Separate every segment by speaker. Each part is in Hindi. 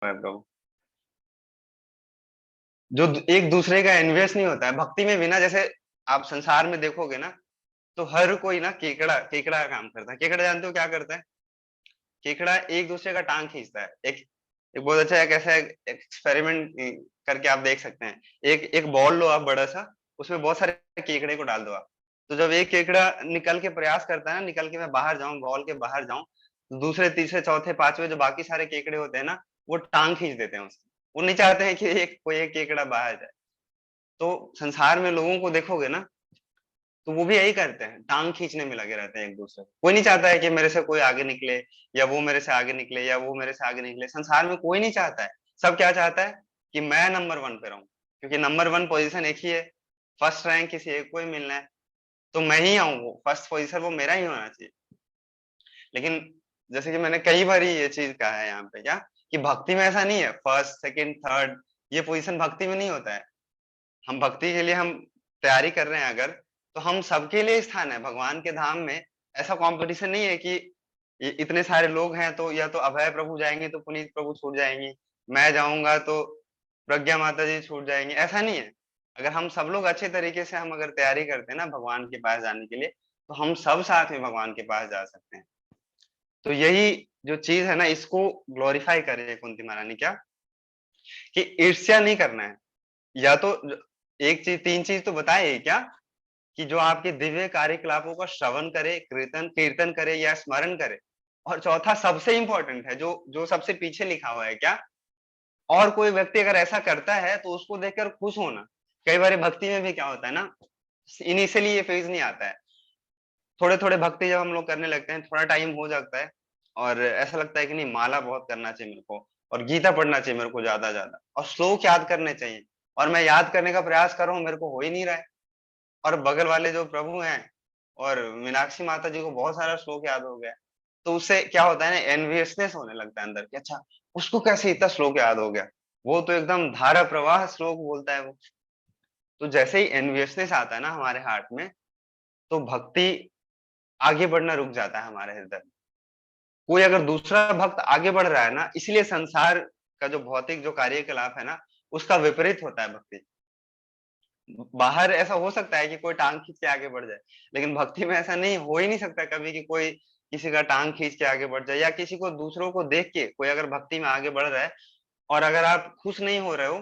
Speaker 1: है प्रभु। जो एक दूसरे का एनवियस नहीं होता है भक्ति में भी ना। जैसे आप संसार में देखोगे ना, तो हर कोई ना केकड़ा केकड़ा का काम करता है। केकड़ा जानते हो क्या करता है? केकड़ा एक दूसरे का टांग खींचता है। एक एक बहुत अच्छा एक ऐसा एक्सपेरिमेंट करके आप देख सकते हैं। एक एक बॉल लो आप बड़ा सा, उसमें बहुत सारे केकड़े को डाल दो आप। तो जब एक केकड़ा निकल के प्रयास करता है ना, निकल के मैं बाहर जाऊं, बॉल के बाहर जाऊं, तो दूसरे तीसरे चौथे पांचवे जो बाकी सारे केकड़े होते हैं ना, वो टांग खींच देते हैं उसकी। वो नहीं चाहते हैं कि एक कोई एक केकड़ा बाहर जाए। तो संसार में लोगों को देखोगे ना, तो वो भी यही करते हैं, टांग खींचने में लगे रहते हैं एक दूसरे को। कोई नहीं चाहता है कि मेरे से कोई आगे निकले, या वो मेरे से आगे निकले, या वो मेरे से आगे निकले। संसार में कोई नहीं चाहता है। सब क्या चाहता है कि मैं नंबर वन पे रहूं, क्योंकि नंबर वन पोजीशन एक ही है। फर्स्ट रैंक किसी एक को ही मिलना है, तो मैं ही आऊं, वो फर्स्ट पोजीशन वो मेरा ही होना चाहिए। लेकिन जैसे कि मैंने कई बार ये चीज कहा है यहाँ पे, क्या कि भक्ति में ऐसा नहीं है फर्स्ट सेकंड थर्ड, ये पोजीशन भक्ति में नहीं होता है। हम भक्ति के लिए हम तैयारी कर रहे हैं अगर, तो हम सबके लिए स्थान है भगवान के धाम में। ऐसा कंपटीशन नहीं है कि इतने सारे लोग हैं तो या तो अभय प्रभु जाएंगे तो पुनीत प्रभु छूट जाएंगी, मैं जाऊंगा तो प्रज्ञा माता जी छूट जाएंगे। ऐसा नहीं है। अगर हम सब लोग अच्छे तरीके से हम अगर तैयारी करते हैं ना भगवान के पास जाने के लिए, तो हम सब साथ में भगवान के पास जा सकते हैं। तो यही जो चीज है ना, इसको ग्लोरीफाई करे कुंती महारानी, क्या कि ईर्ष्या नहीं करना है। या तो एक चीज, तीन चीज तो बताए क्या, कि जो आपके दिव्य कार्यकलापों का श्रवण करे, कीर्तन कीर्तन करे या स्मरण करे। और चौथा सबसे इंपॉर्टेंट है, जो जो सबसे पीछे लिखा हुआ है, क्या और कोई व्यक्ति अगर ऐसा करता है तो उसको देखकर खुश होना। कई बार भक्ति में भी क्या होता है ना, इनिशियली ये फेज नहीं आता है। थोड़े थोड़े भक्ति जब हम लोग करने लगते हैं, थोड़ा टाइम हो जाता है, और ऐसा लगता है कि नहीं माला बहुत करना चाहिए मेरे को, और गीता पढ़ना चाहिए मेरे को ज्यादा ज्यादा, और श्लोक याद करने चाहिए। और मैं याद करने का प्रयास कर रहा हूँ, मेरे को हो ही नहीं रहा है। और बगल वाले जो प्रभु हैं और मीनाक्षी माता जी को बहुत सारा श्लोक याद हो गया। तो उससे क्या होता है ना, एनवियसनेस होने लगता है अंदर कि अच्छा, उसको कैसे इतना श्लोक याद हो गया, वो तो एकदम धारा प्रवाह श्लोक बोलता है वो। तो जैसे ही एनवियसनेस आता है ना हमारे हार्ट में, तो भक्ति आगे बढ़ना रुक जाता है हमारे हृदय में। कोई अगर दूसरा भक्त आगे बढ़ रहा है ना, इसलिए संसार का जो भौतिक जो कार्यकलाप है ना, उसका विपरीत होता है भक्ति। बाहर ऐसा हो सकता है कि कोई टांग खींच के आगे बढ़ जाए, लेकिन भक्ति में ऐसा नहीं, हो ही नहीं सकता कभी कि कोई किसी का टांग खींच के आगे बढ़ जाए, या किसी को दूसरों को देख के कोई अगर भक्ति में आगे बढ़ रहा है, और अगर आप खुश नहीं हो रहे हो,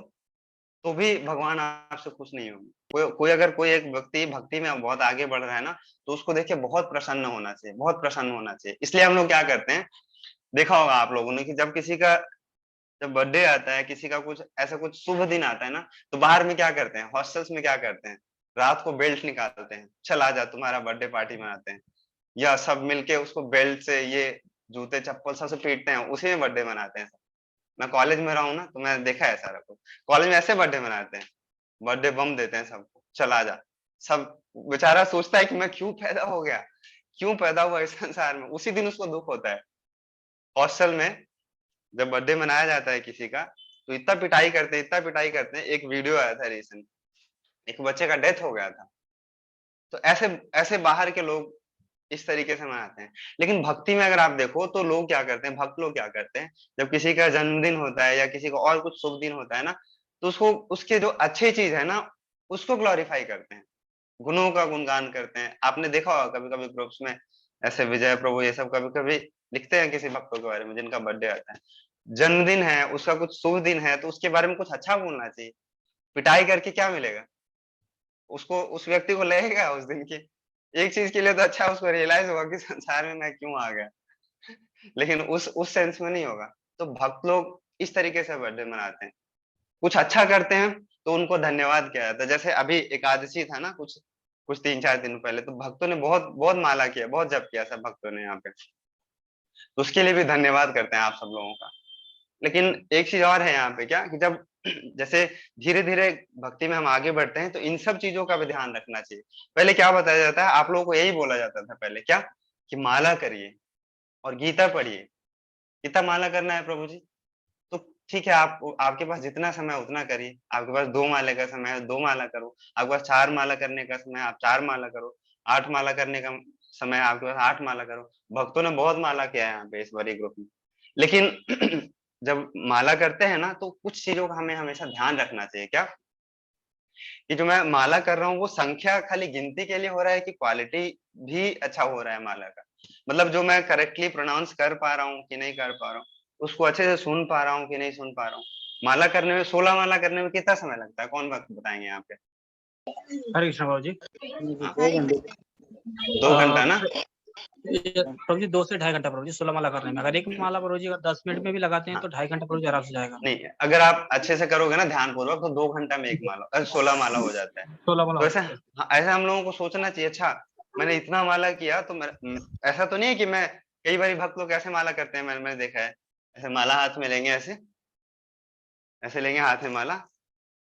Speaker 1: तो भी भगवान आपसे खुश नहीं होंगे। कोई अगर कोई एक व्यक्ति भक्ति में बहुत आगे बढ़ रहा है ना, तो उसको देख के बहुत प्रसन्न होना चाहिए, बहुत प्रसन्न होना चाहिए। इसलिए हम लोग क्या करते हैं, देखा होगा आप लोगों ने कि जब किसी का जब बर्थडे आता है, किसी का कुछ ऐसा कुछ शुभ दिन आता है ना, तो बाहर में क्या करते हैं, हॉस्टल्स में क्या करते हैं, रात को बेल्ट निकालते हैं, चल आजा तुम्हारा बर्थडे पार्टी मनाते हैं। या सब मिलके उसको बेल्ट से ये जूते चप्पल सबसे पीटते हैं, उसी में बर्थडे मनाते हैं सब। मैं कॉलेज में रहा हूँ ना, तो मैंने देखा है सारा कुछ। कॉलेज में ऐसे बर्थडे मनाते हैं, बर्थडे बम देते हैं सबको, चल आजा। सब बेचारा सोचता है कि मैं क्यों पैदा हो गया, क्यों पैदा हुआ इस संसार में, उसी दिन उसको दुख होता है। हॉस्टल में जब बर्थडे मनाया जाता है किसी का, तो इतना पिटाई करते हैं, इतना पिटाई करते हैं। एक वीडियो आया था रिसेंट, एक बच्चे का डेथ हो गया था। तो ऐसे ऐसे बाहर के लोग इस तरीके से मनाते हैं। लेकिन भक्ति में अगर आप देखो, तो लोग क्या करते हैं, भक्त लोग क्या करते हैं, जब किसी का जन्मदिन होता है या किसी का और कुछ शुभ दिन होता है ना, तो उसको उसके जो अच्छी चीज है ना, उसको ग्लोरीफाई करते हैं, गुणों का गुणगान करते हैं। आपने देखा होगा कभी कभी ग्रुप्स में ऐसे विजय प्रभु ये सब कभी कभी लिखते हैं किसी भक्तों के बारे में जिनका बर्थडे आता है, जन्मदिन है उसका, कुछ शुभ दिन है, तो उसके बारे में कुछ अच्छा बोलना चाहिए। पिटाई करके क्या मिलेगा उसको, उस व्यक्ति को लगेगा उस दिन की एक चीज के लिए तो अच्छा, उसको रियलाइज होगा कि संसार में मैं क्यों आ गया। लेकिन उस सेंस में नहीं होगा। तो भक्त लोग इस तरीके से बर्थडे मनाते हैं, कुछ अच्छा करते हैं तो उनको धन्यवाद किया जाता है। जैसे अभी एकादशी था ना, कुछ कुछ 3-4 दिन पहले, तो भक्तों ने बहुत बहुत माला किया, बहुत जप किया सब भक्तों ने यहाँ पे। तो उसके लिए भी धन्यवाद करते हैं आप सब लोगों का। लेकिन एक चीज और है यहाँ पे, क्या कि जब जैसे धीरे धीरे भक्ति में हम आगे बढ़ते हैं, तो इन सब चीजों का भी ध्यान रखना चाहिए। पहले क्या बताया जाता है, आप लोगों को यही बोला जाता था पहले, क्या कि माला करिए और गीता पढ़िए। कितना माला करना है प्रभु जी? तो ठीक है, आप आपके पास जितना समय है उतना करिए। आपके पास 2 माले का समय है, 2 माला करो। आपके पास 4 माला करने का समय है, आप 4 माला करो। 8 माला करने का समय है आपके पास, 8 माला करो। भक्तों ने बहुत माला किया है यहाँ पे इस बारी ग्रुप में। लेकिन जब माला करते हैं ना, तो कुछ चीज़ों का हमें हमेशा ध्यान रखना चाहिए। क्या? कि जो मैं माला कर रहा हूँ, वो संख्या खाली गिनती के लिए हो रहा है कि क्वालिटी भी अच्छा हो रहा है माला का? मतलब जो मैं करेक्टली प्रोनाउंस कर पा रहा हूँ कि नहीं कर पा रहा हूँ, उसको अच्छे से सुन पा रहा हूँ कि नहीं सुन पा रहा हूँ। माला करने में 16 माला करने में कितना समय लगता है? कौन बताएँगे यहाँ पे?
Speaker 2: हरे कृष्ण बाबू जी।
Speaker 1: हाँ, 2
Speaker 2: अ,
Speaker 1: घंटा ना?
Speaker 2: प्रभु जी 2 से ढाई घंटा प्रभु जी 16 माला करने में। अगर एक माला प्रभु जी अगर 10 मिनट में भी लगाते हैं
Speaker 1: हाँ,
Speaker 2: तो ढाई घंटा प्रभु जी आराम से जाएगा।
Speaker 1: नहीं, अगर आप अच्छे से करोगे ना ध्यानपूर्वक, तो 2 घंटा में 1 माला 16 माला हो जाता है।
Speaker 2: 16 माला
Speaker 1: तो
Speaker 2: हो
Speaker 1: ऐसा,
Speaker 2: जाता है।
Speaker 1: हाँ, ऐसा हम लोगों को सोचना चाहिए। अच्छा, मैंने इतना माला किया तो ऐसा तो नहीं है कि मैं, कई बारी भक्त लोग ऐसे माला करते हैं, मैंने देखा है, ऐसे माला हाथ में लेंगे, ऐसे लेंगे हाथ में माला,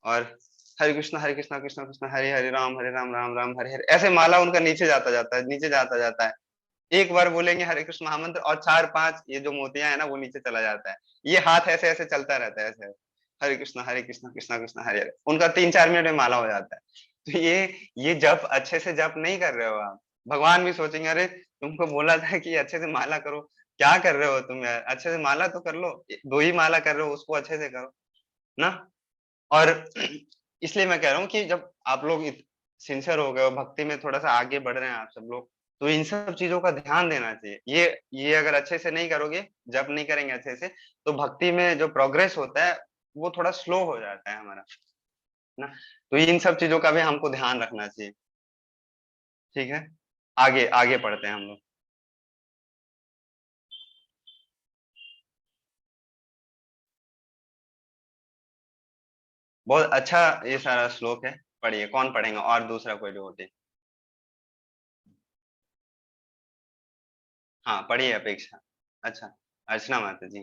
Speaker 1: और हरे कृष्णा कृष्णा कृष्णा हरे हरे राम राम राम हरे हरे, ऐसे माला उनका नीचे जाता जाता है, नीचे जाता जाता है। एक बार बोलेंगे हरे कृष्ण महामंत्र, और 4-5 ये जो मोतियां है ना, वो नीचे चला जाता है। ये हाथ ऐसे ऐसे चलता रहता है, ऐसे हरे कृष्णा कृष्णा कृष्णा हरे हरे, उनका 3-4 मिनट में माला हो जाता है। तो ये जप अच्छे से जप नहीं कर रहे हो आप। भगवान भी सोचेंगे, अरे तुमको बोला था कि अच्छे से माला करो, क्या कर रहे हो तुम यार, अच्छे से माला तो कर लो, 2 ही माला कर रहे हो, उसको अच्छे से करो ना। और इसलिए मैं कह रहा हूँ कि जब आप लोग सिंसियर हो गए हो, भक्ति में थोड़ा सा आगे बढ़ रहे हैं आप सब लोग, तो इन सब चीजों का ध्यान देना चाहिए। ये अगर अच्छे से नहीं करोगे, जप नहीं करेंगे अच्छे से, तो भक्ति में जो प्रोग्रेस होता है, वो थोड़ा स्लो हो जाता है हमारा, ना। तो इन सब चीजों का भी हमको ध्यान रखना चाहिए। ठीक है, आगे आगे पढ़ते हैं हम लोग। बहुत अच्छा ये सारा श्लोक है, पढ़िए। कौन पढ़ेगा? और दूसरा कोई डिवोटी? हाँ, पढ़िए अपेक्षा। अच्छा, अर्चना माता जी,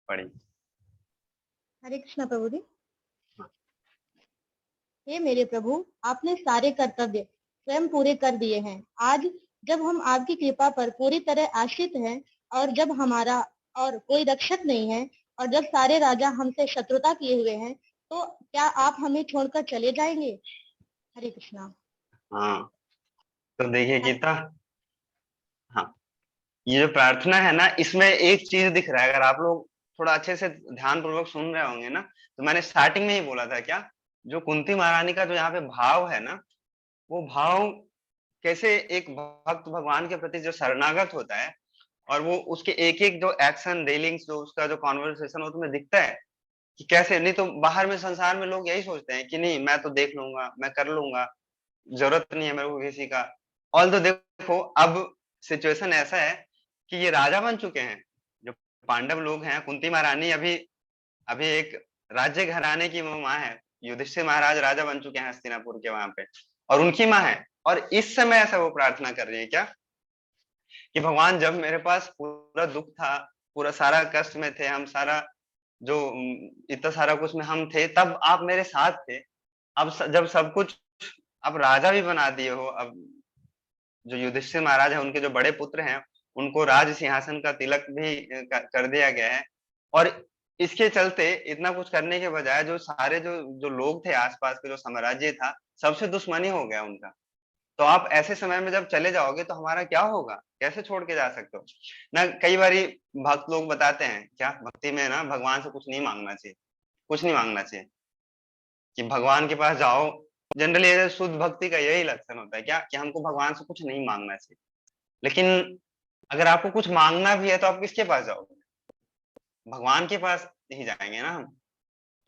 Speaker 1: पढ़िए।
Speaker 3: हरे कृष्णा प्रभु जी।
Speaker 1: हाँ।
Speaker 3: हे मेरे प्रभु, आपने सारे कर्तव्य स्वयं पूरे कर दिए हैं। आज जब हम आपकी कृपा पर पूरी तरह आश्रित हैं, और जब हमारा और कोई रक्षक नहीं है, और जब सारे राजा हमसे शत्रुता किए हुए हैं, तो क्या आप हमें छोड़कर चले जाएंगे? हरे कृष्णा।
Speaker 1: हाँ, तो देखिए गीता। हाँ, ये जो प्रार्थना है ना, इसमें एक चीज दिख रहा है, अगर आप लोग थोड़ा अच्छे से ध्यान पूर्वक सुन रहे होंगे ना, तो मैंने स्टार्टिंग में ही बोला था क्या, जो कुंती महारानी का जो यहाँ पे भाव है ना, वो भाव कैसे एक भक्त भगवान के प्रति जो शरणागत होता है, और वो उसके एक एक जो एक्शन डीलिंग्स, जो उसका जो कॉन्वर्सेशन हो, तुम्हें दिखता है कि कैसे। नहीं तो बाहर में संसार में लोग यही सोचते हैं कि नहीं, मैं तो देख लूंगा, मैं कर लूंगा, जरूरत नहीं है मेरे को किसी का। ऑल तो देखो, अब सिचुएशन ऐसा है कि ये राजा बन चुके हैं, जो पांडव लोग हैं। कुंती महारानी अभी अभी एक राज्य घराने की वो माँ है, युधिष्ठिर महाराज राजा बन चुके हैं हस्तिनापुर के वहां पे, और उनकी माँ है। और इस समय ऐसा वो प्रार्थना कर रही है क्या, कि भगवान जब मेरे पास पूरा दुख था, पूरा सारा कष्ट में थे हम, सारा जो इतना सारा कुछ में हम थे, तब आप मेरे साथ थे। अब जब सब कुछ आप राजा भी बना दिए हो, अब जो युधिष्ठिर महाराज है, उनके जो बड़े पुत्र हैं, उनको राज सिंहासन का तिलक भी कर दिया गया है। और इसके चलते इतना कुछ करने के बजाय, जो सारे जो जो लोग थे आसपास के, जो साम्राज्य था, सबसे दुश्मनी हो गया उनका। तो आप ऐसे समय में जब चले जाओगे तो हमारा क्या होगा? कैसे छोड़ के जा सकते हो ना? कई बारी भक्त लोग बताते हैं क्या, भक्ति में ना भगवान से कुछ नहीं मांगना चाहिए, कुछ नहीं मांगना चाहिए, कि भगवान के पास जाओ। जनरली शुद्ध भक्ति का यही लक्षण होता है क्या, कि हमको भगवान से कुछ नहीं मांगना चाहिए। लेकिन अगर आपको कुछ मांगना भी है, तो आप किसके पास जाओगे? भगवान के पास ही जाएंगे ना हम।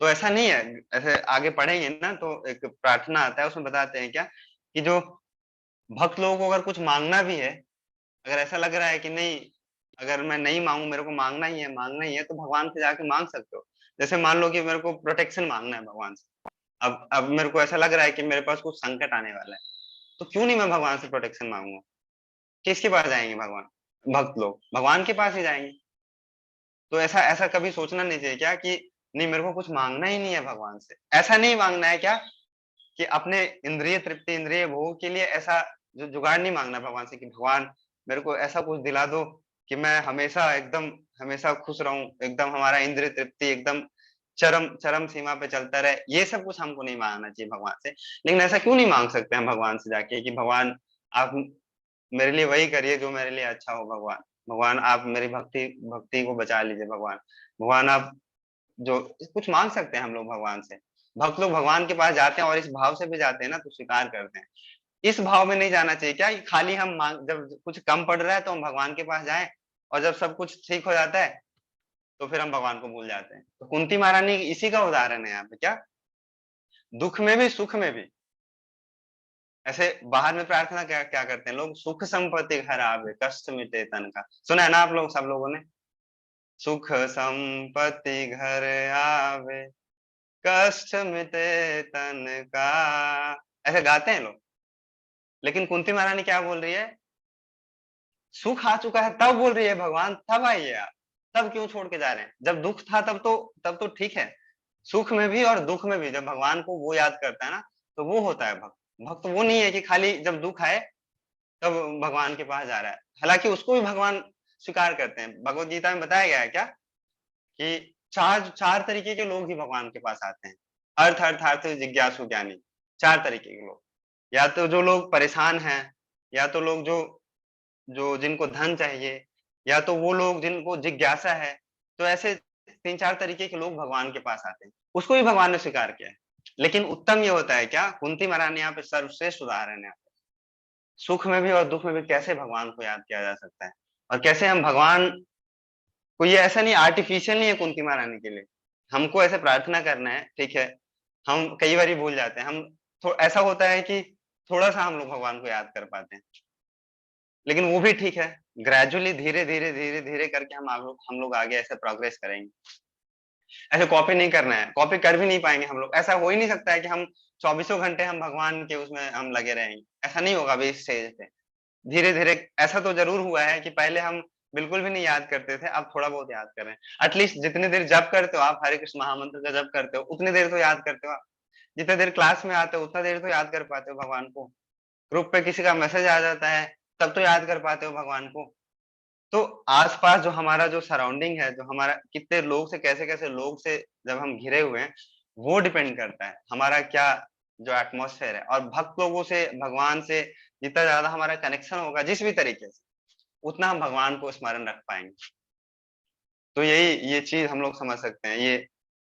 Speaker 1: तो ऐसा नहीं है, ऐसे आगे पढ़ेंगे ना, तो एक प्रार्थना आता है, उसमें बताते हैं क्या, कि जो भक्त लोगों को अगर कुछ मांगना भी है, अगर ऐसा लग रहा है कि नहीं, अगर मैं नहीं मांगू, मेरे को मांगना ही है, तो भगवान से जाके मांग सकते हो। जैसे मान लो कि मेरे को प्रोटेक्शन मांगना है भगवान से। अब मेरे को ऐसा लग रहा है कि मेरे पास कुछ संकट आने वाला है, तो क्यों नहीं मैं भगवान से प्रोटेक्शन मांगूंगा? किसके पास जाएंगे भगवान? भक्त लोग भगवान के पास ही जाएंगे। तो ऐसा ऐसा कभी सोचना नहीं चाहिए क्या, कि नहीं, मेरे को कुछ मांगना ही नहीं है भगवान से। ऐसा नहीं मांगना है क्या, कि अपने इंद्रिय तृप्ति, इंद्रिय भोग के लिए ऐसा जो जुगाड़ नहीं मांगना भगवान से, कि भगवान मेरे को ऐसा कुछ दिला दो कि मैं हमेशा एकदम हमेशा खुश रहूं, एकदम हमारा इंद्रिय तृप्ति एकदम चरम चरम सीमा पे चलता रहे। ये सब कुछ हमको नहीं मांगना चाहिए भगवान से। लेकिन ऐसा क्यों नहीं मांग सकते हम भगवान से जाके, कि भगवान आप मेरे लिए वही करिए जो मेरे लिए अच्छा हो भगवान। भगवान आप मेरी भक्ति को बचा लीजिए भगवान। भगवान आप जो कुछ मांग सकते हैं हम लोग भगवान से। भक्त लोग भगवान के पास जाते हैं और इस भाव से भी जाते हैं ना, तो स्वीकार करते हैं। इस भाव में नहीं जाना चाहिए क्या, खाली हम मांग, जब कुछ कम पड़ रहा है तो हम भगवान के पास जाएं, और जब सब कुछ ठीक हो जाता है तो फिर हम भगवान को भूल जाते हैं। तो कुंती महारानी इसी का उदाहरण है यहाँ पे, क्या दुख में भी सुख में भी। ऐसे बाहर में प्रार्थना क्या क्या करते हैं लोग, सुख संपत्ति घर आवे कष्ट मिटे तन का, सुना है ना आप लोग, सब लोगों ने, सुख संपत्ति घर आवे कष्ट मिटे तन का, ऐसे गाते हैं लोग। लेकिन कुंती महारानी क्या बोल रही है, सुख आ चुका है तब बोल रही है भगवान तब आइए आप, तब क्यों छोड़ के जा रहे हैं, जब दुख था तब तो ठीक है। सुख में भी और दुख में भी जब भगवान को वो याद करता है ना, तो वो होता है भक्त। भक्त वो नहीं है कि खाली जब दुख आए तब भगवान के पास जा रहा है, हालांकि उसको भी भगवान स्वीकार करते हैं। भगवत गीता में बताया गया है क्या, कि चार चार तरीके के लोग ही भगवान के पास आते हैं, अर्थ अर्थार्थ जिज्ञासु ज्ञानी, चार तरीके के लोग। या तो जो लोग परेशान हैं, या तो लोग जो जो जिनको धन चाहिए, या तो वो लोग जिनको जिज्ञासा है। तो ऐसे तीन चार तरीके के लोग भगवान के पास आते हैं, उसको भी भगवान ने स्वीकार किया है। लेकिन उत्तम ये होता है क्या, कुंती महारानी यहाँ पे सर्वश्रेष्ठ उदाहरण है। सुख में भी और दुख में भी कैसे भगवान को याद किया जा सकता है, और कैसे हम भगवान को, ये ऐसा नहीं आर्टिफिशियल नहीं है कुंती महारानी के लिए, हमको ऐसे प्रार्थना करना है, ठीक है। हम कई बार भूल जाते हैं, हम ऐसा होता है कि थोड़ा सा हम लोग भगवान को याद कर पाते हैं, लेकिन वो भी ठीक है। ग्रेजुअली धीरे धीरे धीरे धीरे करके हम लोग आगे ऐसे प्रोग्रेस करेंगे। ऐसे कॉपी नहीं करना है, कॉपी कर भी नहीं पाएंगे हम लोग। ऐसा हो ही नहीं सकता है कि हम चौबीसों घंटे हम भगवान के उसमें हम लगे रहेंगे, ऐसा नहीं होगा अभी इस स्टेज पे। धीरे धीरे ऐसा तो जरूर हुआ है कि पहले हम बिल्कुल भी नहीं याद करते थे, अब थोड़ा बहुत याद कर रहे हैं। एटलीस्ट जितनी देर जप करते हो आप, हरे कृष्ण महामंत्र का जप करते हो, उतनी देर तो याद करते हो आप। जितनी देर क्लास में आते हो उतना देर तो याद कर पाते हो भगवान को। ग्रुप पे किसी का मैसेज आ जाता है तब तो याद कर पाते हो भगवान को। तो आसपास जो हमारा जो सराउंडिंग है, जो हमारा कितने लोग से, कैसे कैसे लोग से जब हम घिरे हुए हैं, वो डिपेंड करता है हमारा क्या जो एटमॉस्फेयर है। और भक्त लोगों से, भगवान से जितना ज्यादा हमारा कनेक्शन होगा जिस भी तरीके से, उतना हम भगवान को स्मरण रख पाएंगे। तो यही ये चीज हम लोग समझ सकते हैं, ये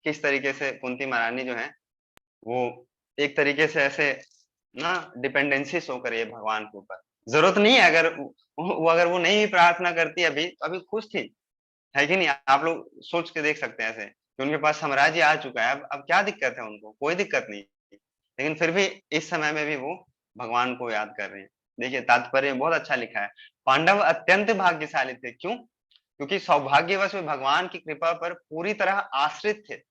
Speaker 1: किस तरीके से कुंती महारानी जो है वो एक तरीके से ऐसे ना डिपेंडेंसी शो करे भगवान के ऊपर। जरूरत नहीं है, अगर वो नहीं भी प्रार्थना करती अभी, तो अभी खुश थी, है कि नहीं। आप लोग सोच के देख सकते हैं ऐसे कि उनके पास साम्राज्य आ चुका है, अब क्या दिक्कत है उनको, कोई दिक्कत नहीं। लेकिन फिर भी इस समय में भी वो भगवान को याद कर रहे हैं। देखिए तात्पर्य बहुत अच्छा लिखा है, पांडव अत्यंत भाग्यशाली थे, क्यों, क्योंकि सौभाग्यवश वे भगवान की कृपा पर पूरी तरह आश्रित थे।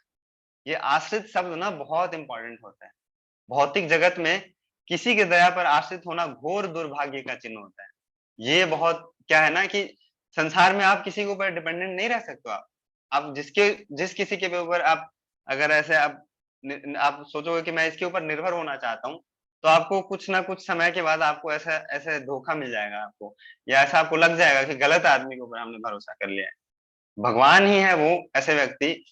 Speaker 1: ये आश्रित शब्द ना बहुत इंपॉर्टेंट होता है। भौतिक जगत में किसी के दया पर आश्रित होना घोर दुर्भाग्य का चिन्ह होता है। ये बहुत क्या है ना, कि संसार में आप किसी के ऊपर डिपेंडेंट नहीं रह सकते। आप जिस किसी के ऊपर आप अगर ऐसे आप सोचोगे कि मैं इसके ऊपर निर्भर होना चाहता हूँ, तो आपको कुछ ना कुछ समय के बाद आपको ऐसा ऐसे धोखा मिल जाएगा आपको, या ऐसा आपको लग जाएगा कि गलत आदमी के ऊपर हमने भरोसा कर लिया है। भगवान ही है वो ऐसे व्यक्ति,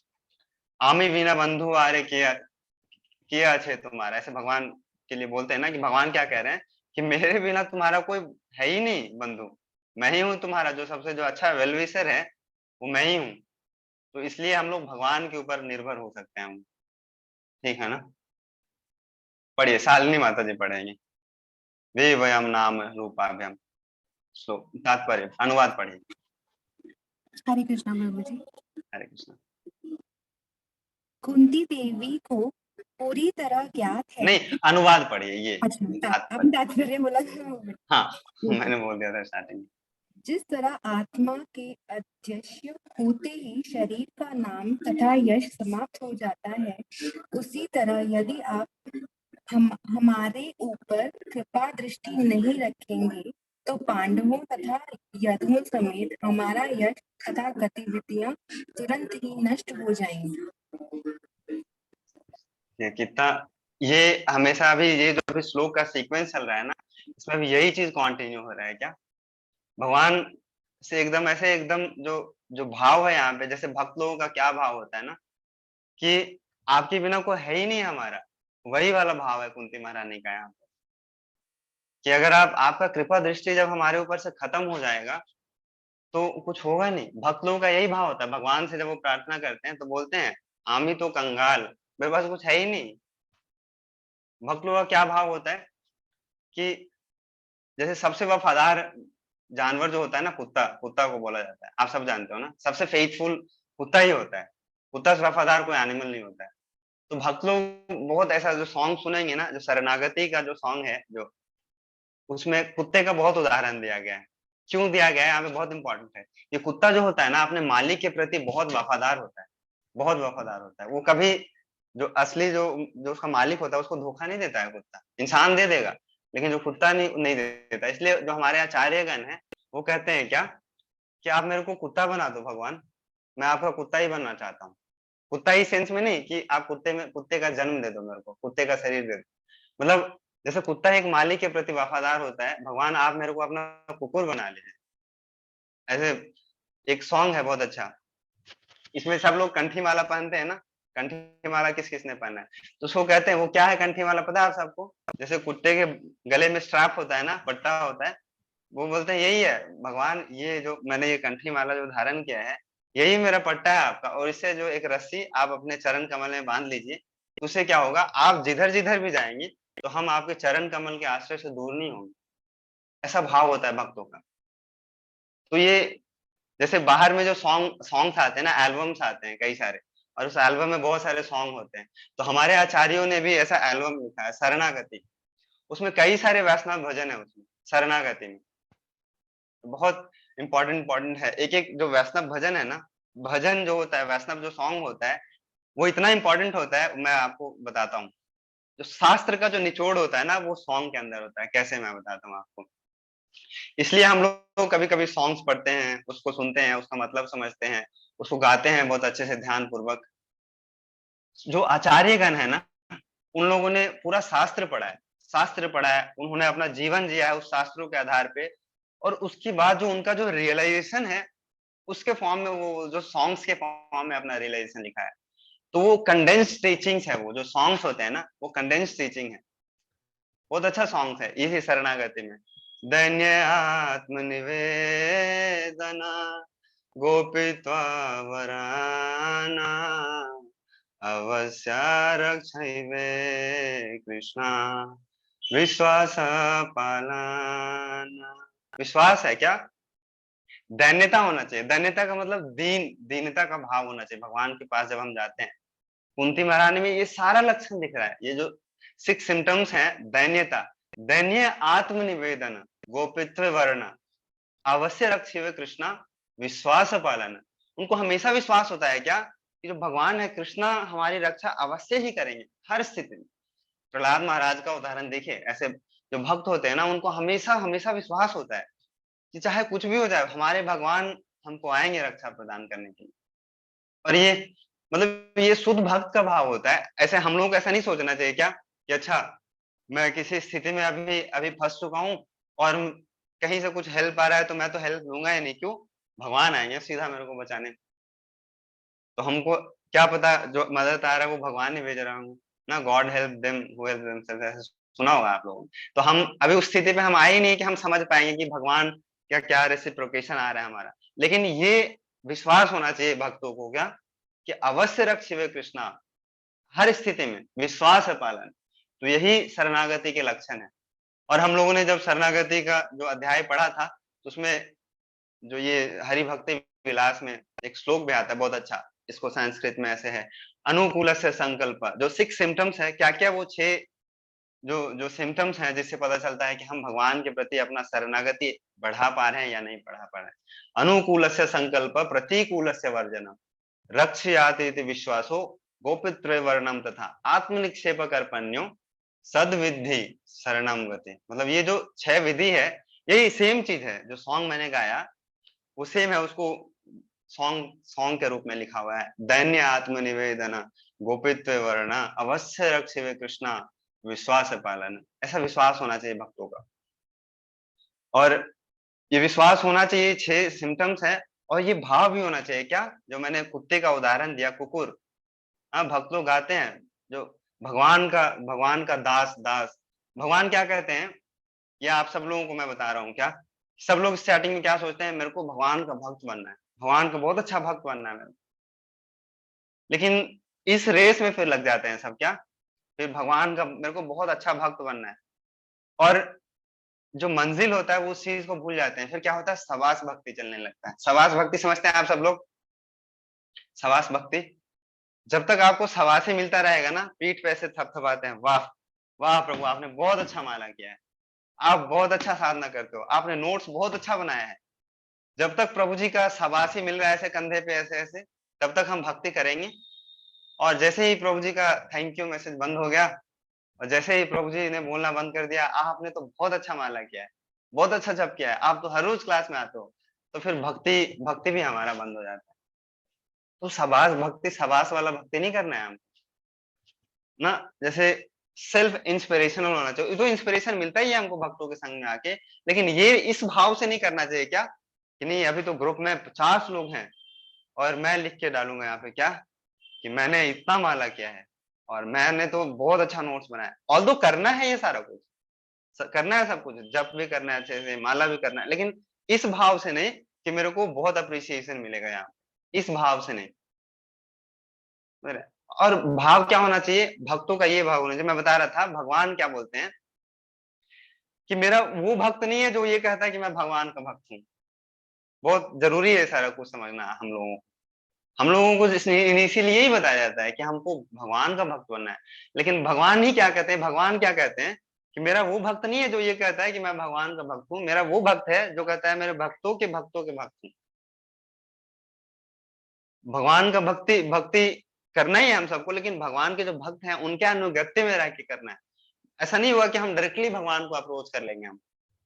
Speaker 1: आमी बिना बंधु आरे किया अच्छे तुम्हारा, ऐसे भगवान के लिए बोलते हैं ना, कि भगवान क्या कह रहे हैं कि मेरे बिना तुम्हारा कोई है ही नहीं बंधु, मैं ही हूँ तुम्हारा जो सबसे जो अच्छा वेलविशर है, वो मैं ही हूँ। तो इसलिए हम लोग भगवान के ऊपर निर्भर हो सकते हैं। ठीक है ना। पढ़िए, शालिनी माता जी पढ़ेंगे। वे वयम नाम रूपाभ्यम, श्लोक तात्पर्य अनुवाद पढ़िए।
Speaker 4: हरे कृष्णा प्रभु जी।
Speaker 1: हरे कृष्ण।
Speaker 4: कुंती देवी को पूरी तरह ज्ञात है।
Speaker 1: नहीं, अनुवाद पढ़िए ये।
Speaker 4: अच्छा,
Speaker 1: तात्पर्य।
Speaker 4: तात्पर्य बोला।
Speaker 1: हाँ, मैंने बोल दिया था स्टार्टिंग।
Speaker 4: जिस तरह आत्मा के अध्यक्ष होते ही शरीर का नाम तथा यश समाप्त हो जाता है, उसी तरह यदि आप हमारे ऊपर कृपा दृष्टि नहीं रखेंगे, तो पांडवों तथा यदुओं समेत हमारा यश तथा गतिविधियां तुरंत ही नष्ट हो जाएंगी।
Speaker 1: ये कितना, ये हमेशा अभी ये जो अभी श्लोक का सीक्वेंस चल रहा है ना, इसमें भी यही चीज कंटिन्यू हो रहा है क्या। भगवान से एकदम ऐसे एकदम जो जो भाव है यहाँ पे, जैसे भक्त लोगों का क्या भाव होता है ना, कि आपके बिना कोई है ही नहीं हमारा, वही वाला भाव है कुंती महारानी का यहाँ पे। कि अगर आपका कृपा दृष्टि जब हमारे ऊपर से खत्म हो जाएगा, तो कुछ होगा नहीं। भक्त लोगों का यही भाव होता है, भगवान से जब वो प्रार्थना करते हैं तो बोलते हैं आमी तो कंगाल, मेरे पास कुछ है ही नहीं। भक्त लोगों का क्या भाव होता है कि जैसे सबसे वफादार जानवर जो होता है ना, कुत्ता, कुत्ता को बोला जाता है, आप सब जानते हो ना, सबसे फेथफुल कुत्ता ही होता है। कुत्ता से वफादार कोई एनिमल नहीं होता है। तो भक्त लोग बहुत ऐसा जो सॉन्ग सुनेंगे ना, जो शरणागति का जो सॉन्ग है, जो उसमें कुत्ते का बहुत उदाहरण दिया गया है। क्यों दिया गया है यहाँ पे, बहुत इंपॉर्टेंट है। ये कुत्ता जो होता है ना, अपने मालिक के प्रति बहुत वफादार होता है, बहुत वफादार होता है। वो कभी जो असली जो जो उसका मालिक होता है उसको धोखा नहीं देता है। कुत्ता इंसान दे देगा, लेकिन जो कुत्ता नहीं देता। इसलिए जो हमारे आचार्यगण है वो कहते हैं क्या, कि आप मेरे को कुत्ता बना दो भगवान, मैं आपका कुत्ता ही बनना चाहता हूँ। कुत्ता ही सेंस में नहीं कि आप कुत्ते का जन्म दे दो मेरे को, कुत्ते का शरीर दे दो। मतलब जैसे कुत्ता एक मालिक के प्रति वफादार होता है, भगवान आप मेरे को अपना कुकुर बना लीजिए। ऐसे एक सॉन्ग है बहुत अच्छा, इसमें सब लोग कंठी माला पहनते हैं ना। कंठी माला किस किसने पहना है, तो उसको कहते हैं, वो क्या है कंठी माला पता है आप सबको? जैसे कुत्ते के गले में स्ट्रैप होता है ना, पट्टा होता है, वो बोलते हैं यही है भगवान, ये जो मैंने ये कंठी माला जो धारण किया है, यही मेरा पट्टा है आपका। और इससे जो एक रस्सी आप अपने चरण कमल में बांध लीजिए, तो उससे क्या होगा, आप जिधर जिधर भी जाएंगे तो हम आपके चरण कमल के आश्रय से दूर नहीं होंगे। ऐसा भाव होता है भक्तों का। तो ये जैसे बाहर में जो सॉन्ग्स आते हैं ना, एल्बम्स आते हैं कई सारे, और उस एल्बम में बहुत सारे सॉन्ग होते हैं। तो हमारे आचार्यों ने भी ऐसा एल्बम लिखा है, शरणागति। उसमें कई सारे वैष्णव भजन है उसमें, शरणागति में। बहुत इंपॉर्टेंट है। एक एक जो वैष्णव भजन है ना, भजन जो होता है, वैष्णव जो सॉन्ग होता है, वो इतना इंपॉर्टेंट होता है, मैं आपको बताता हूँ। जो शास्त्र का जो निचोड़ होता है ना, वो सॉन्ग के अंदर होता है। कैसे, मैं बताता हूँ आपको। इसलिए हम लोग कभी कभी सॉन्ग्स पढ़ते हैं, उसको सुनते हैं, उसका मतलब समझते हैं, उसको गाते हैं बहुत अच्छे से ध्यान पूर्वक। जो आचार्यगण है ना, उन लोगों ने पूरा शास्त्र पढ़ा है, शास्त्र पढ़ा है, उन्होंने अपना जीवन जिया है उस शास्त्रों के आधार पे। और उसके बाद जो उनका जो रियलाइजेशन है, उसके फॉर्म में, वो जो सॉन्ग्स के फॉर्म में अपना रियलाइजेशन लिखा है। तो वो कंडेंस्ड टीचिंग्स है, वो जो सॉन्ग्स होते हैं ना, वो कंडेंस्ड टीचिंग है। बहुत अच्छा सॉन्ग है यही शरणागति में। दैन्य आत्मनिवेदना गोपित्वा वराना अवश्य रक्षैवे कृष्णा विश्वास पालना। विश्वास है क्या, दैन्यता होना चाहिए। दैन्यता का मतलब दीनता का भाव होना चाहिए भगवान के पास जब हम जाते हैं। कुंती महारानी में ये सारा लक्षण दिख रहा है। ये जो 6 सिम्टम्स हैं, दैन्यता, दैन्य आत्मनिवेदन, गोपित्व वर्ण, अवश्य रक्षिवे कृष्णा, विश्वास पालन। उनको हमेशा विश्वास होता है क्या, कि जो भगवान है कृष्णा हमारी रक्षा अवश्य ही करेंगे हर स्थिति में। प्रहलाद महाराज का उदाहरण देखिए। ऐसे जो भक्त होते हैं ना, उनको हमेशा हमेशा विश्वास होता है कि चाहे कुछ भी हो जाए, हमारे भगवान हमको आएंगे रक्षा प्रदान करने के लिए। और ये मतलब ये शुद्ध भक्त का भाव होता है। ऐसे हम लोग को ऐसा नहीं सोचना चाहिए क्या, कि अच्छा मैं किसी स्थिति में अभी अभी फंस चुका हूँ, और कहीं से कुछ हेल्प आ रहा है तो मैं तो हेल्प लूंगा ही नहीं, क्यों, भगवान आएंगे सीधा मेरे को बचाने। तो हमको क्या पता जो मदद आ रहा है वो भगवान ही भेज रहा हूँ ना, God help them who help themselves, ऐसे सुना होगा आप लोगों ने। तो हम अभी उस स्थिति पे हम आए ही नहीं कि हम समझ पाएंगे कि भगवान क्या क्या रेसिप्रोकेशन आ रहा है हमारा। लेकिन ये विश्वास होना चाहिए भक्तों को, क्या, कि अवश्य रक्षिवे कृष्णा, हर स्थिति में विश्वास है पालन। तो यही शरणागति के लक्षण है। और हम लोगों ने जब शरणागति का जो अध्याय पढ़ा था, तो उसमें जो ये हरि भक्ति विलास में एक श्लोक भी आता है बहुत अच्छा। इसको संस्कृत में ऐसे है, अनुकूल से संकल्प। जो 6 सिम्टम्स है, क्या क्या वो 6 जो जो सिम्टम्स हैं, जिससे पता चलता है कि हम भगवान के प्रति अपना शरणागति बढ़ा पा रहे हैं या नहीं बढ़ा पा रहे हैं। अनुकूल से संकल्प, प्रतिकूल से वर्जनम, रक्षयाति इति विश्वासो, गोपित्व वर्णम तथा आत्मनिक्षेप कर्पण्यो सद्विधि शरणम गति। मतलब ये जो 6 विधि है, यही सेम चीज है जो सॉन्ग मैंने गाया, वो सेम है। उसको सॉन्ग के रूप में लिखा हुआ है, दैन्य आत्मनिवेदन गोपित्व वर्ण अवश्य रक्षिवे कृष्णा विश्वास पालन। ऐसा विश्वास होना चाहिए भक्तों का। और ये विश्वास होना चाहिए, 6 सिम्टम्स है। और ये भाव भी होना चाहिए क्या, जो मैंने कुत्ते का उदाहरण दिया, कुकुर। हाँ, भक्त लोग गाते हैं जो भगवान का दास दास। भगवान क्या कहते हैं, ये आप सब लोगों को मैं बता रहा हूँ क्या, सब लोग स्टार्टिंग में क्या सोचते हैं, मेरे को भगवान का भक्त बनना है, भगवान का बहुत अच्छा भक्त बनना है मेरे को। लेकिन इस रेस में फिर लग जाते हैं सब, क्या फिर भगवान का मेरे को बहुत अच्छा भक्त बनना है, और जो मंजिल होता है वो उस चीज को भूल जाते हैं। फिर क्या होता है, सवास भक्ति चलने लगता है। सवास भक्ति समझते हैं आप सब लोग? सवास भक्ति, जब तक आपको सवासी मिलता रहेगा ना, पीठ पे ऐसे थपथपाते हैं, वाह वाह प्रभु आपने बहुत अच्छा माला किया है, आप बहुत अच्छा साधना करते हो, आपने नोट्स बहुत अच्छा बनाया है। जब तक प्रभु जी का शाबाशी मिल रहा है ऐसे कंधे पे ऐसे ऐसे, तब तक हम भक्ति करेंगे। और जैसे ही प्रभु जी का थैंक यू मैसेज बंद हो गया, और जैसे ही प्रभु जी ने बोलना बंद कर दिया, आपने तो बहुत अच्छा माला किया है, बहुत अच्छा जप किया है, आप तो हर रोज क्लास में आते हो, तो फिर भक्ति भक्ति भी हमारा बंद हो जाता है। तो सबास भक्ति, सबास वाला भक्ति नहीं करना है हम ना। जैसे सेल्फ इंस्पिरेशनल होना चाहिए, जो इंस्पिरेशन मिलता ही है हमको भक्तों के संग में आके, लेकिन ये इस भाव से नहीं करना चाहिए क्या कि नहीं अभी तो ग्रुप में 50 लोग हैं और मैं लिख के डालूंगा यहाँ पे क्या कि मैंने इतना माला किया है और मैंने तो बहुत अच्छा नोट्स बनाया। ऑल्दो करना है ये सारा कुछ, करना है सब कुछ, जप भी करना है अच्छे से, माला भी करना है, लेकिन इस भाव से नहीं कि मेरे को बहुत अप्रिसिएशन मिलेगा यहाँ, इस भाव से नहीं। और भाव क्या होना चाहिए, भक्तों का ये भाव होना चाहिए। मैं बता रहा था भगवान क्या बोलते हैं कि मेरा वो भक्त नहीं है जो ये कहता है कि मैं भगवान का भक्त हूँ। बहुत जरूरी है सारा कुछ समझना हम लोगों को इनिशियली यही बताया जाता है कि हमको भगवान का भक्त बनना है, लेकिन भगवान ही क्या कहते हैं, भगवान क्या कहते हैं कि मेरा वो भक्त नहीं है जो ये कहता है कि मैं भगवान का भक्त हूँ, मेरा वो भक्त है जो कहता है मेरे भक्तों के भक्त हूँ। भगवान का भक्ति भक्ति करना ही है हम सबको, लेकिन भगवान के जो भक्त हैं उनके अनुगत्य में रह के करना है। ऐसा नहीं हुआ कि हम डायरेक्टली भगवान को अप्रोच कर लेंगे हम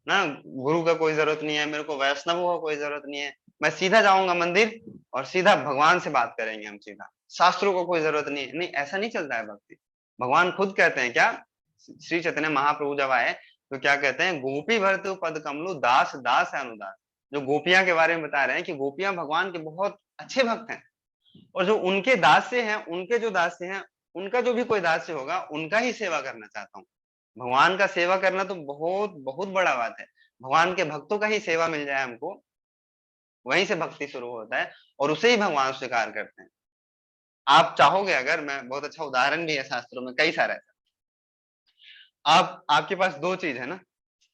Speaker 1: ना, गुरु का कोई जरूरत नहीं है, मेरे को वैष्णव का कोई जरूरत नहीं है, मैं सीधा जाऊंगा मंदिर और सीधा भगवान से बात करेंगे हम सीधा, शास्त्रों को कोई जरूरत नहीं है। नहीं, ऐसा नहीं चलता है भक्ति। भगवान खुद कहते हैं क्या, श्री चैतन्य महाप्रभु जब आए तो क्या कहते हैं, गोपी भरतु पद कमलु दास दास है अनुदास। जो गोपियां के बारे में बता रहे हैं कि गोपियां भगवान के बहुत अच्छे भक्त हैं, और जो उनके दास्य हैं, उनके जो दास्य हैं, उनका जो भी कोई दास्य होगा उनका ही सेवा करना चाहता हूँ। भगवान का सेवा करना तो बहुत बहुत बड़ा बात है। भगवान के भक्तों का ही सेवा मिल जाए हमको, वहीं से भक्ति शुरू होता है और उसे ही भगवान स्वीकार करते हैं। आप चाहोगे अगर, मैं बहुत अच्छा उदाहरण भी है शास्त्रों में कई सारे, आप आपके पास दो चीज है ना,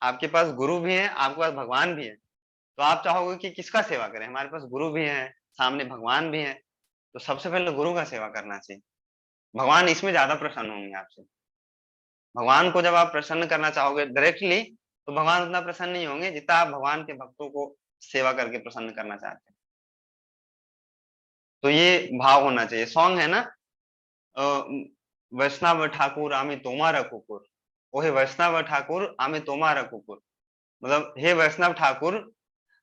Speaker 1: आपके पास गुरु भी है, आपके पास भगवान भी है, तो आप चाहोगे कि किसका सेवा करें। हमारे पास गुरु भी है, सामने भगवान भी है, तो सबसे पहले गुरु का सेवा करना चाहिए। भगवान इसमें ज्यादा प्रसन्न होंगे आपसे। भगवान को जब आप प्रसन्न करना चाहोगे डायरेक्टली, तो भगवान उतना प्रसन्न नहीं होंगे जितना आप भगवान के भक्तों को सेवा करके प्रसन्न करना चाहते हैं। तो ये भाव होना चाहिए। सॉन्ग है ना, वैष्णव ठाकुर आमी तोमारा कुकुर, ओहे वैष्णव ठाकुर आमी तोमारा कुकुर, मतलब हे वैष्णव ठाकुर,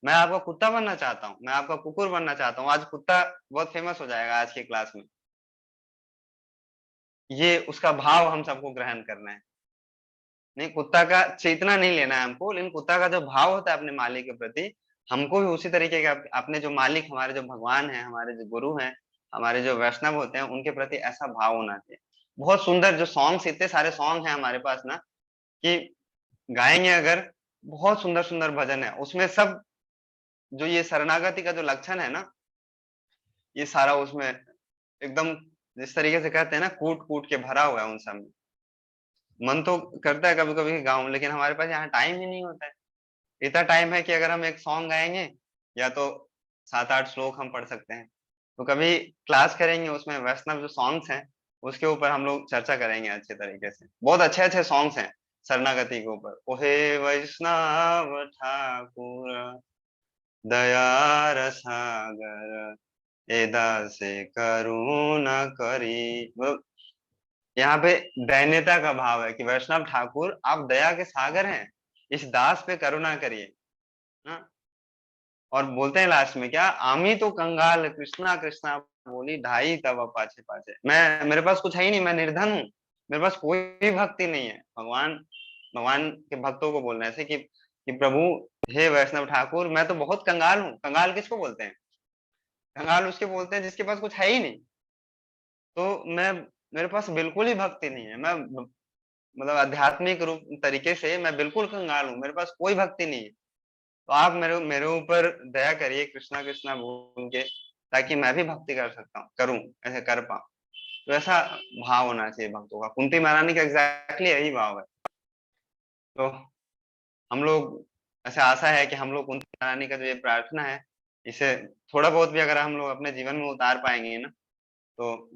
Speaker 1: मैं आपका कुत्ता बनना चाहता हूँ, मैं आपका कुकुर बनना चाहता हूँ। आज कुत्ता बहुत फेमस हो जाएगा आज की क्लास में, ये उसका भाव हम सबको ग्रहण करना है। नहीं, कुत्ता का चेतना नहीं लेना है हमको, लेकिन कुत्ता का जो भाव होता है अपने मालिक के प्रति, हमको भी उसी तरीके का अपने जो मालिक, हमारे जो भगवान है, हमारे जो गुरु हैं, हमारे जो वैष्णव होते हैं, उनके प्रति ऐसा भाव होना चाहिए। बहुत सुंदर जो सॉन्ग्स, इतने सारे सॉन्ग हैं हमारे पास ना कि गाएंगे अगर, बहुत सुंदर सुंदर भजन है उसमें। सब जो ये शरणागति का जो लक्षण है ना, ये सारा उसमें एकदम जिस तरीके से कहते हैं ना, कूट कूट के भरा हुआ है उन सब में। मन तो करता है कभी कभी गाऊं, लेकिन हमारे पास यहाँ टाइम ही नहीं होता है। इतना टाइम है कि अगर हम एक सॉन्ग गाएंगे या तो 7-8 श्लोक हम पढ़ सकते हैं। तो कभी क्लास करेंगे उसमें वैष्णव जो सॉन्ग्स हैं उसके ऊपर हम लोग चर्चा करेंगे अच्छे तरीके से। बहुत अच्छे अच्छे सॉन्ग्स हैं शरणागति के ऊपर। ओहे वैष्णव ठाकुर दया रसागर एदा से करुणा करी, मतलब यहाँ पे दैन्यता का भाव है कि वैष्णव ठाकुर आप दया के सागर हैं, इस दास पे करुणा करिए ना। और बोलते हैं लास्ट में क्या, आमी तो कंगाल कृष्णा कृष्णा बोली ढाई तब पाछे पाछे, मैं मेरे पास कुछ है ही नहीं, मैं निर्धन हूँ, मेरे पास कोई भक्ति नहीं है। भगवान भगवान के भक्तों को बोल रहे हैं ऐसे कि प्रभु हे वैष्णव ठाकुर, मैं तो बहुत कंगाल हूँ। कंगाल किसको बोलते हैं, कंगाल उसके बोलते हैं जिसके पास कुछ है ही नहीं। तो मैं, मेरे पास बिल्कुल ही भक्ति नहीं है, मैं मतलब आध्यात्मिक रूप तरीके से मैं बिल्कुल कंगाल हूँ, मेरे पास कोई भक्ति नहीं है। तो आप मेरे मेरे ऊपर दया करिए कृष्णा कृष्णा बोल के, ताकि मैं भी भक्ति कर सकता हूँ, करूँ, ऐसे कर पाऊँ। तो ऐसा भाव होना चाहिए भक्तों का। कुंती महारानी का एग्जैक्टली यही भाव है। तो हम लोग, ऐसे आशा है कि हम लोग कुंती महारानी का जो ये प्रार्थना है, इसे थोड़ा बहुत भी अगर हम लोग अपने जीवन में उतार पाएंगे ना, तो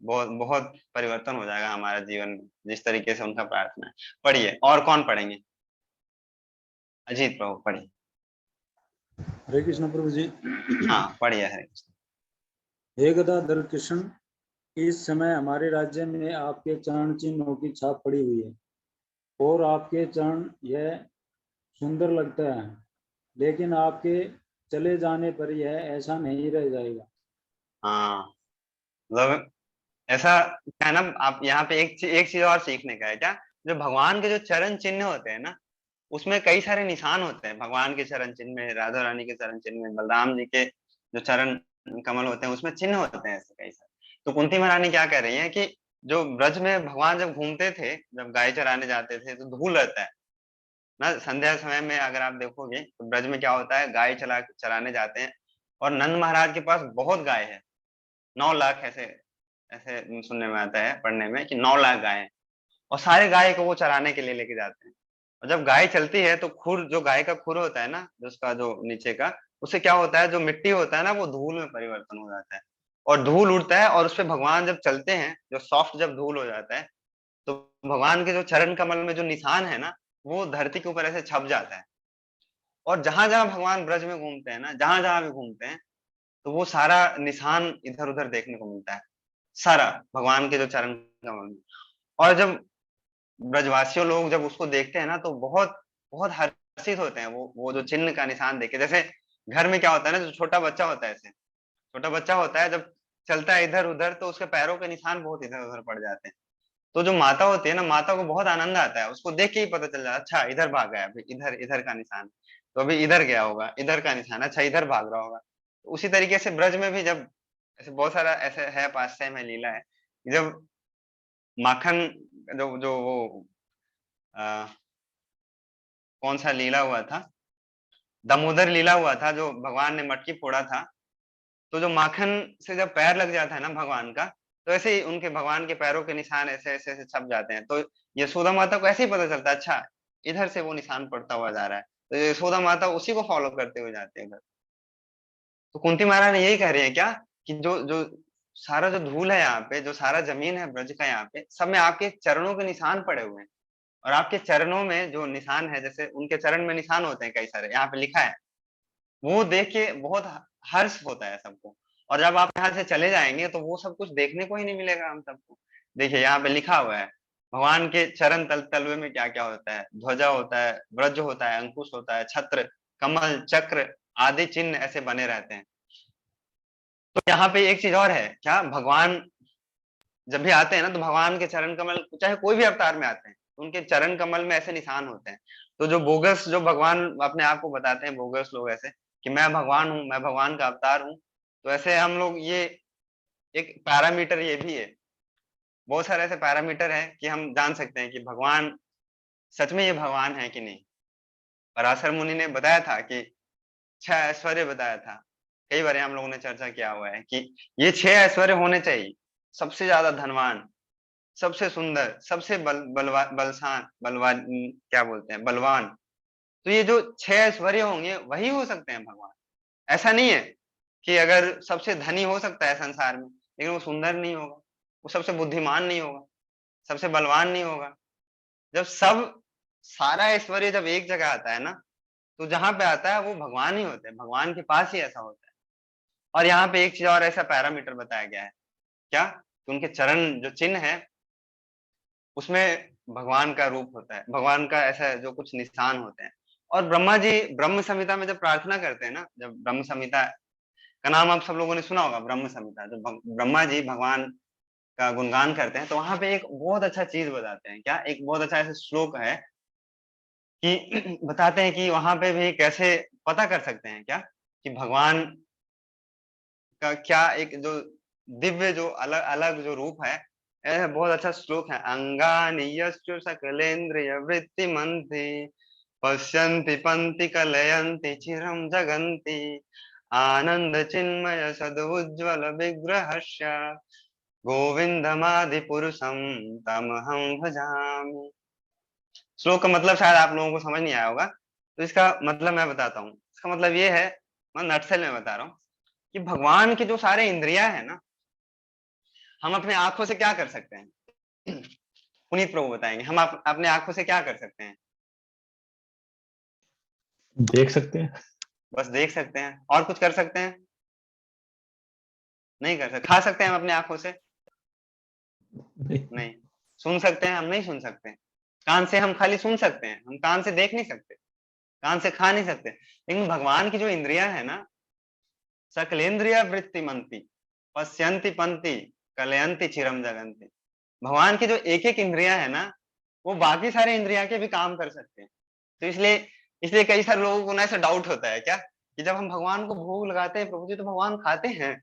Speaker 1: बहुत बहुत परिवर्तन हो जाएगा हमारा जीवन में, जिस तरीके से उनका प्रार्थना है। पढ़िए, और कौन पढ़ेंगे? अजीत प्रभु पढ़िए।
Speaker 5: हरे कृष्ण प्रभु जी।
Speaker 1: हाँ पढ़िए। हरे कृष्ण।
Speaker 5: हे गदाधर कृष्ण, इस समय हमारे राज्य में आपके चरण चिन्हों की छाप पड़ी हुई है और आपके चरण यह सुंदर लगता है, लेकिन आपके चले जाने पर यह ऐसा नहीं रह जाएगा।
Speaker 1: हाँ, मतलब ऐसा क्या है ना, आप यहाँ पे एक चीज और सीखने का है क्या, जो भगवान के जो चरण चिन्ह होते हैं ना, उसमें कई सारे निशान होते हैं। भगवान के चरण चिन्ह में, राधा रानी के चरण चिन्ह में, बलराम जी के जो चरण कमल होते हैं उसमें चिन्ह होते हैं ऐसे कई सारे। तो कुंती महारानी क्या कह रही है कि जो ब्रज में भगवान जब घूमते थे, जब गाय चराने जाते थे, तो धूल रहता है ना। संध्या समय में अगर आप देखोगे तो ब्रज में क्या होता है, गाय चराने जाते हैं, और नंद महाराज के पास बहुत गाय है, 9 लाख, ऐसे ऐसे सुनने में आता है, पढ़ने में, कि 9 लाख गाय हैं। और सारे गाय को वो चराने के लिए लेके जाते हैं। और जब गाय चलती है तो खुर, जो गाय का खुर होता है ना, जो उसका जो नीचे का, उससे क्या होता है, जो मिट्टी होता है ना, वो धूल में परिवर्तन हो जाता है, और धूल उड़ता है, और उस पे भगवान जब चलते हैं, जो सॉफ्ट जब धूल हो जाता है, तो भगवान के जो चरण कमल में जो निशान है ना, वो धरती के ऊपर ऐसे छप जाता है। और जहां जहां भगवान ब्रज में घूमते हैं ना, जहां जहां भी घूमते हैं, तो वो सारा निशान इधर उधर देखने को मिलता है, सारा भगवान के जो चरण कमल में। और जब ब्रजवासियों लोग जब उसको देखते हैं ना, तो बहुत बहुत हर्षित होते हैं, वो जो चिन्ह का निशान देखे। जैसे घर में क्या होता है ना, जो छोटा बच्चा होता है, ऐसे छोटा बच्चा होता है, जब चलता है इधर उधर, तो उसके पैरों के निशान बहुत इधर उधर पड़ जाते हैं। तो जो माता होती है ना, माता को बहुत आनंद आता है, उसको देख के ही पता चल जाता है, अच्छा इधर भाग गया, अभी इधर इधर का निशान, तो अभी इधर गया होगा, इधर का निशान, अच्छा इधर भाग रहा होगा। तो उसी तरीके से ब्रज में भी जब ऐसे बहुत सारा ऐसे है, पास्टय में लीला है, जब माखन, जो जो वो आ, कौन सा लीला हुआ था, दामोदर लीला हुआ था, जो भगवान ने मटकी फोड़ा था, तो जो माखन से जब पैर लग जाता है ना भगवान का, तो ऐसे ही उनके, भगवान के पैरों के निशान ऐसे ऐसे ऐसे छप जाते हैं। तो यशोदा माता को ऐसे ही पता चलता है, अच्छा इधर से वो निशान पड़ता हुआ जा रहा है, तो यशोदा माता उसी को फॉलो करते हुए जाते हैं उधर। तो कुंती महाराज यही कह रहे हैं क्या, कि जो जो सारा जो धूल है यहाँ पे, जो सारा जमीन है ब्रज का यहाँ पे, सब में आपके चरणों के निशान पड़े हुए हैं। और आपके चरणों में जो निशान है, जैसे उनके चरण में निशान होते हैं कई सारे, यहाँ पे लिखा है, वो देख के बहुत हर्ष होता है सबको। और जब आप यहाँ से चले जाएंगे तो वो सब कुछ देखने को ही नहीं मिलेगा हम सबको। देखिए यहाँ पे लिखा हुआ है, भगवान के चरण तलवे में क्या क्या होता है, ध्वजा होता है, व्रज होता है, अंकुश होता है, छत्र, कमल, चक्र आदि चिन्ह ऐसे बने रहते हैं। तो यहाँ पे एक चीज और है क्या, भगवान जब भी आते हैं ना, तो भगवान के चरण कमल, चाहे कोई भी अवतार में आते हैं, तो उनके चरण कमल में ऐसे निशान होते हैं। तो जो बोगस, जो भगवान अपने आप को बताते हैं, बोगस लोग ऐसे, कि मैं भगवान हूँ, मैं भगवान का अवतार हूँ, तो ऐसे हम लोग, ये एक पैरामीटर ये भी है, बहुत सारे ऐसे पैरामीटर है कि हम जान सकते हैं कि भगवान सच में ये भगवान है कि नहीं। पराशर मुनि ने बताया था कि 6 ऐश्वर्य बताया था, कई बार हम लोगों ने चर्चा किया हुआ है कि ये 6 ऐश्वर्य होने चाहिए, सबसे ज्यादा धनवान, सबसे सुंदर, सबसे बलवान, क्या बोलते हैं, बलवान। तो ये जो 6 ऐश्वर्य होंगे वही हो सकते हैं भगवान। ऐसा नहीं है कि अगर सबसे धनी हो सकता है संसार में, लेकिन वो सुंदर नहीं होगा, वो सबसे बुद्धिमान नहीं होगा, सबसे बलवान नहीं होगा। जब सब, सारा ऐश्वर्य जब एक जगह आता है ना, तो जहां पे आता है वो भगवान ही होते हैं, भगवान के पास ही ऐसा होता है। और यहाँ पे एक चीज और ऐसा पैरामीटर बताया गया है क्या, कि उनके चरण जो चिन्ह है, उसमें भगवान का रूप होता है, भगवान का ऐसा जो कुछ निशान होते हैं। और ब्रह्मा जी ब्रह्म संहिता में जब प्रार्थना करते हैं ना, जब ब्रह्म संहिता का नाम आप सब लोगों ने सुना होगा, ब्रह्म संहिता, जब ब्रह्मा जी भगवान का गुणगान करते हैं, तो वहां पे एक बहुत अच्छा चीज बताते हैं क्या, एक बहुत अच्छा ऐसा श्लोक है कि बताते हैं कि वहां पे भी कैसे पता कर सकते हैं क्या, कि भगवान का क्या एक जो दिव्य, जो अलग अलग जो रूप है। बहुत अच्छा श्लोक है, अंगानि यस्य सकलेन्द्रिय वृत्ति मंत्री पश्यन्ति पंति कलयन्ति चिरं जगन्ति आनंद चिन्मय सदुज्ज्वल विग्रहस्य गोविंदमादि पुरुषं तमहं भजामि। श्लोक का मतलब शायद आप लोगों को समझ नहीं आया होगा, तो इसका मतलब मैं बताता हूँ। इसका मतलब ये है, मैं नटसेल में बता रहा हूँ कि भगवान के जो सारे इंद्रियां है ना, हम अपने आंखों से क्या कर सकते हैं? पुनीत प्रभु बताएंगे, हम अपने आंखों से क्या कर सकते हैं?
Speaker 6: देख सकते हैं।
Speaker 1: बस देख सकते हैं, और कुछ कर सकते हैं? नहीं कर सकते। खा सकते हैं हम अपने आंखों से? नहीं। सुन सकते हैं? हम नहीं सुन सकते। कान से हम खाली सुन सकते हैं, हम कान से देख नहीं सकते, कान से खा नहीं सकते। लेकिन भगवान की जो इंद्रियां है ना, सकलेंद्रिया वृत्ति मंती पश्यंति पंती कलयंती चिरम जगंती। भगवान की जो एक एक इंद्रियां है ना, वो बाकी सारे इंद्रियां के भी काम कर सकते हैं। तो इसलिए इसलिए कई सारे लोगों को ना ऐसा डाउट होता है क्या, कि जब हम भगवान को भोग लगाते हैं प्रभु जी, तो भगवान खाते हैं?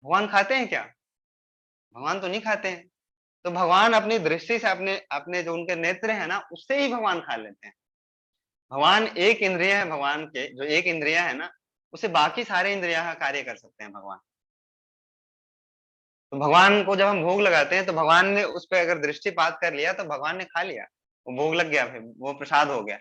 Speaker 1: भगवान खाते हैं क्या? भगवान तो नहीं खाते हैं। तो भगवान अपनी दृष्टि से, अपने अपने जो उनके नेत्र है ना, उससे ही भगवान खा लेते हैं। भगवान एक इंद्रिय है, भगवान के जो एक इंद्रिया है ना, उसे बाकी सारे इंद्रिया का कार्य कर सकते हैं भगवान। तो भगवान को जब हम भोग लगाते हैं, तो भगवान ने उस पर अगर दृष्टिपात कर लिया, तो भगवान ने खा लिया, वो भोग लग गया, फिर वो प्रसाद हो गया।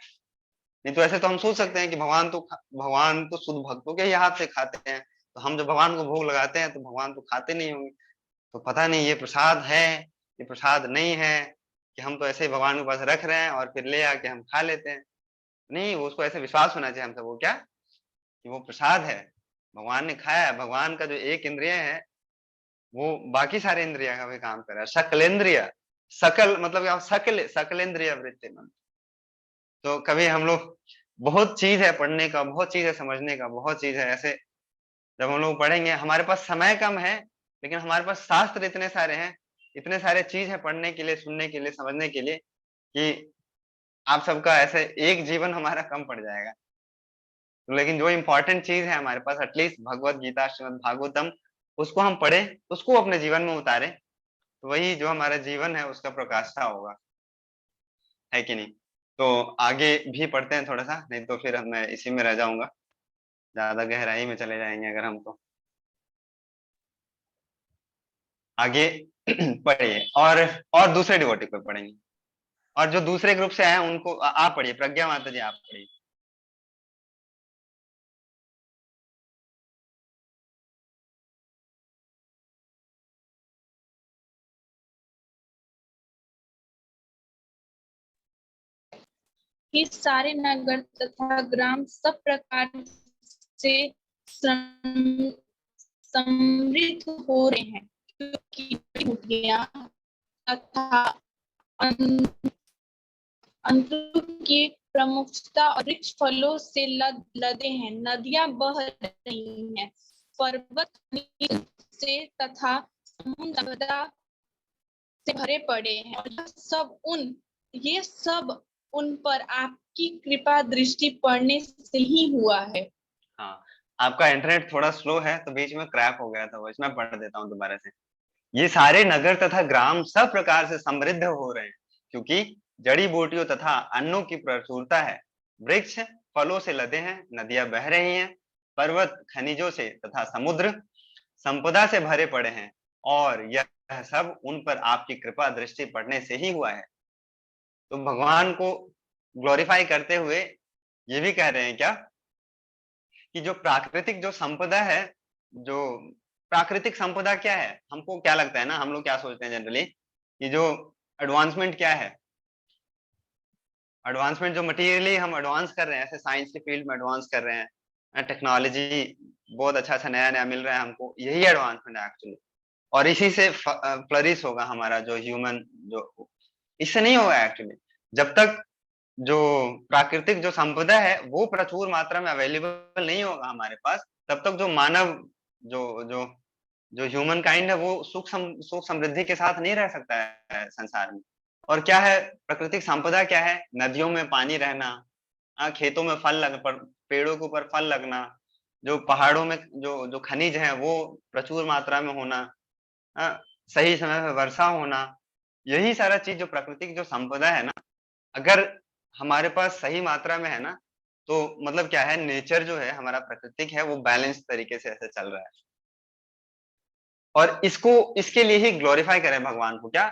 Speaker 1: नहीं तो ऐसे तो हम सोच सकते हैं कि भगवान तो शुद्ध भक्तों के ही हाथ से खाते हैं, तो हम जब भगवान को भोग लगाते हैं तो भगवान तो खाते नहीं होंगे। तो पता नहीं ये प्रसाद है, ये प्रसाद नहीं है, कि हम तो ऐसे ही भगवान के पास रख रहे हैं और फिर ले आके हम खा लेते हैं। नहीं, वो उसको ऐसे विश्वास होना चाहिए हमसे, वो क्या, कि वो प्रसाद है, भगवान ने खाया है। भगवान का जो एक इंद्रिय है, वो बाकी सारे इंद्रिय का भी काम कर रहा है। सकलेंद्रिय, सकल मतलब क्या, सकलेंद्रिय वृत्ति मन। तो कभी हम लोग, बहुत चीज है पढ़ने का, बहुत चीज है समझने का, बहुत चीज है ऐसे। जब हम लोग पढ़ेंगे, हमारे पास समय कम है, लेकिन हमारे पास शास्त्र इतने सारे हैं, इतने सारे चीज है पढ़ने के लिए, सुनने के लिए, समझने के लिए, कि आप सबका ऐसे एक जीवन हमारा कम पड़ जाएगा। लेकिन जो इंपॉर्टेंट चीज है हमारे पास, एटलीस्ट भगवत गीता, श्रीमद् भागवतम, उसको हम पढ़े, उसको अपने जीवन में उतारे, तो वही जो हमारा जीवन है उसका प्रकाष्ठा होगा, है कि नहीं? तो आगे भी पढ़ते हैं थोड़ा सा, नहीं तो फिर मैं इसी में रह जाऊंगा, ज्यादा गहराई में चले जाएंगे अगर हम। तो आगे पढ़िए, और दूसरे डिवोटी को पढ़ेंगे, और जो दूसरे ग्रुप से आए हैं उनको आप पढ़िए। प्रज्ञा माता जी, आप पढ़िए।
Speaker 7: कि सारे नगर तथा ग्राम सब प्रकार से समृद्ध हो रहे हैं, क्योंकि जड़ीबूटियां तथा अंतु की प्रमुखता और वृक्ष फलों से लदे हैं। नदियां बह रही हैं, पर्वत से तथा समुद्र से भरे पड़े हैं, और ये सब उन पर आपकी कृपा दृष्टि पड़ने से ही हुआ है।
Speaker 1: हाँ, आपका इंटरनेट थोड़ा स्लो है, तो बीच में क्रैक हो गया था, वो इसमें पढ़ देता हूँ दोबारा से। ये सारे नगर तथा ग्राम सब प्रकार से समृद्ध हो रहे हैं, क्योंकि जड़ी बूटियों तथा अन्नों की प्रचुरता है। वृक्ष फलों से लदे हैं, नदियां बह रही हैं, पर्वत खनिजों से तथा समुद्र संपदा से भरे पड़े हैं, और यह सब उन पर आपकी कृपा दृष्टि पड़ने से ही हुआ है। तो भगवान को ग्लोरीफाई करते हुए ये भी कह रहे हैं क्या, कि जो प्राकृतिक जो संपदा है, जो प्राकृतिक संपदा क्या है, हमको क्या लगता है ना, हम लोग क्या सोचते हैं जनरली, कि जो एडवांसमेंट क्या है, एडवांसमेंट जो मटेरियली हम एडवांस कर रहे हैं, ऐसे साइंस के फील्ड में एडवांस कर रहे हैं, टेक्नोलॉजी बहुत अच्छा अच्छा नया नया मिल रहा है हमको, यही एडवांसमेंट है एक्चुअली। और इसी से फ्लरिश होगा हमारा जो ह्यूमन, जो इससे नहीं होगा एक्चुअली। जब तक जो प्राकृतिक जो संपदा है वो प्रचुर मात्रा में अवेलेबल नहीं होगा हमारे पास, तब तक जो मानव, जो जो जो ह्यूमन काइंड है, वो सुख समृद्धि के साथ नहीं रह सकता है संसार में। और क्या है प्राकृतिक संपदा, क्या है, नदियों में पानी रहना, खेतों में पेड़ों के ऊपर फल लगना, जो पहाड़ों में जो खनिज है वो प्रचुर मात्रा में होना, सही समय में वर्षा होना, यही सारा चीज जो प्राकृतिक जो संपदा है ना, अगर हमारे पास सही मात्रा में है ना, तो मतलब क्या है, नेचर जो है हमारा प्राकृतिक है वो बैलेंस तरीके से ऐसे चल रहा है। और इसको इसके लिए ही ग्लोरीफाई करें भगवान को, क्या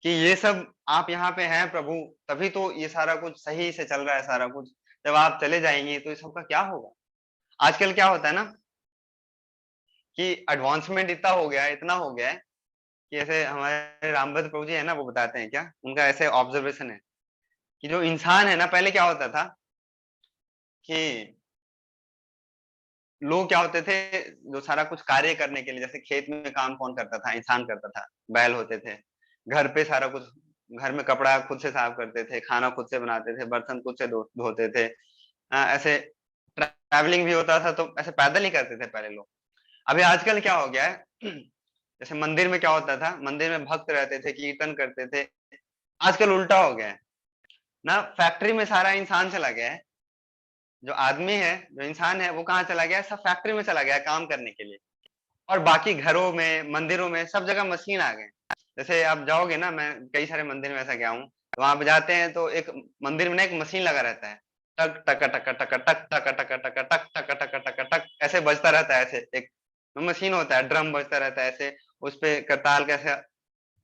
Speaker 1: कि ये सब आप यहाँ पे हैं प्रभु, तभी तो ये सारा कुछ सही से चल रहा है सारा कुछ। जब आप चले जाएंगे तो ये सबका क्या होगा? आजकल क्या होता है ना कि एडवांसमेंट इतना हो गया है, इतना हो गया है कि ऐसे हमारे रामभद्र प्रभु जी है ना, वो बताते हैं, क्या उनका ऐसे ऑब्जर्वेशन है कि जो इंसान है ना, पहले क्या होता था कि लोग क्या होते थे, जो सारा कुछ कार्य करने के लिए, जैसे खेत में काम कौन करता था? इंसान करता था, बैल होते थे। घर पे सारा कुछ, घर में कपड़ा खुद से साफ करते थे, खाना खुद से बनाते थे, बर्तन खुद से धोते थे। ऐसे ट्रैवलिंग भी होता था तो ऐसे पैदल ही करते थे पहले लोग। अभी आजकल क्या हो गया है, जैसे मंदिर में क्या होता था, मंदिर में भक्त रहते थे, कीर्तन करते थे। आजकल उल्टा हो गया है ना, फैक्ट्री में सारा इंसान चला गया है। जो आदमी है, जो इंसान है, वो कहाँ चला गया है? सब फैक्ट्री में चला गया है काम करने के लिए। और बाकी घरों में, मंदिरों में, सब जगह मशीन आ गए। जैसे आप जाओगे ना, मैं कई सारे मंदिर में ऐसा गया हूँ, तो वहां पे जाते हैं तो एक मंदिर में ना एक मशीन लगा रहता है, टक टक टक टक टक टक टक टक टक टक टक टक टक टक ऐसे बजता रहता है। ऐसे एक मशीन होता है, ड्रम बजता रहता है ऐसे, उस पे करताल कैसे।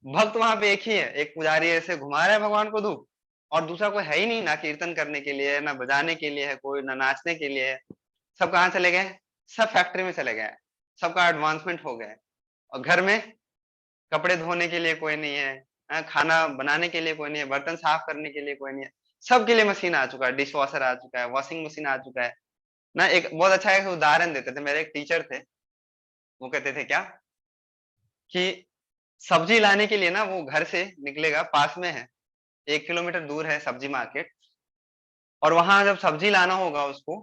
Speaker 1: भक्त वहां पे एक ही है, एक पुजारी ऐसे घुमा रहा है भगवान को धूप, और दूसरा कोई है ही नहीं, ना कीर्तन करने के लिए, ना बजाने के लिए है कोई, ना नाचने के लिए है। सब कहाँ चले गए? सब फैक्ट्री में चले गए। सबका एडवांसमेंट हो गया है। और घर में कपड़े धोने के लिए कोई नहीं है, खाना बनाने के लिए कोई नहीं है, बर्तन साफ करने के लिए कोई नहीं है। सबके लिए मशीन आ चुका है, डिश वॉशर आ चुका है, वॉशिंग मशीन आ चुका है ना। एक बहुत अच्छा एक उदाहरण देते थे, मेरे एक टीचर थे, वो कहते थे क्या कि सब्जी लाने के लिए ना, वो घर से निकलेगा, पास में है, 1 किलोमीटर दूर है सब्जी मार्केट, और वहां जब सब्जी लाना होगा उसको,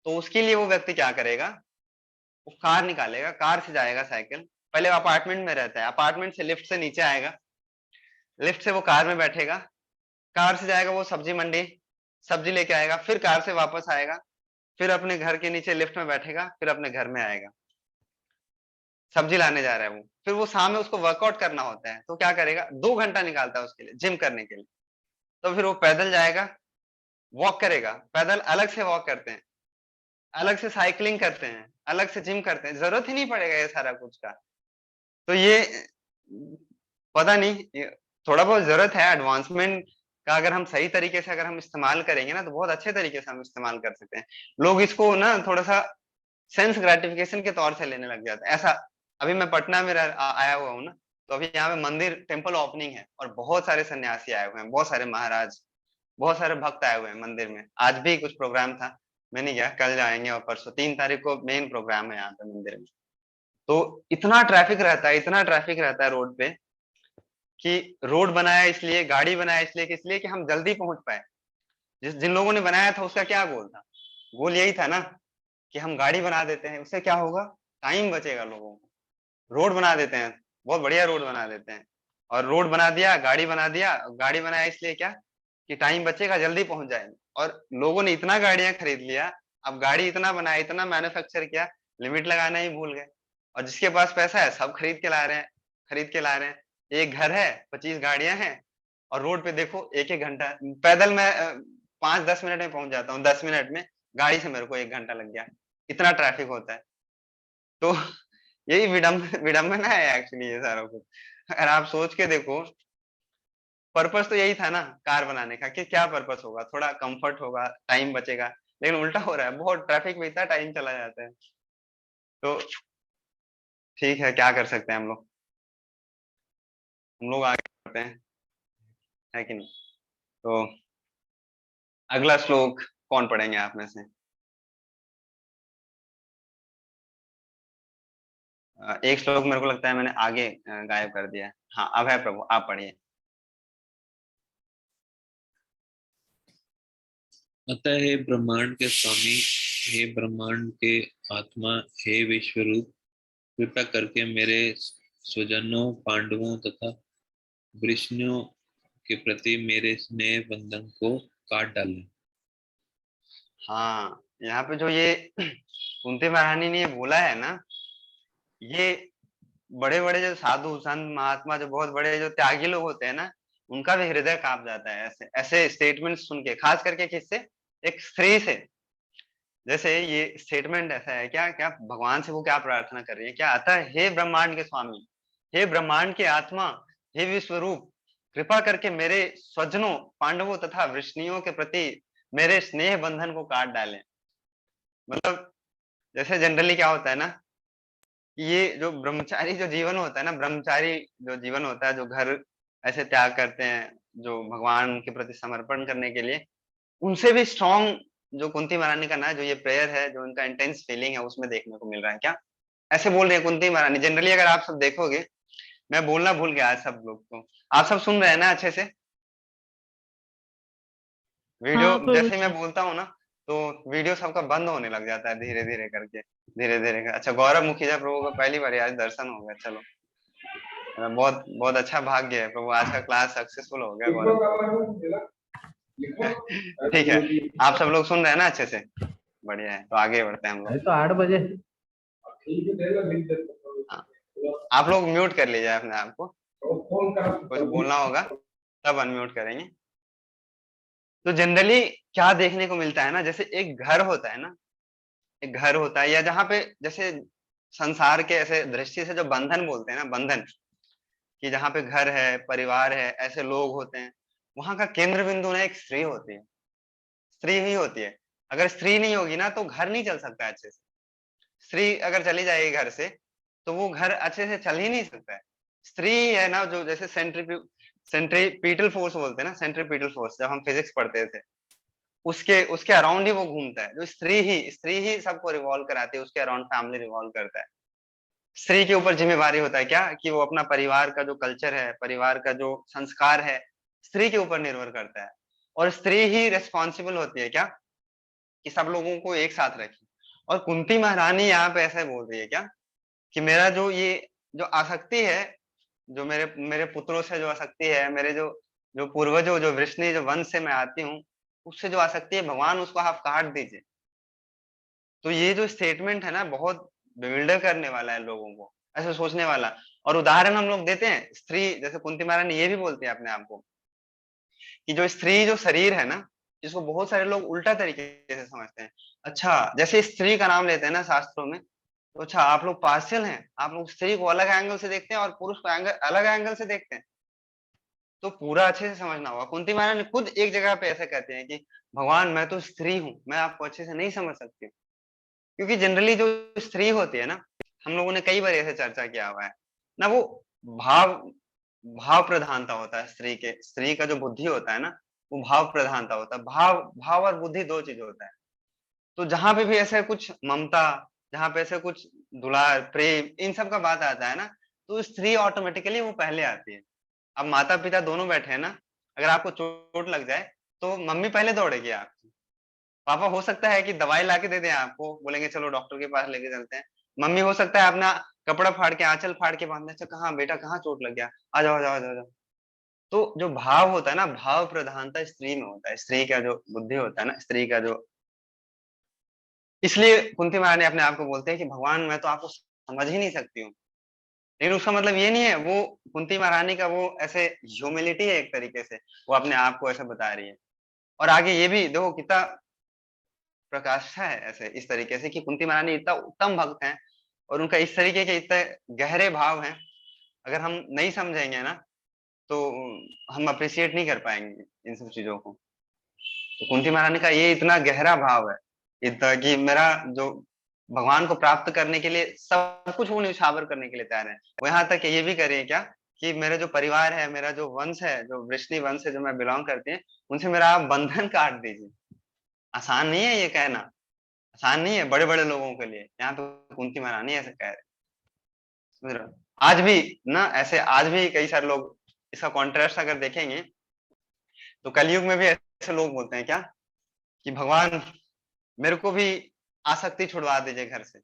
Speaker 1: तो उसके लिए वो व्यक्ति क्या करेगा, वो कार निकालेगा, कार से जाएगा, साइकिल। पहले अपार्टमेंट में रहता है, अपार्टमेंट से लिफ्ट से नीचे आएगा, लिफ्ट से वो कार में बैठेगा, कार से जाएगा वो सब्जी मंडी, सब्जी लेके आएगा, फिर कार से वापस आएगा, फिर अपने घर के नीचे लिफ्ट में बैठेगा, फिर अपने घर में आएगा। सब्जी लाने जा रहा है वो, फिर वो शाम में उसको वर्कआउट करना होता है, तो क्या करेगा, 2 घंटा निकालता है उसके लिए, जिम करने के लिए। तो फिर वो पैदल जाएगा, वॉक करेगा, पैदल अलग से वॉक करते हैं, अलग से साइकिलिंग करते हैं, अलग से जिम करते हैं, जरूरत ही नहीं पड़ेगा ये सारा कुछ का। तो ये पता नहीं, ये थोड़ा बहुत जरूरत है एडवांसमेंट का। अगर हम सही तरीके से अगर हम इस्तेमाल करेंगे ना, तो बहुत अच्छे तरीके से हम इस्तेमाल कर सकते हैं। लोग इसको ना थोड़ा सा सेंस ग्रेटिफिकेशन के तौर से लेने लग जाते हैं ऐसा। अभी मैं पटना में आया हुआ हूँ ना, तो अभी यहाँ पे मंदिर टेम्पल ओपनिंग है, और बहुत सारे सन्यासी आए हुए हैं, बहुत सारे महाराज, बहुत सारे भक्त आए हुए हैं मंदिर में। आज भी कुछ प्रोग्राम था, मैं नहीं गया, कल जाएंगे, और परसों 3 तारीख को मेन प्रोग्राम है यहाँ पे मंदिर में। तो इतना ट्रैफिक रहता है, इतना ट्रैफिक रहता है रोड पे, कि रोड बनाया इसलिए, गाड़ी बनाया इसलिए, कि इसलिए कि हम जल्दी पहुंच पाए। जिन लोगों ने बनाया था उसका क्या गोल था? गोल यही था ना कि हम गाड़ी बना देते हैं, उससे क्या होगा, टाइम बचेगा लोगों को। रोड बना देते हैं, बहुत बढ़िया रोड बना देते हैं, और रोड बना दिया, गाड़ी बना दिया, गाड़ी बनाया इसलिए क्या कि टाइम बचेगा, जल्दी पहुंच जाएंगे। और लोगों ने इतना गाड़ियां खरीद लिया, अब गाड़ी इतना बनाया, इतना मैन्युफैक्चर किया, लिमिट लगाना ही भूल गए। और जिसके पास पैसा है सब खरीद के ला रहे हैं, खरीद के ला रहे हैं। एक घर है, 25 गाड़ियां हैं, और रोड पे देखो 1-1 घंटा। पैदल मैं 5-10 मिनट में पहुंच जाता हूँ, 10 मिनट में। गाड़ी से मेरे को 1 घंटा लग गया, इतना ट्रैफिक होता है। तो यही विडंबना है एक्चुअली ये सारा कुछ। अगर आप सोच के देखो, पर्पस तो यही था ना कार बनाने का, कि क्या पर्पस होगा, थोड़ा कंफर्ट होगा, टाइम बचेगा। लेकिन उल्टा हो रहा है, बहुत ट्रैफिक में इतना टाइम चला जाता है। तो ठीक है, क्या कर सकते हैं हम लोग आगे बढ़ते हैं, है कि नहीं? तो अगला श्लोक कौन पढ़ेंगे आप में से? एक श्लोक मेरे को लगता है मैंने आगे गायब कर दिया है। हाँ, अब है प्रभु, आप पढ़िए।
Speaker 6: अतः हे ब्रह्मांड के स्वामी, हे ब्रह्मांड के आत्मा, हे विश्व रूप, कृपा करके मेरे स्वजनों, पांडवों तथा वृष्णियों के प्रति मेरे स्नेह बंधन को काट डालें।
Speaker 1: हाँ, यहाँ पे जो ये कुंती महारानी ने ये बोला है ना, ये बड़े बड़े जो साधु संत महात्मा, जो बहुत बड़े जो त्यागी लोग होते हैं ना, उनका भी हृदय कांप जाता है ऐसे ऐसे स्टेटमेंट सुन के, खास करके किससे, एक स्त्री से। जैसे ये स्टेटमेंट ऐसा है, क्या क्या भगवान से वो क्या प्रार्थना कर रही है, क्या आता है, हे ब्रह्मांड के स्वामी, हे ब्रह्मांड की आत्मा, हे विश्वरूप, कृपा करके मेरे स्वजनों पांडवों तथा वृष्णियों के प्रति मेरे स्नेह बंधन को काट डालें। मतलब जैसे जनरली क्या होता है ना, ये जो ब्रह्मचारी जो जीवन होता है ना, ब्रह्मचारी जो जीवन होता है, जो घर ऐसे त्याग करते हैं, जो भगवान के प्रति समर्पण करने के लिए, उनसे भी स्ट्रॉन्ग जो कुंती महारानी का ना जो ये प्रेयर है, जो उनका इंटेंस फीलिंग है, उसमें देखने को मिल रहा है। क्या ऐसे बोल रहे हैं कुंती महारानी? जनरली अगर आप सब देखोगे, मैं बोलना भूल गया आज सब लोग को, आप सब सुन रहे हैं ना अच्छे से? वीडियो
Speaker 2: हाँ प्रभु
Speaker 1: जैसे मैं बोलता हूँ ना, तो वीडियो सबका बंद होने लग जाता है धीरे धीरे करके, धीरे धीरे। अच्छा, गौरव मुखिजा प्रभु का पहली बार आज दर्शन हो गया, चलो बहुत बहुत अच्छा भाग्य है प्रभु, आज का क्लास सक्सेसफुल हो गया गौरव। ठीक है, आप सब लोग सुन रहे हैं ना अच्छे से? बढ़िया है, तो आगे बढ़ते हैं हम लोग।
Speaker 2: तो 8 बजे
Speaker 1: हाँ, आप लोग म्यूट कर लीजिए अपने आप को, कुछ बोलना होगा तब अनम्यूट करेंगे। तो जनरली क्या देखने को मिलता है ना, जैसे एक घर होता है ना, एक घर होता है, या जहाँ पे जैसे संसार के ऐसे दृष्टि से जो बंधन बोलते हैं ना, बंधन, कि जहाँ पे घर है, परिवार है, ऐसे लोग होते हैं, वहां का केंद्र बिंदु ना एक स्त्री होती है, स्त्री ही होती है। अगर स्त्री नहीं होगी ना तो घर नहीं चल सकता अच्छे से। स्त्री अगर चली जाएगी घर से तो वो घर अच्छे से चल ही नहीं सकता है। स्त्री है ना जो, जैसे सेंट्रीपीटल फोर्स बोलते हैं ना, सेंट्रीपीटल फोर्स जब हम फिजिक्स पढ़ते थे, उसके उसके अराउंड ही वो घूमता है। जो स्त्री ही सबको रिवॉल्व कराती है, उसके अराउंड फैमिली रिवॉल्व करता है। स्त्री के ऊपर जिम्मेवारी होता है क्या, कि वो अपना परिवार का जो कल्चर है, परिवार का जो संस्कार है, स्त्री के ऊपर निर्भर करता है। और स्त्री ही रिस्पॉन्सिबल होती है क्या, कि सब लोगों को एक साथ रखे। और कुंती महारानी यहाँ पे ऐसा बोल रही है क्या, कि मेरा जो ये जो आसक्ति है, जो मेरे मेरे पुत्रों से जो आसक्ति है, मेरे जो जो पूर्वजों, जो वृष्णि जो वंश से मैं आती हूँ, उससे जो आसक्ति है, भगवान उसको आप काट दीजिए। तो ये जो स्टेटमेंट है ना, बहुत बिल्डर करने वाला है लोगों को, ऐसे सोचने वाला। और उदाहरण हम लोग देते हैं, स्त्री जैसे कुंती महारानी ये भी बोलती है अपने आप को, कि जो स्त्री जो शरीर है ना, इसको बहुत सारे लोग उल्टा तरीके से समझते हैं। अच्छा, जैसे स्त्री का नाम लेते हैं ना शास्त्रों में, तो अच्छा आप लोग पार्शियल हैं, आप लोग स्त्री को अलग एंगल से देखते हैं और पुरुष को अलग एंगल से देखते हैं। तो पूरा अच्छे से समझना होगा। कुंती महारानी खुद एक जगह पे ऐसा कहते हैं कि भगवान मैं तो स्त्री हूँ, मैं आपको अच्छे से नहीं समझ सकती। क्योंकि जनरली जो स्त्री होती है ना, हम लोगों ने कई बार ऐसे चर्चा किया हुआ है ना, वो भाव भाव प्रधानता होता है स्त्री के, स्त्री का जो बुद्धि होता है ना, वो भाव प्रधानता होता है। भाव और बुद्धि दो चीज होता है। तो जहां पे भी ऐसे कुछ ममता, जहां पे ऐसे कुछ दुलार प्रेम, इन सब का बात आता है ना, तो स्त्री ऑटोमेटिकली वो पहले आती है। अब माता पिता दोनों बैठे हैं ना, अगर आपको चोट लग जाए तो मम्मी पहले दौड़ेगी आपकी। पापा हो सकता है कि दवाई ला के दे दें आपको, बोलेंगे चलो डॉक्टर के पास लेके चलते हैं। मम्मी हो सकता है अपना कपड़ा फाड़ के, आंचल फाड़ के बांधने, अच्छा कहाँ बेटा, कहाँ चोट लग गया, आ जाओ आ जाओ आ जाओ आ जाओ। तो जो भाव होता है ना, भाव प्रधानता स्त्री में होता है, स्त्री का जो बुद्धि होता है ना, स्त्री का जो, इसलिए कुंती महारानी अपने आप को बोलते हैं कि भगवान मैं तो आपको समझ ही नहीं सकती हूँ। लेकिन उसका मतलब ये नहीं है, वो कुंती महारानी का वो ऐसे ह्यूमिलिटी है एक तरीके से, वो अपने आप को ऐसे बता रही है। और आगे ये भी देखो कितना प्रकाष्ठा है ऐसे, इस तरीके से कि कुंती महारानी इतना उत्तम भक्त हैं और उनका इस तरीके के इतने गहरे भाव हैं, अगर हम नहीं समझेंगे ना तो हम अप्रिशिएट नहीं कर पाएंगे इन सब चीजों को। तो कुंती महारानी का ये इतना गहरा भाव है, इतना कि मेरा जो भगवान को प्राप्त करने के लिए सब कुछ वो न्यौछावर करने के लिए तैयार है। वो यहाँ तक ये भी करिए क्या, कि मेरा जो परिवार है, मेरा जो वंश है, जो वृष्णि वंश है, जो मैं बिलोंग करती है, उनसे मेरा आप बंधन काट दीजिए। आसान नहीं है ये कहना, आसान नहीं है बड़े बड़े लोगों के लिए। यहाँ पे कुंती महारानी ऐसे कह रहे, समझ रहे हो? आज भी ना ऐसे, आज भी कई सारे लोग, इसका कॉन्ट्रास्ट अगर देखेंगे तो कलयुग में भी ऐसे लोग बोलते हैं क्या, कि भगवान मेरे को भी आसक्ति छुड़वा दीजिए घर से।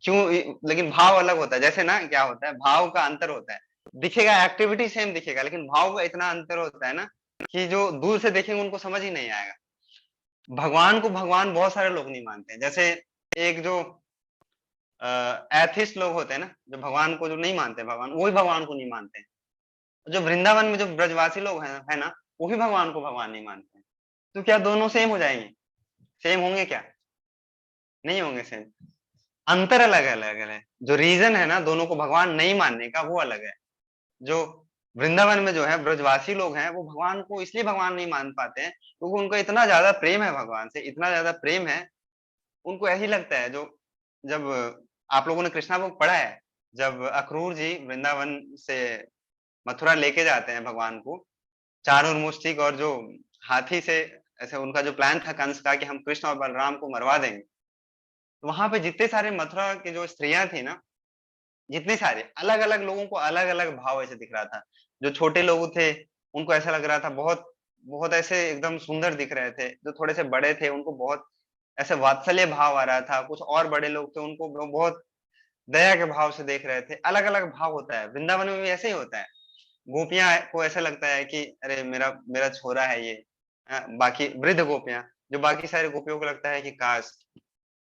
Speaker 1: क्यों? लेकिन भाव अलग होता है। जैसे ना क्या होता है, भाव का अंतर होता है, दिखेगा एक्टिविटी सेम दिखेगा, लेकिन भाव का इतना अंतर होता है ना, कि जो दूर से देखेंगे उनको समझ ही नहीं आएगा। भगवान को भगवान बहुत सारे लोग नहीं मानते हैं। जैसे एक जो एथिस्ट लोग होते हैं ना, जो भगवान को जो नहीं मानते, भगवान वही भगवान को नहीं मानते हैं। जो वृंदावन में जो ब्रजवासी लोग हैं है ना, वो भी भगवान को भगवान नहीं मानते हैं। तो क्या दोनों सेम हो जाएंगे? सेम होंगे क्या? नहीं होंगे सेम। अंतर अलग अलग है। जो रीजन है ना दोनों को भगवान नहीं मानने का, वो अलग है। जो वृंदावन में जो है ब्रजवासी लोग हैं, वो भगवान को इसलिए भगवान नहीं मान पाते हैं क्योंकि उनको इतना ज्यादा प्रेम है भगवान से, इतना ज्यादा प्रेम है। उनको ऐसी लगता है, जो जब आप लोगों ने कृष्णा बुक पढ़ा है, जब अक्रूर जी वृंदावन से मथुरा लेके जाते हैं भगवान को, चारों मुष्टिक और जो हाथी से, ऐसे उनका जो प्लान था कंस का कि हम कृष्ण और बलराम को मरवा देंगे, तो वहां पे जितने सारे मथुरा की जो स्त्रियां थी ना, जितने सारे अलग अलग लोगों को अलग अलग भाव ऐसे दिख रहा था। जो छोटे लोग थे उनको ऐसा लग रहा था बहुत बहुत ऐसे एकदम सुंदर दिख रहे थे, जो थोड़े से बड़े थे उनको बहुत ऐसे वात्सल्य भाव आ रहा था, कुछ और बड़े लोग थे उनको बहुत दया के भाव से देख रहे थे। अलग अलग भाव होता है, वृंदावन में भी ऐसे ही होता है। गोपियां को ऐसा लगता है कि अरे मेरा मेरा छोरा है ये। बाकी वृद्ध गोपियां, जो बाकी सारे गोपियों को लगता है कि काश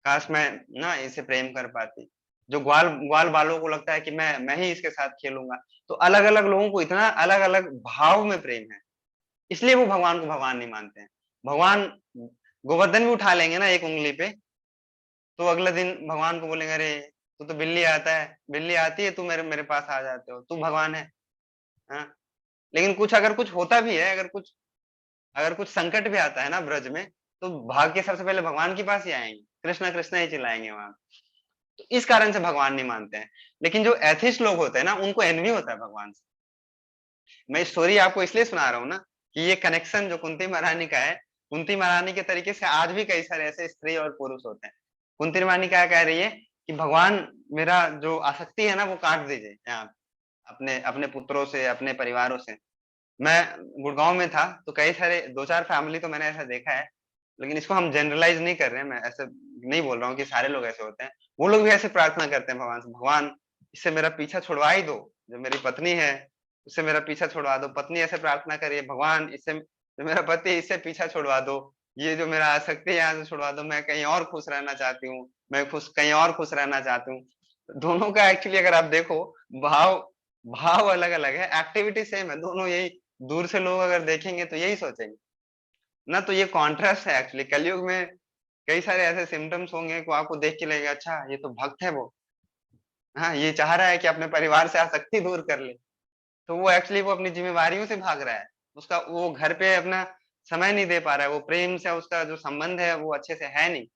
Speaker 1: काश मैं ना इसे प्रेम कर पाती। जो ग्वाल ग्वाल बालों को लगता है कि मैं ही इसके साथ खेलूंगा। तो अलग अलग लोगों को इतना अलग अलग भाव में प्रेम है, इसलिए वो भगवान को भगवान नहीं मानते हैं। भगवान गोवर्धन भी उठा लेंगे ना एक उंगली पे, तो अगले दिन भगवान को बोलेंगे अरे तू तो बिल्ली आता है, बिल्ली आती है, तू मेरे मेरे पास आ जाते हो, तू भगवान है। हाँ? लेकिन कुछ अगर कुछ होता भी है, अगर कुछ संकट भी आता है ना ब्रज में, तो भाग के सबसे पहले भगवान के पास ही आएंगे, कृष्णा कृष्णा ही चिल्लाएंगे वहां। तो इस कारण से भगवान नहीं मानते हैं। लेकिन जो एथिस्ट लोग होते हैं ना, उनको एनवी होता है भगवान से। मैं स्टोरी आपको इसलिए सुना रहा हूँ ना, कि ये कनेक्शन जो कुंती महारानी का है, कुंती महारानी के तरीके से आज भी कई सारे ऐसे स्त्री और पुरुष होते हैं। कुंती महारानी क्या कह रही है कि भगवान मेरा जो आसक्ति है ना वो काट दीजिए, यहाँ अपने अपने पुत्रों से, अपने परिवारों से। मैं गुड़गांव में था तो कई सारे 2-4 फैमिली तो मैंने ऐसा देखा है, लेकिन इसको हम जनरलाइज नहीं कर रहे हैं, मैं ऐसे नहीं बोल रहा हूँ कि सारे लोग ऐसे होते हैं। वो लोग भी ऐसे प्रार्थना करते हैं भगवान से, भगवान इससे मेरा पीछा छुड़वा ही दो, जो मेरी पत्नी है उससे मेरा पीछा छुड़वा दो। पत्नी ऐसे प्रार्थना करिए, भगवान इससे जो मेरा पति इससे पीछा छुड़वा दो, ये जो मेरा आसक्ति है यहाँ से छुड़वा दो, मैं कहीं और खुश रहना चाहती हूँ, मैं कहीं और खुश रहना चाहती हूँ। दोनों का एक्चुअली अगर आप देखो, भाव भाव अलग अलग है, एक्टिविटी सेम है, दोनों यही। दूर से लोग अगर देखेंगे तो यही सोचेंगे ना। तो ये कॉन्ट्रास्ट है एक्चुअली। कलयुग में कई सारे ऐसे सिम्टम्स होंगे को आपको देख के लगेगा अच्छा ये तो भक्त है वो। हाँ, ये चाह रहा है कि अपने परिवार से आसक्ति दूर कर ले। तो वो एक्चुअली वो अपनी जिम्मेवारियों से भाग रहा है। उसका वो घर पे अपना समय नहीं दे पा रहा है, वो प्रेम से उसका जो संबंध है वो अच्छे से है नहीं।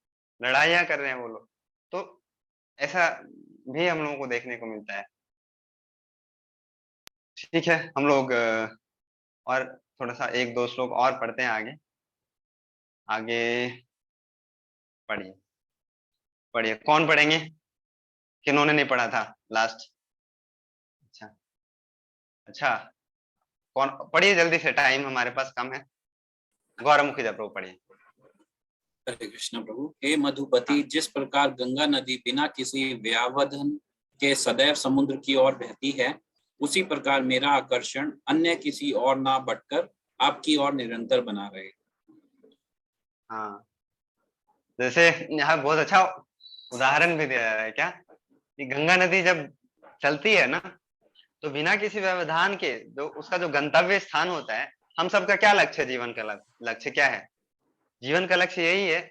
Speaker 1: लड़ाइयाँ कर रहे हैं वो लोग। तो ऐसा भी हम लोगों को देखने को मिलता है। ठीक है, हम लोग और थोड़ा-सा 1-2 श्लोक और पढ़ते हैं आगे। आगे पढ़िए, पढ़िए। कौन पढ़ेंगे? किन्होंने नहीं पढ़ा था लास्ट? अच्छा, अच्छा। कौन पढ़िए जल्दी से, टाइम हमारे पास कम है। गौरव मुखिजा प्रभु पढ़िए।
Speaker 8: हरे कृष्ण प्रभु। हे मधुपति, जिस प्रकार गंगा नदी बिना किसी व्यावधान के सदैव समुद्र की ओर बहती है, उसी प्रकार मेरा आकर्षण अन्य किसी और ना बढ़कर आपकी ओर निरंतर बना रहे।
Speaker 1: हाँ, जैसे यहाँ बहुत अच्छा उदाहरण भी दिया जा रहा है क्या, कि गंगा नदी जब चलती है ना, तो बिना किसी व्यवधान के जो उसका जो गंतव्य स्थान होता है, हम सबका क्या लक्ष्य है? जीवन का लक्ष्य क्या है? जीवन का लक्ष्य यही है,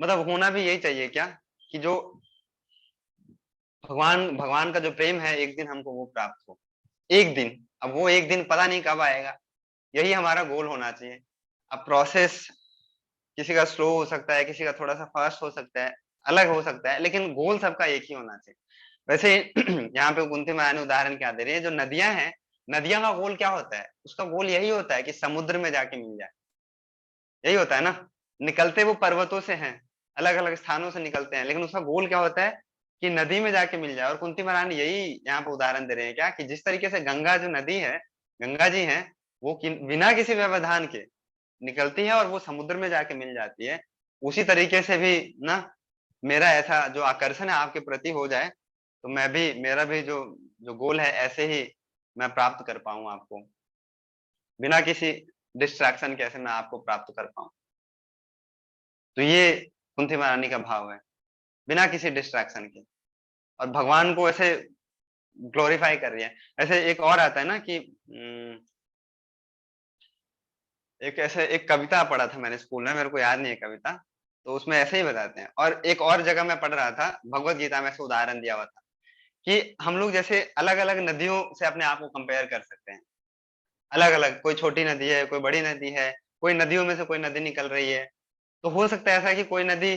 Speaker 1: मतलब होना भी यही चाहिए क्या, कि जो भगवान भगवान का जो प्रेम है एक दिन हमको वो प्राप्त हो। एक दिन, अब वो एक दिन पता नहीं कब आएगा, यही हमारा गोल होना चाहिए। अब प्रोसेस किसी का स्लो हो सकता है, किसी का थोड़ा सा फास्ट हो सकता है, अलग हो सकता है, लेकिन गोल सबका एक ही होना चाहिए। वैसे यहाँ पे कुंती महारानी उदाहरण क्या दे रही है, जो नदियां हैं, नदियां का गोल क्या होता है? उसका गोल यही होता है कि समुद्र में जाके मिल जाए, यही होता है ना। निकलते वो पर्वतों से हैं, अलग अलग स्थानों से निकलते हैं, लेकिन उसका गोल क्या होता है कि नदी में जाके मिल जाए। और कुंती महारानी यही यहाँ पे उदाहरण दे रहे हैं क्या, कि जिस तरीके से गंगा जो नदी है, गंगा जी है, वो बिना किसी व्यवधान के निकलती है और वो समुद्र में जाके मिल जाती है। उसी तरीके से भी ना मेरा ऐसा जो आकर्षण है आपके प्रति हो जाए, तो मैं भी, मेरा भी जो जो गोल है ऐसे ही मैं प्राप्त कर पाऊं आपको, बिना किसी डिस्ट्रैक्शन के ऐसे मैं आपको प्राप्त कर पाऊं। तो ये कुंती महारानी का भाव है, बिना किसी डिस्ट्रैक्शन के। और भगवान को ऐसे ग्लोरीफाई कर रही है। ऐसे एक और आता है ना कि एक ऐसे एक कविता पढ़ा था मैंने स्कूल में, मेरे को याद नहीं है कविता, तो उसमें ऐसे ही बताते हैं। और एक और जगह मैं पढ़ रहा था, भगवत गीता में ऐसे उदाहरण दिया हुआ था कि हम लोग जैसे अलग अलग नदियों से अपने आप को कंपेयर कर सकते हैं। अलग अलग, कोई छोटी नदी है, कोई बड़ी नदी है, कोई नदियों में से कोई नदी निकल रही है। तो हो सकता है ऐसा कि कोई नदी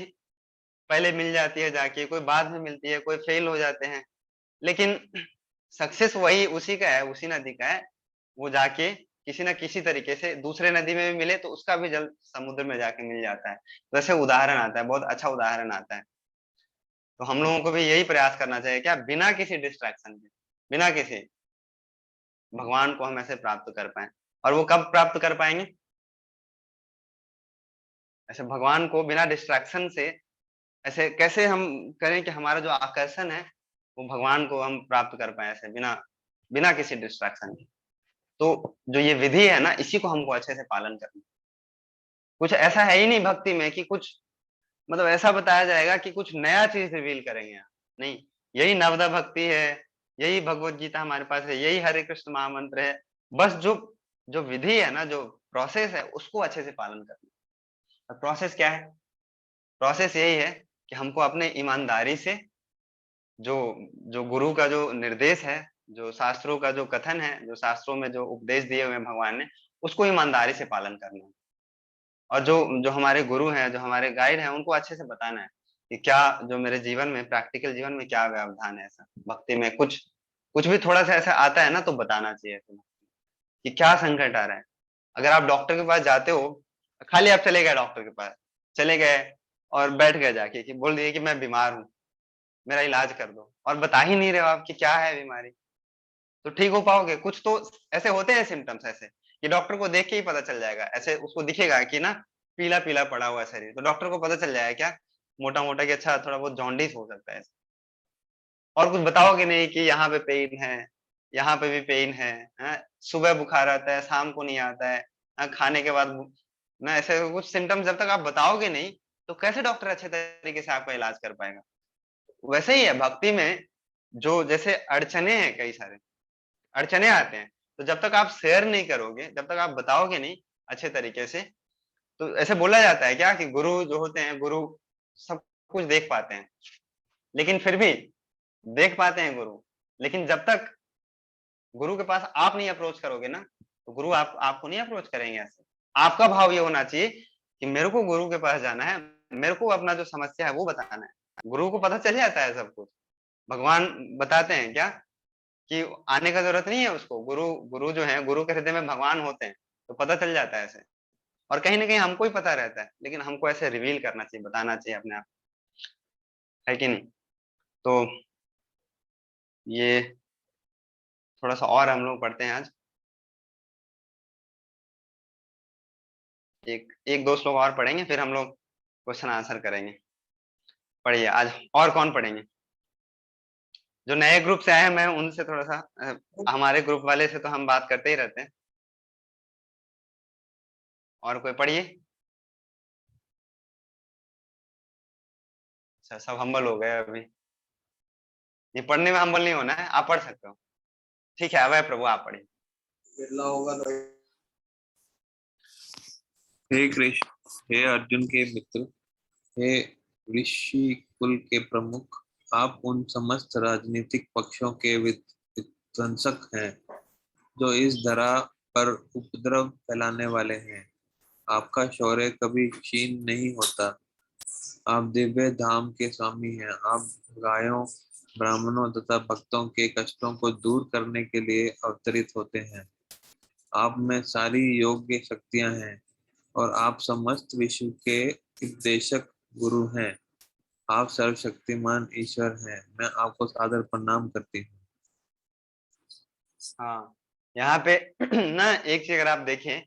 Speaker 1: पहले मिल जाती है जाके, कोई बाद में मिलती है, कोई फेल हो जाते हैं, लेकिन सक्सेस वही उसी का है, उसी नदी का है। वो जाके किसी न किसी तरीके से दूसरे नदी में भी मिले तो उसका भी जल समुद्र में जाके मिल जाता है। तो ऐसे उदाहरण आता है, बहुत अच्छा उदाहरण आता है। तो हम लोगों को भी यही प्रयास करना चाहिए क्या, बिना किसी डिस्ट्रैक्शन के, बिना किसी, भगवान को हम ऐसे प्राप्त कर पाएँ। और वो कब प्राप्त कर पाएँगे? ऐसे भगवान को बिना डिस्ट्रैक्शन से ऐसे कैसे हम करें कि हमारा जो आकर्षण है, वो भगवान को हम प्राप्त कर पाएँ ऐसे बिना बिना किसी डिस्ट्रैक्शन के। तो जो ये विधि है ना, इसी को हमको अच्छे से पालन करना है। कुछ ऐसा है ही नहीं भक्ति में कि कुछ मतलब ऐसा बताया जाएगा कि कुछ नया चीज़ रिवील करेंगे यहाँ। नहीं, यही नवदा भक्ति है, यही भगवत गीता हमारे पास है, यही हरे कृष्ण महामंत्र है। बस जो जो विधि है ना, जो प्रोसेस है, उसको अच्छे से पालन करना है। और प्रोसेस क्या है? प्रोसेस यही है कि हमको अपने ईमानदारी से जो जो गुरु का जो निर्देश है, जो शास्त्रों का जो कथन है, जो शास्त्रों में जो उपदेश दिए हुए हैं भगवान ने, उसको ईमानदारी से पालन करना है। और जो जो हमारे गुरु हैं, जो हमारे गाइड हैं, उनको अच्छे से बताना है कि क्या जो मेरे जीवन में, प्रैक्टिकल जीवन में क्या व्यवधान है ऐसा। भक्ति में कुछ कुछ भी थोड़ा-सा ऐसा आता है ना, तो बताना चाहिए तुम्हें कि क्या संकट आ रहा है। अगर आप डॉक्टर के पास जाते हो, खाली आप चले गए डॉक्टर के पास, चले गए और बैठ गए जाके कि बोल दिए कि मैं बीमार हूँ, मेरा इलाज कर दो, और बता ही नहीं रहे हो आप कि क्या है बीमारी, तो ठीक हो पाओगे? कुछ तो ऐसे होते हैं सिम्पटम्स ऐसे, कि डॉक्टर को देख के ही पता चल जाएगा। ऐसे उसको दिखेगा कि ना पीला-पीला पड़ा हुआ है शरीर, तो डॉक्टर को पता चल जाएगा क्या, मोटा-मोटा कि अच्छा थोड़ा बहुत जॉन्डिस हो सकता है। और कुछ बताओगे नहीं कि यहाँ पे पेन है, यहाँ पे भी पेन है, हैं? सुबह बुखार आता है, शाम को नहीं आता है, खाने के बाद ना ऐसे कुछ सिम्पटम्स जब तक आप बताओगे नहीं, तो कैसे डॉक्टर अच्छे तरीके से आपका इलाज कर पाएगा? वैसे ही है भक्ति में, जो जैसे अड़चने हैं कई सारे, अड़चने आते हैं, तो जब तक आप शेयर नहीं करोगे, जब तक आप बताओगे नहीं अच्छे तरीके से, तो ऐसे बोला जाता है क्या कि गुरु जो होते हैं, गुरु सब कुछ देख पाते हैं। लेकिन फिर भी देख पाते हैं गुरु, लेकिन जब तक गुरु के पास आप नहीं अप्रोच करोगे ना, तो गुरु आपको नहीं अप्रोच करेंगे ऐसे। आपका भाव ये होना चाहिए कि मेरे को गुरु के पास जाना है, मेरे को अपना जो समस्या है वो बताना है। गुरु को पता चल जाता है सब कुछ। भगवान बताते हैं क्या कि आने का जरूरत नहीं है उसको। गुरु गुरु जो है, गुरु के हृदय में भगवान होते हैं, तो पता चल जाता है ऐसे। और कहीं न कहीं हमको ही पता रहता है, लेकिन हमको ऐसे रिवील करना चाहिए, बताना चाहिए अपने आप, है कि नहीं? तो ये थोड़ा-सा और हम लोग पढ़ते हैं आज। एक 1-2 श्लोक और पढ़ेंगे, फिर हम लोग क्वेश्चन आंसर करेंगे। पढ़िए आज, और कौन पढ़ेंगे? जो नए ग्रुप से आए हैं, मैं उनसे थोड़ा-सा हमारे ग्रुप वाले से तो हम बात करते ही रहते हैं। और कोई पढ़िए। अच्छा, सब हम्बल हो गए अभी। ये पढ़ने में हम्बल नहीं होना है, आप पढ़ सकते हो। ठीक है, अभय प्रभु आप पढ़िए।
Speaker 6: हे कृष्ण, हे अर्जुन के मित्र, हे ऋषि कुल के प्रमुख, आप उन समस्त राजनीतिक पक्षों के विध्वंसक हैं जो इस धरा पर उपद्रव फैलाने वाले हैं। आपका शौर्य कभी क्षीण नहीं होता। आप दिव्य धाम के स्वामी हैं। आप गायों, ब्राह्मणों तथा भक्तों के कष्टों को दूर करने के लिए अवतरित होते हैं। आप में सारी योग्य शक्तियां हैं और आप समस्त विश्व के उपदेशक गुरु हैं। आप सर्वशक्तिमान ईश्वर हैं। मैं आपको सादर प्रणाम करती हूँ।
Speaker 1: हाँ, यहाँ पे ना एक चीज अगर आप देखें,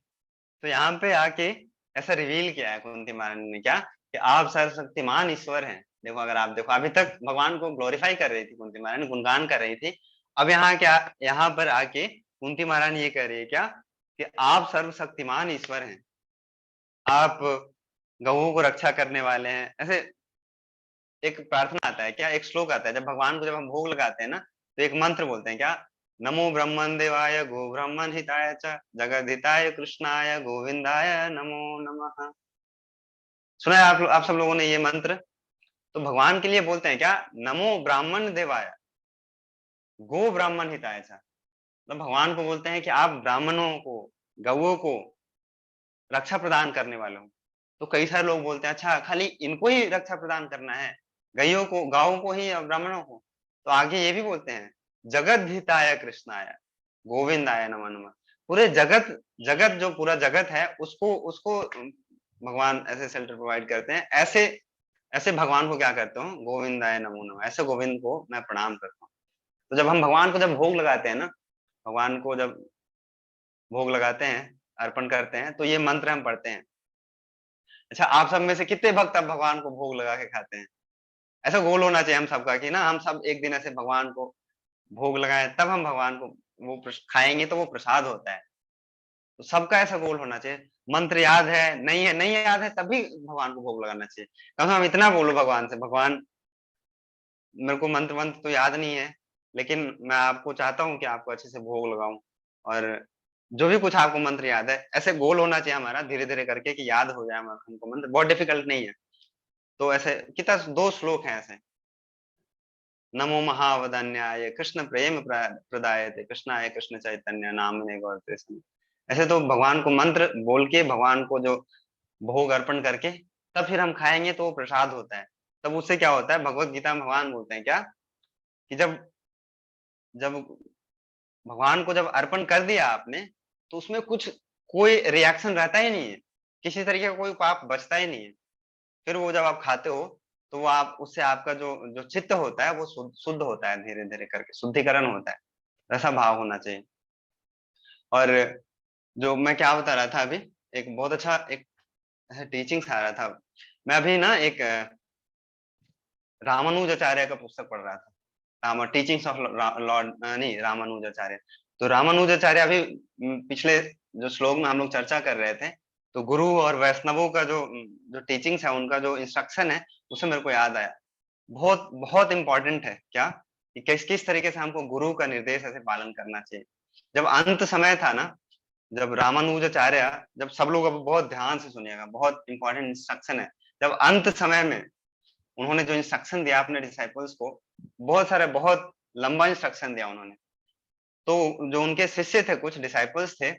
Speaker 1: तो यहाँ पे आके ऐसा रिवील किया है कुंती महारानी ने क्या, कि आप सर्वशक्तिमान ईश्वर हैं। देखो, अगर आप देखो, अभी तक भगवान को ग्लोरीफाई कर रही थी कुंती महारानी, गुणगान कर रही थी। अब यहाँ क्या, यहाँ पर आके कुंती महारानी ये कह रही है क्या, कि आप सर्वशक्तिमान ईश्वर हैं, आप गौओं को रक्षा करने वाले हैं। ऐसे एक प्रार्थना आता है क्या, एक श्लोक आता है, जब भगवान को जब हम भोग लगाते हैं ना, तो एक मंत्र बोलते हैं क्या, नमो ब्रह्मन देवाय गो ब्रह्मन हिताय च जगद्धिताय कृष्णाय गोविंदाय नमो नमः। सुना है आप सब लोगों ने ये मंत्र? तो भगवान के लिए बोलते हैं क्या, नमो ब्राह्मण देवाय गो ब्राह्मण हिताय च। मतलब भगवान को बोलते हैं कि आप ब्राह्मणों को, गौओं को रक्षा प्रदान करने वाले हो। तो कई सारे लोग बोलते हैं अच्छा खाली इनको ही रक्षा प्रदान करना है, गायों को, गायों को ही या ब्राह्मणों को? तो आगे ये भी बोलते हैं जगत हिताय कृष्णाय गोविंदाय नमः नमः। पूरे जगत, जगत जो पूरा जगत है उसको उसको भगवान ऐसे शेल्टर प्रोवाइड करते हैं। ऐसे ऐसे भगवान को क्या करता हूँ, गोविंदाय नमो नमः, ऐसे गोविंद को मैं प्रणाम करता हूँ। तो जब हम भगवान को जब भोग लगाते हैं ना, भगवान को जब भोग लगाते हैं, अर्पण करते हैं, तो ये मंत्र हम पढ़ते हैं। अच्छा आप सब में से कितने भक्त अब भगवान को भोग लगा के खाते हैं? ऐसा गोल होना चाहिए हम सबका कि ना हम सब एक दिन ऐसे भगवान को भोग लगाएं, तब हम भगवान को वो खाएंगे तो वो प्रसाद होता है। तो सबका ऐसा गोल होना चाहिए। मंत्र याद है, नहीं याद है, तभी भगवान को भोग लगाना चाहिए। कम से कम इतना बोलो भगवान से, भगवान मेरे को मंत्र मंत्र तो याद नहीं है, लेकिन मैं आपको चाहता हूँ कि आपको अच्छे से भोग लगाऊं। और जो भी कुछ आपको मंत्र याद है, ऐसे गोल होना चाहिए हमारा, धीरे धीरे करके कि याद हो जाए हमारा हमको मंत्र। बहुत डिफिकल्ट नहीं है। तो ऐसे कितना 2 श्लोक हैं ऐसे, नमो महावदन्याय कृष्ण प्रेम प्रदायते कृष्णाय कृष्ण चैतन्य नामने गौरते सम। ऐसे तो भगवान को मंत्र बोल के, भगवान को जो भोग अर्पण करके तब फिर हम खाएंगे तो वो प्रसाद होता है। तब उससे क्या होता है, भगवत गीता में भगवान बोलते हैं क्या, कि जब जब भगवान को जब अर्पण कर दिया आपने, तो उसमें कुछ कोई रिएक्शन रहता ही नहीं है, किसी तरीके का कोई पाप बचता ही नहीं है। फिर वो जब आप खाते हो तो वो आप उससे आपका जो जो चित्त होता है वो शुद्ध होता है, धीरे धीरे करके शुद्धिकरण होता है। ऐसा भाव होना चाहिए। और जो मैं क्या बता रहा था अभी, एक बहुत अच्छा एक टीचिंग्स आ रहा था। मैं अभी ना एक रामानुजाचार्य का पुस्तक पढ़ रहा था, टीचिंग्स ऑफ लॉर्ड नहीं रामानुजाचार्य। तो रामानुजाचार्य अभी पिछले जो श्लोक में हम लोग चर्चा कर रहे थे, तो गुरु और वैष्णवों का जो जो टीचिंग्स है, उनका जो इंस्ट्रक्शन है, उससे मेरे को याद आया। बहुत बहुत इंपॉर्टेंट है क्या, कि किस किस तरीके से हमको गुरु का निर्देश ऐसे पालन करना चाहिए। जब अंत समय था ना, जब रामानुजाचार्य, जब सब लोग अब बहुत ध्यान से सुनिएगा, बहुत इंपॉर्टेंट इंस्ट्रक्शन है। जब अंत समय में उन्होंने जो इंस्ट्रक्शन दिया अपने डिसाइपल्स को, बहुत सारे, बहुत लंबा इंस्ट्रक्शन दिया उन्होंने। तो जो उनके शिष्य थे, कुछ डिसाइपल्स थे,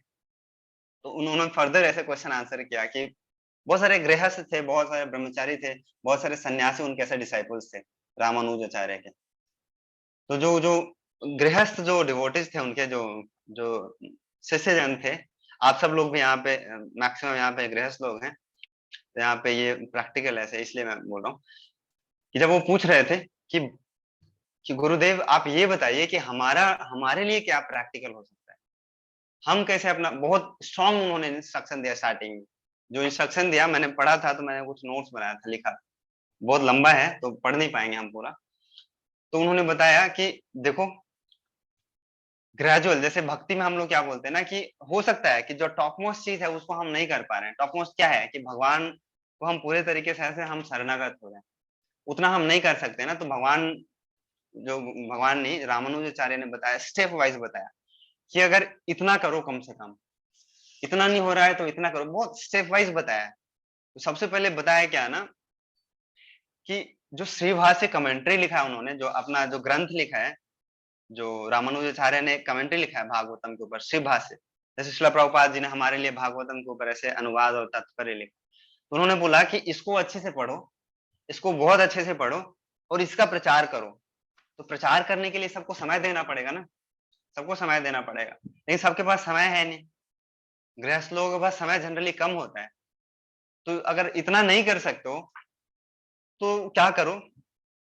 Speaker 1: तो उन्होंने फर्दर ऐसे क्वेश्चन आंसर किया कि बहुत सारे गृहस्थ थे, बहुत सारे ब्रह्मचारी थे, बहुत सारे सन्यासी उनके ऐसे डिसाइपल्स थे रामानुजाचार्य के। तो जो जो गृहस्थ जो डिवोटीज थे, उनके जो जो शिष्य जन थे, आप सब लोग भी यहाँ पे मैक्सिमम यहाँ पे गृहस्थ लोग हैं, तो यहाँ पे ये प्रैक्टिकल ऐसे, इसलिए मैं बोल रहा हूँ कि जब वो पूछ रहे थे कि गुरुदेव आप ये बताइए कि हमारे लिए क्या प्रैक्टिकल हो सकता है, हम कैसे अपना, बहुत स्ट्रॉन्ग उन्होंने इंस्ट्रक्शन दिया स्टार्टिंग में। जो इंस्ट्रक्शन दिया मैंने पढ़ा था, तो मैंने कुछ नोट्स बनाया था, लिखा, बहुत लंबा है तो पढ़ नहीं पाएंगे हम पूरा। तो उन्होंने बताया कि देखो, ग्रेजुअल, जैसे भक्ति में हम लोग क्या बोलते हैं ना, कि हो सकता है कि जो टॉप मोस्ट चीज है उसको हम नहीं कर पा रहे हैं। टॉप मोस्ट क्या है, कि भगवान को हम पूरे तरीके से ऐसे हम शरणागत हो रहे हैं, उतना हम नहीं कर सकते ना। तो भगवान ने, रामानुजाचार्य ने बताया, स्टेप वाइज बताया कि अगर इतना करो, कम से कम इतना नहीं हो रहा है तो इतना करो, बहुत स्टेप वाइज बताया। तो सबसे पहले बताया क्या ना, कि जो श्रीभाष्य कमेंट्री लिखा है उन्होंने, जो अपना जो ग्रंथ लिखा है, जो रामानुजाचार्य ने कमेंट्री लिखा है भागवतम के ऊपर, श्रीभाष्य, जैसे श्रील प्रभुपाद जी ने हमारे लिए भागवतम के ऊपर ऐसे अनुवाद और तात्पर्य लिखा। तो उन्होंने बोला कि इसको अच्छे से पढ़ो, इसको बहुत अच्छे से पढ़ो और इसका प्रचार करो। तो प्रचार करने के लिए सबको समय देना पड़ेगा ना, सबको समय देना पड़ेगा, लेकिन सबके पास समय है नहीं। गृहस्थ लोगों के पास समय जनरली कम होता है। तो अगर इतना नहीं कर सकते हो तो क्या करो,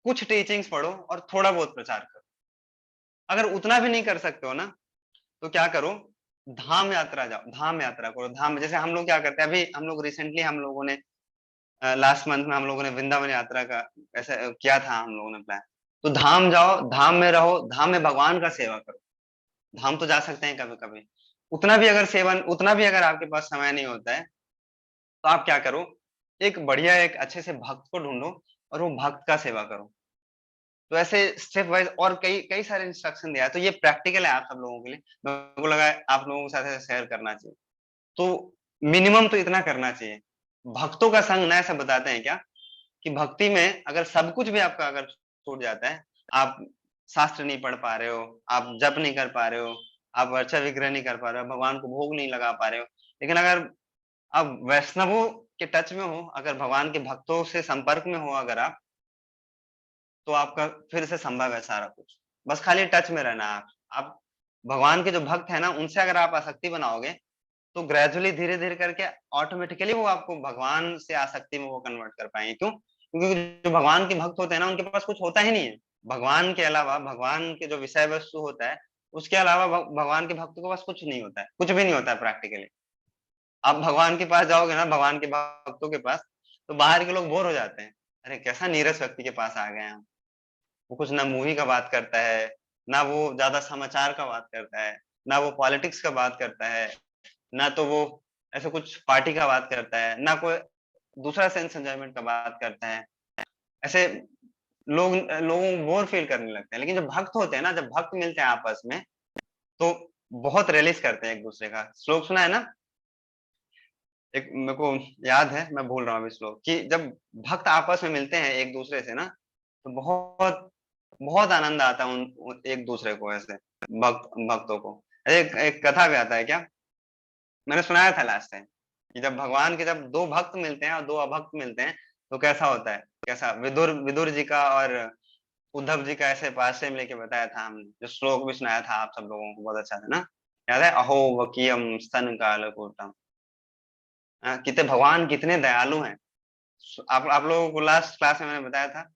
Speaker 1: कुछ टीचिंग्स पढ़ो और थोड़ा बहुत प्रचार करो। अगर उतना भी नहीं कर सकते हो ना, तो क्या करो, धाम यात्रा जाओ, धाम यात्रा करो। धाम, जैसे हम लोग क्या करते हैं, अभी हम लोग रिसेंटली हम लोगों ने लास्ट मंथ में हम लोगों ने वृंदावन यात्रा का ऐसा किया था, हम लोगों ने प्लान। तो धाम जाओ, धाम में रहो, धाम में भगवान का सेवा करो। धाम तो जा सकते हैं कभी कभी, उतना भी अगर आपके पास समय नहीं होता है, तो आप क्या करो, एक बढ़िया, एक अच्छे से भक्त को ढूंढो और वो भक्त का सेवा करो। तो ऐसे स्टेप वाइज और कई कई सारे इंस्ट्रक्शन दिया है, तो ये प्रैक्टिकल है आप सब लोगों के लिए, मेरे को लगा आप लोगों के साथ शेयर करना चाहिए। तो मिनिमम तो इतना करना चाहिए। भक्तों का संग न ऐसा बताते हैं क्या कि भक्ति में अगर सब कुछ भी आपका अगर छूट जाता है, आप शास्त्र नहीं पढ़ पा रहे हो, आप जप नहीं कर पा रहे हो, आप अर्चा विग्रह नहीं कर पा रहे हो, भगवान को भोग नहीं लगा पा रहे हो, लेकिन अगर आप वैष्णवों के टच में हो, अगर भगवान के भक्तों से संपर्क में हो अगर आप, तो आपका फिर से संभव है सारा कुछ। बस खाली टच में रहना है आप भगवान के जो भक्त हैं ना, उनसे अगर आप आसक्ति बनाओगे, तो ग्रेजुअली धीरे-धीरे करके ऑटोमेटिकली वो आपको भगवान से आसक्ति में वो कन्वर्ट कर पाएँगे। क्यों? क्योंकि जो भगवान के भक्त होते हैं ना, उनके पास कुछ होता ही नहीं है। भगवान के अलावा भगवान के जो विषय वस्तु होता है, उसके अलावा भगवान के भक्तों के पास कुछ नहीं होता है, कुछ भी नहीं होता है प्रैक्टिकली। आप भगवान के पास जाओगे ना, भगवान के भक्तों के पास, तो बाहर के लोग बोर हो जाते हैं। अरे! कैसा नीरस व्यक्ति के पास आ गए हम। वो कुछ ना मूवी का बात करता है, ना वो ज़्यादा समाचार का बात करता है, ना वो पॉलिटिक्स का बात करता है, ना तो वो ऐसे कुछ पार्टी का बात करता है, ना कोई दूसरा सेंस एन्जॉयमेंट का बात करता है। ऐसे लोगों को बोर फील करने लगते हैं। लेकिन जो भक्त होते हैं ना, जब भक्त मिलते हैं आपस में, तो बहुत रिलीज़ करते हैं एक-दूसरे का। श्लोक सुना है ना? एक मेरे को याद है, मैं भूल रहा हूँ अभी श्लोक कि जब भक्त आपस में मिलते हैं एक-दूसरे से ना, तो बहुत बहुत आनंद आता है उन एक-दूसरे को ऐसे भक्तों को। एक एक कथा भी आता है क्या? मैंने सुनाया था लास्ट टाइम कि जब 2 भक्त मिलते हैं और 2 अभक्त मिलते हैं, तो कैसा होता है? कैसा विदुर विदुर जी का और उद्धव जी का ऐसे पास टाइम लेके बताया था हमने, जो श्लोक भी सुनाया था आप सब लोगों को बहुत अच्छा था ना? याद है? अहो वकीयम स्तन कालकूटम। कितने भगवान कितने दयालु हैं। आप लोगों को लास्ट क्लास में मैंने बताया था।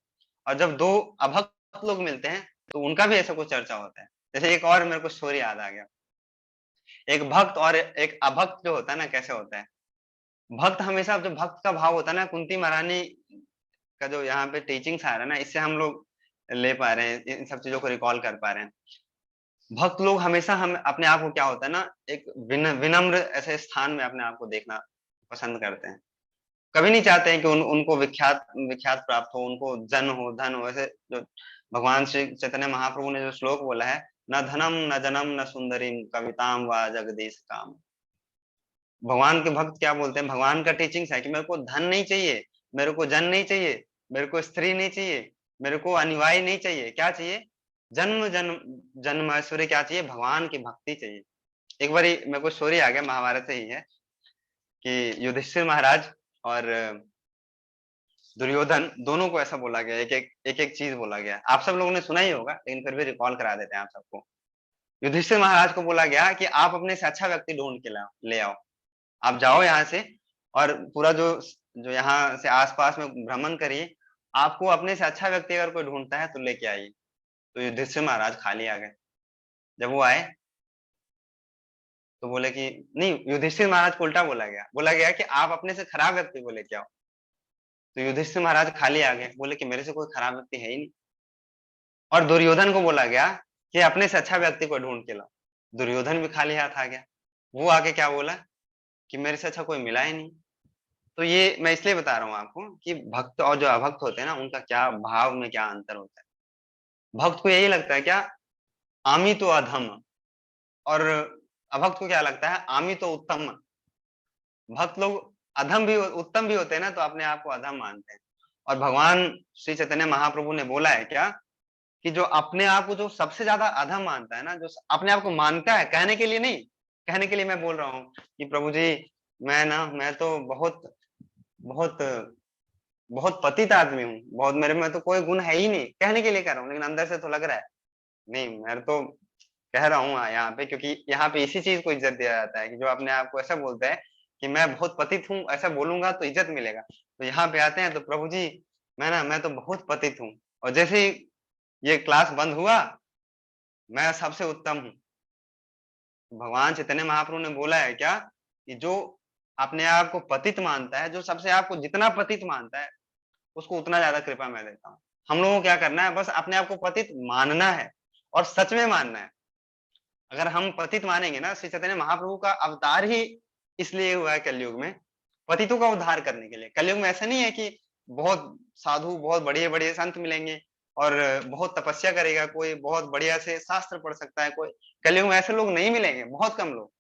Speaker 1: और जब 2 अभक्त लोग मिलते हैं, तो उनका भी ऐसा कुछ चर्चा होता है। जैसे एक और मेरे को स्टोरी याद आ गया। एक भक्त और एक अभक्त जो होता है ना, कैसे होता है? भक्त हमेशा जो भक्त का भाव होता है ना, कुंती महारानी का जो यहाँ पे टीचिंग्स आ रहा है ना, इससे हम लोग ले पा रहे हैं, इन सब चीज़ों को रिकॉल कर पा रहे हैं। भक्त लोग हमेशा हम अपने आप को क्या होता है ना, एक विनम्र ऐसे स्थान में अपने आप को देखना पसंद करते हैं। कभी नहीं चाहते हैं कि उनको विख्यात विख्यात प्राप्त हो, उनको जन हो, धन हो। ऐसे जो भगवान श्री चैतन्य महाप्रभु ने जो श्लोक बोला है, "न धनम न जनम न सुंदरीम कविताम वा जगदीश काम"। भगवान के भक्त क्या बोलते हैं, भगवान का टीचिंग्स है कि मेरे को धन नहीं चाहिए, मेरे को जन नहीं चाहिए, मेरे को स्त्री नहीं चाहिए, मेरे को अनुयायी नहीं चाहिए, क्या चाहिए? जन्म ऐश्वर्य क्या चाहिए? भगवान की भक्ति चाहिए। एक बारी मेरे को स्टोरी आ गया, महाभारत से ही है कि युधिष्ठिर महाराज और दुर्योधन दोनों को ऐसा बोला गया, एक-एक चीज़ बोला गया। आप सब लोगों ने सुना ही होगा, लेकिन फिर भी रिकॉल करा देते हैं आप सबको। युधिष्ठिर महाराज को बोला गया कि आप अपने से अच्छा व्यक्ति ढूँढ के ले आओ। आप जाओ यहाँ से और पूरा जो जो यहाँ से आस-पास में भ्रमण करिए। आपको अपने से अच्छा व्यक्ति अगर कोई ढूँढता है तो लेके आइए। तो युधिष्ठिर महाराज खाली आ गए। जब वो आए तो बोले कि नहीं, युधिष्ठिर महाराज को उल्टा बोला गया। बोला गया कि आप अपने से खराब व्यक्ति को लेके आओ। तो युधिष्ठिर महाराज खाली आ गए। बोले कि मेरे से कोई खराब व्यक्ति है ही नहीं। और दुर्योधन को बोला गया कि अपने से अच्छा व्यक्ति को ढूँढ के लाओ। दुर्योधन भी खाली हाथ आ गया। वो आके क्या बोला कि मेरे से अच्छा कोई मिला ही नहीं। तो ये मैं इसलिए बता रहा हूँ आपको कि भक्त और जो अभक्त होते हैं ना, उनका क्या भाव में क्या अंतर होता है। भक्त को यही लगता है क्या, आमी तो अधम, और अभक्त को क्या लगता है, आमी तो उत्तम। भक्त लोग अधम भी उत्तम भी होते हैं ना, तो अपने आप को अधम मानते हैं। और भगवान श्री चैतन्य महाप्रभु ने बोला है क्या कि जो अपने आप को जो सबसे ज्यादा अधम मानता है ना, जो अपने आप को मानता है, कहने के लिए नहीं, कहने के लिए मैं बोल रहा हूँ कि प्रभु जी मैं तो बहुत बहुत बहुत पतित आदमी हूँ, बहुत मेरे में तो कोई गुण है ही नहीं, कहने के लिए कह रहा हूँ, लेकिन अंदर से तो लग रहा है नहीं, मैं तो कह रहा हूँ यहाँ पे, क्योंकि यहाँ पे इसी चीज को इज्जत दिया जाता है कि जो अपने आप को ऐसा बोलता है कि मैं बहुत पतित हूँ, ऐसा बोलूंगा तो इज्जत मिलेगा। तो यहाँ पे आते हैं तो प्रभु जी मैं तो बहुत पतित हूँ, और जैसे ही ये क्लास बंद हुआ, मैं सबसे उत्तम हूँ। भगवान चैतन्य महाप्रभु ने बोला है क्या कि जो अपने आप को पतित मानता है, जो सबसे आपको जितना पतित मानता है, उसको उतना ज्यादा कृपा मैं देता हूँ। हम लोगों को क्या करना है, बस अपने आप को पतित मानना है और सच में मानना है। अगर हम पतित मानेंगे ना, श्री चैतन्य महाप्रभु का अवतार ही इसलिए हुआ है कलयुग में, पतितों का उद्धार करने के लिए। कलयुग में ऐसा नहीं है कि बहुत साधु, बहुत बढ़िया-बढ़िया संत मिलेंगे और बहुत तपस्या करेगा, कोई बहुत बढ़िया से शास्त्र पढ़ सकता है, कोई कलयुग में ऐसे लोग नहीं मिलेंगे, बहुत कम लोग,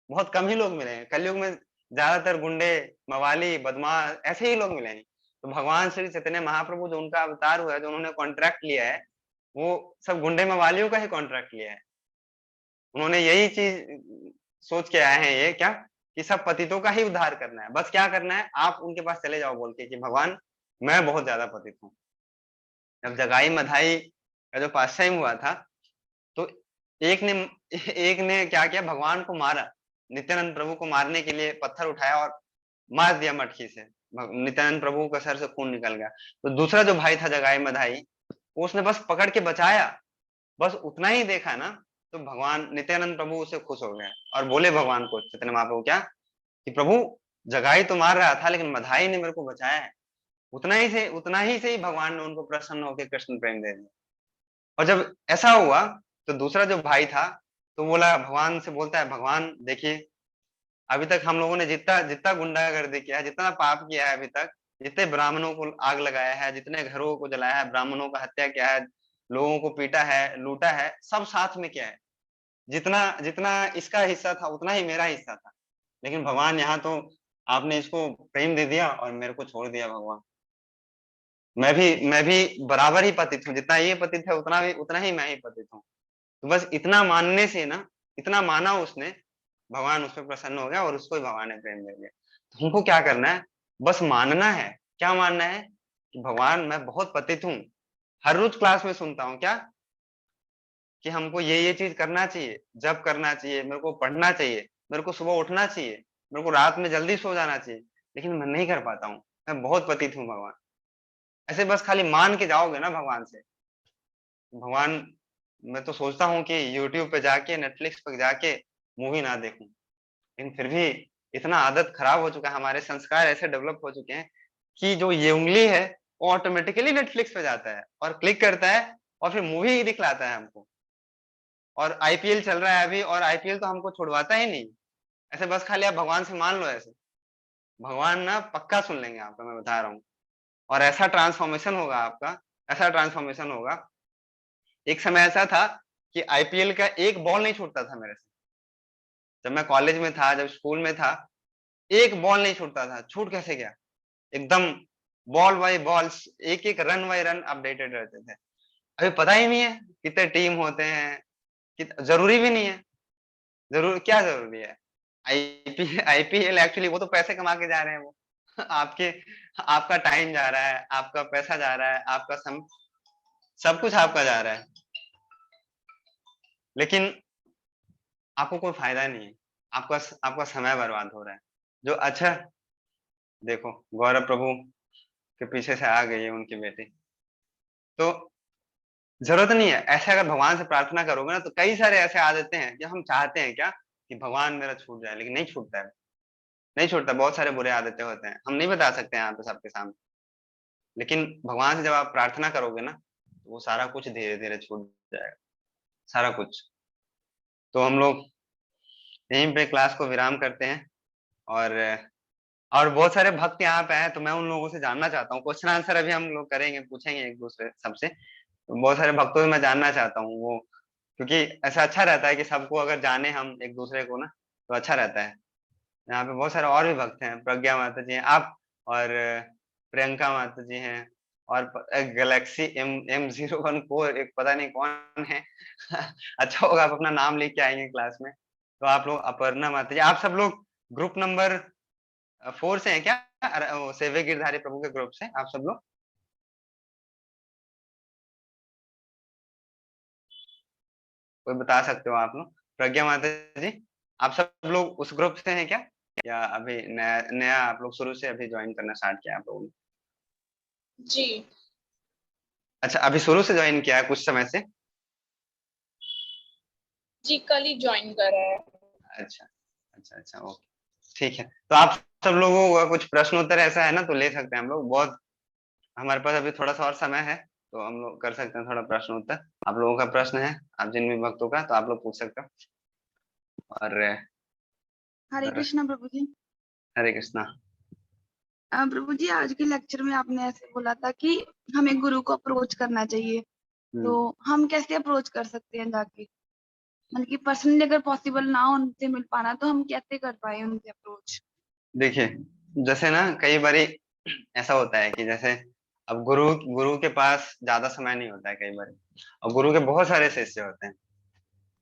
Speaker 1: बहुत कम ही लोग मिलेंगे। कलयुग में ज्यादातर गुंडे, मवाली, बदमाश ऐसे ही लोग मिलेंगे। तो भगवान श्री चैतन्य महाप्रभु जो उनका अवतार हुआ है, जो उन्होंने कॉन्ट्रैक्ट लिया है, वो सब गुंडे मवालियों का ही कॉन्ट्रैक्ट लिया है। उन्होंने यही चीज सोच के आए हैं, ये क्या कि सब पतितों का ही उद्धार करना है, बस क्या करना है, आप उनके पास चले जाओ बोल के कि भगवान मैं बहुत ज्यादा पतित हूँ। जब जगाई मधाई का जो पास टाइम हुआ था, तो एक ने क्या किया, भगवान को मारा, नित्यानंद प्रभु को मारने के लिए पत्थर उठाया और मार दिया मटकी से, नित्यानंद प्रभु का सर से खून निकल गया। तो दूसरा जो भाई था जगाई मधाई, उसने बस पकड़ के बचाया, बस उतना ही देखा ना, तो भगवान नित्यानंद प्रभु उसे खुश हो गए और बोले भगवान को, चैतन्य महाप्रभु क्या कि प्रभु जगाई तो मार रहा था, लेकिन मधाई ने मेरे को बचाया है। उतना ही से ही भगवान ने उनको प्रसन्न होकर कृष्ण प्रेम दे दिया। और जब ऐसा हुआ तो दूसरा जो भाई था, तो बोला, भगवान से बोलता है, भगवान देखिए अभी तक हम लोगों ने जितना जितना गुंडागर्दी किया है, जितना पाप किया है अभी तक, जितने ब्राह्मणों को आग लगाया है, जितने घरों को जलाया है, ब्राह्मणों का हत्या किया है, लोगों को पीटा है, लूटा है, सब साथ में किया है। जितना जितना इसका हिस्सा था उतना ही मेरा हिस्सा था, लेकिन भगवान यहाँ तो आपने इसको प्रेम दे दिया और मेरे को छोड़ दिया। भगवान मैं भी बराबर ही पतित हूँ, जितना ये पतित है उतना ही मैं ही पतित हूँ। तो बस इतना मानने से ना, इतना माना उसने, भगवान उस पर प्रसन्न हो गया और उसको ही भगवान ने प्रेम दे दिया। तो हमको क्या करना है, बस मानना है। क्या मानना है कि भगवान मैं बहुत पतित हूँ। हर रोज क्लास में सुनता हूँ क्या कि हमको ये चीज करना चाहिए, जप करना चाहिए, मेरे को पढ़ना चाहिए, मेरे को सुबह उठना चाहिए, मेरे को रात में जल्दी सो जाना चाहिए, लेकिन मैं नहीं कर पाता हूँ। मैं बहुत पतित हूँ भगवान। ऐसे बस खाली मान के जाओगे ना भगवान से, भगवान मैं तो सोचता हूँ कि यूट्यूब पे जाके, नेटफ्लिक्स पे जाके मूवी ना देखूं, लेकिन फिर भी इतना आदत खराब हो चुका है, हमारे संस्कार ऐसे डेवलप हो चुके हैं कि जो ये उंगली है वो ऑटोमेटिकली नेटफ्लिक्स पे जाता है और क्लिक करता है और फिर मूवी ही दिखलाता है हमको। और आईपीएल चल रहा है अभी, और आईपीएल तो हमको छुड़वाता ही नहीं। ऐसे बस खाली आप भगवान से मान लो, ऐसे भगवान ना पक्का सुन लेंगे आपका, मैं बता रहा हूँ। और ऐसा ट्रांसफॉर्मेशन होगा आपका, ऐसा ट्रांसफॉर्मेशन होगा। एक समय ऐसा था कि आईपीएल का एक बॉल नहीं छूटता था मेरे से। जब मैं कॉलेज में था, जब स्कूल में था, एक बॉल नहीं छूटता था। छूट कैसे गया? एकदम बॉल बाय बॉल, एक एक रन बाय रन अपडेटेड रहते थे। अभी पता ही नहीं है कितने टीम होते हैं, जरूरी भी नहीं है। क्या जरूरी है? आईपीएल एक्चुअली वो तो पैसे कमा के जा रहे हैं वो आपके आपका टाइम जा रहा है, आपका पैसा जा रहा है, आपका सब कुछ आपका जा रहा है, लेकिन आपको कोई फायदा नहीं है। आपका समय बर्बाद हो रहा है। जो अच्छा देखो, गौरव प्रभु के पीछे से आ गई है उनकी बेटी, तो जरूरत नहीं है। ऐसे अगर भगवान से प्रार्थना करोगे ना, तो कई सारे ऐसे आ जाते हैं कि हम चाहते हैं क्या कि भगवान मेरा छूट जाए, लेकिन नहीं छूटता है, नहीं छूटता। बहुत सारे बुरे आदतें होते हैं, हम नहीं बता सकते हैं यहाँ पे सबके सामने, लेकिन भगवान से जब आप प्रार्थना करोगे ना, तो वो सारा कुछ धीरे धीरे छूट जाएगा, सारा कुछ। तो हम लोग यहीं पे क्लास को विराम करते हैं। और बहुत सारे भक्त यहाँ पे हैं, तो मैं उन लोगों से जानना चाहता हूँ। क्वेश्चन आंसर अभी हम लोग करेंगे, पूछेंगे एक दूसरे सबसे। तो बहुत सारे भक्तों से मैं जानना चाहता हूँ वो, क्योंकि ऐसा अच्छा रहता है कि सबको अगर जाने हम एक दूसरे को ना, तो अच्छा रहता है। यहाँ पे बहुत सारे और भी भक्त हैं, प्रज्ञा माता जी हैं, आप और प्रियंका माता जी हैं, और गैलेक्सी M01 को एक पता नहीं कौन है अच्छा होगा आप अपना नाम लेके आएंगे क्लास में। तो आप लोग, अपर्णा माता जी, आप सब लोग ग्रुप नंबर 4 से हैं क्या? सेवे गिरधारी प्रभु के ग्रुप से आप सब लोग? कोई बता सकते हो आप लोग? प्रज्ञा माता जी, आप सब लोग उस ग्रुप से हैं क्या, या अभी नया नया आप लोग शुरू से अभी ज्वाइन करना स्टार्ट किया आप लोगों ने?
Speaker 7: जी
Speaker 1: अच्छा, अभी शुरू से ज्वाइन किया है कुछ समय से?
Speaker 7: जी, कल ही ज्वाइन करा है।
Speaker 1: अच्छा अच्छा अच्छा, ओके, ठीक है। तो आप सब लोगों का कुछ प्रश्न उत्तर ऐसा है ना, तो ले सकते हैं हम लोग। बहुत हमारे पास अभी थोड़ा सा और समय है, तो हम लोग कर सकते हैं थोड़ा प्रश्न उत्तर। आप लोगों का प्रश्न है, आप जिन भी भक्तों का, तो आप लोग पूछ सकते हो। और
Speaker 9: हरे कृष्णा प्रभु जी।
Speaker 1: हरे कृष्णा।
Speaker 9: प्रभु जी, आज के लेक्चर में आपने ऐसे बोला था कि हमें गुरु को अप्रोच करना चाहिए, तो हम कैसे अप्रोच कर सकते हैं जाके? मतलब कि पर्सनली अगर पॉसिबल ना हो उनसे मिल पाना, तो हम कैसे कर पाए उनसे अप्रोच?
Speaker 1: देखिए, जैसे ना कई बारी ऐसा होता है कि जैसे अब गुरु गुरु के पास ज्यादा समय नहीं होता है कई बार, और गुरु के बहुत सारे शिष्य होते हैं।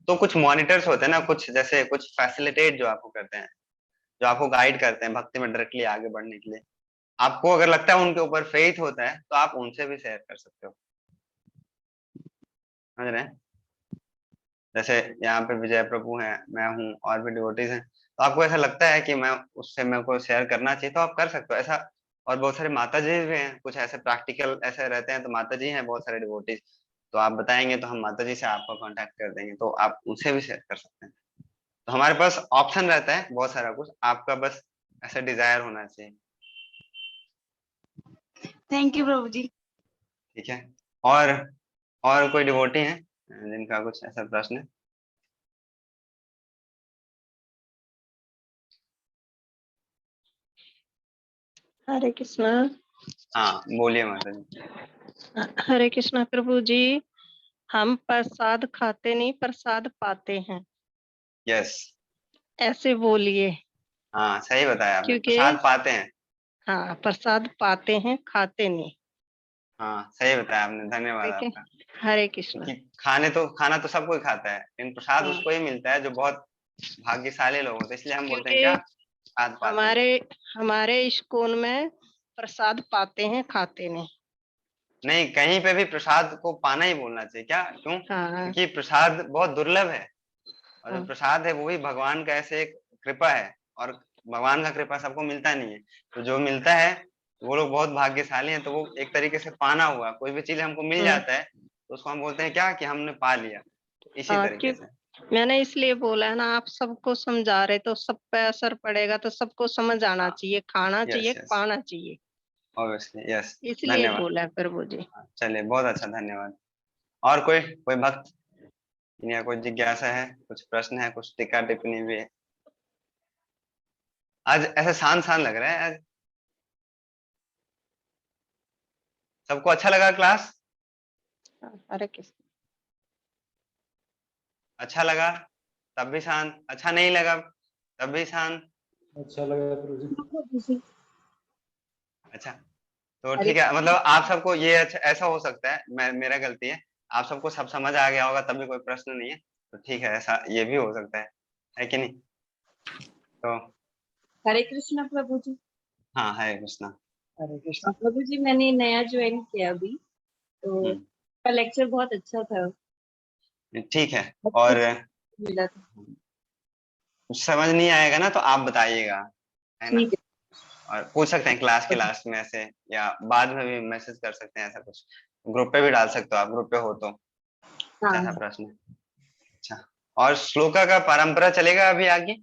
Speaker 1: तो कुछ मॉनिटर्स होते हैं ना, कुछ जैसे कुछ फैसिलिटेट जो आपको करते हैं, जो आपको गाइड करते हैं भक्ति में डायरेक्टली आगे बढ़ने के लिए। आपको अगर लगता है उनके ऊपर फेथ होता है, तो आप उनसे भी शेयर कर सकते हो। समझ रहे हैं? जैसे यहाँ पे विजय प्रभु हैं, मैं हूँ, और भी डिवोटीज हैं, तो आपको ऐसा लगता है कि मैं उससे मेरे को शेयर करना चाहिए, तो आप कर सकते हो ऐसा। और बहुत सारे माता जी भी हैं, कुछ ऐसे प्रैक्टिकल ऐसे रहते हैं, तो माता जी हैं बहुत सारे डिवोटीज, तो आप बताएंगे तो हम माता जी से आपको कांटेक्ट कर देंगे, तो आप उनसे भी शेयर कर सकते हैं। तो हमारे पास ऑप्शन रहता है बहुत सारा कुछ, आपका बस ऐसा डिजायर होना चाहिए।
Speaker 9: थैंक यू प्रभु जी।
Speaker 1: ठीक है, और कोई डिवोटी हैं जिनका कुछ ऐसा प्रश्न है?
Speaker 10: हरे कृष्णा।
Speaker 1: हाँ बोलिए माता जी।
Speaker 10: हरे कृष्णा प्रभु जी, हम प्रसाद खाते नहीं, प्रसाद पाते हैं,
Speaker 1: यस,
Speaker 10: ऐसे बोलिए।
Speaker 1: हाँ सही बताया आपने,
Speaker 10: क्योंकि
Speaker 1: प्रसाद पाते हैं।
Speaker 10: हाँ, प्रसाद पाते हैं, खाते नहीं।
Speaker 1: हाँ सही बताया आपने, धन्यवाद
Speaker 10: ठीक है,
Speaker 1: आपका।
Speaker 10: हरे कृष्णा।
Speaker 1: कि खाना तो सब कोई खाता है, लेकिन प्रसाद
Speaker 10: हाँ,
Speaker 1: उसको ही मिलता है जो बहुत भाग्यशाली लोग होते हैं, इसलिए हम बोलते हैं क्या,
Speaker 10: क्योंकि
Speaker 1: प्रसाद पाते हैं।
Speaker 10: हमारे स्कूल में प्रसाद पाते हैं, खाते नहीं।
Speaker 1: नहीं, कहीं पे भी प्रसाद को पाना ही बोलना चाहिए क्या, क्यों?
Speaker 10: हाँ
Speaker 1: क्योंकि प्रसाद बहुत दुर्लभ है, और जो
Speaker 10: हाँ
Speaker 1: प्रसाद है वो भी भगवान का ऐसे एक कृपा है, और भगवान का कृपा सबको मिलता नहीं है, तो जो मिलता है वो लोग बहुत भाग्यशाली हैं, तो वो एक तरीके से पाना हुआ, कोई भी चीज हमको मिल जाता है तो उसको हम बोलते हैं क्या, कि हमने पा लिया, तो इसी
Speaker 10: हाँ,
Speaker 1: तरीके
Speaker 10: क्यों
Speaker 1: से।
Speaker 10: मैंने इसलिए बोला है ना, आप सबको समझा रहे तो सब पे असर पड़ेगा, तो सबको समझ आना
Speaker 1: हाँ,
Speaker 10: चाहिए, खाना
Speaker 1: यस
Speaker 10: चाहिए,
Speaker 1: यस,
Speaker 10: पाना चाहिए,
Speaker 1: ऑब्वियसली यस।
Speaker 10: इसलिए
Speaker 1: धन्यवाद।
Speaker 10: बोला है प्रभु जी।
Speaker 1: हाँ, चलिए बहुत अच्छा, धन्यवाद। और कोई कोई भक्त या कोई जिज्ञासा है, कुछ प्रश्न है, कुछ टीका टिप्पणी भी है? आज ऐसा शांत शांत लग रहा है आज, सबको अच्छा लगा क्लास?
Speaker 10: हरे कृष्ण।
Speaker 1: अच्छा लगा तब भी शांत, अच्छा नहीं लगा तब भी शांत?
Speaker 5: अच्छा लगा प्रभु जी।
Speaker 1: अच्छा, तो ठीक है, मतलब आप सबको ये अच्छा ऐसा हो सकता है, मेरा गलती है, आप सबको सब समझ आ गया होगा तब भी कोई प्रश्न नहीं है, तो ठीक है, ऐसा ये भी हो सकता है कि नहीं? तो
Speaker 11: हरे कृष्णा प्रभु जी।
Speaker 1: हाँ, हरे कृष्णा।
Speaker 11: हरे कृष्णा प्रभु जी, मैंने नया ज्वाइन किया अभी, तो का लेक्चर बहुत अच्छा था,
Speaker 1: ठीक है,
Speaker 11: बहुत
Speaker 1: और
Speaker 11: कुछ मिला था।
Speaker 1: कुछ समझ नहीं आएगा ना तो आप बताइएगा, है ना?
Speaker 11: ठीक है,
Speaker 1: और पूछ सकते हैं क्लास के लास्ट में ऐसे, या बाद में भी मैसेज कर सकते हैं, ऐसा कुछ ग्रुप पे भी डाल सकते हो आप, ग्रुप पे हो तो ऐसा
Speaker 11: हाँ
Speaker 1: प्रश्न। अच्छा, और श्लोका का परंपरा चलेगा अभी आगे?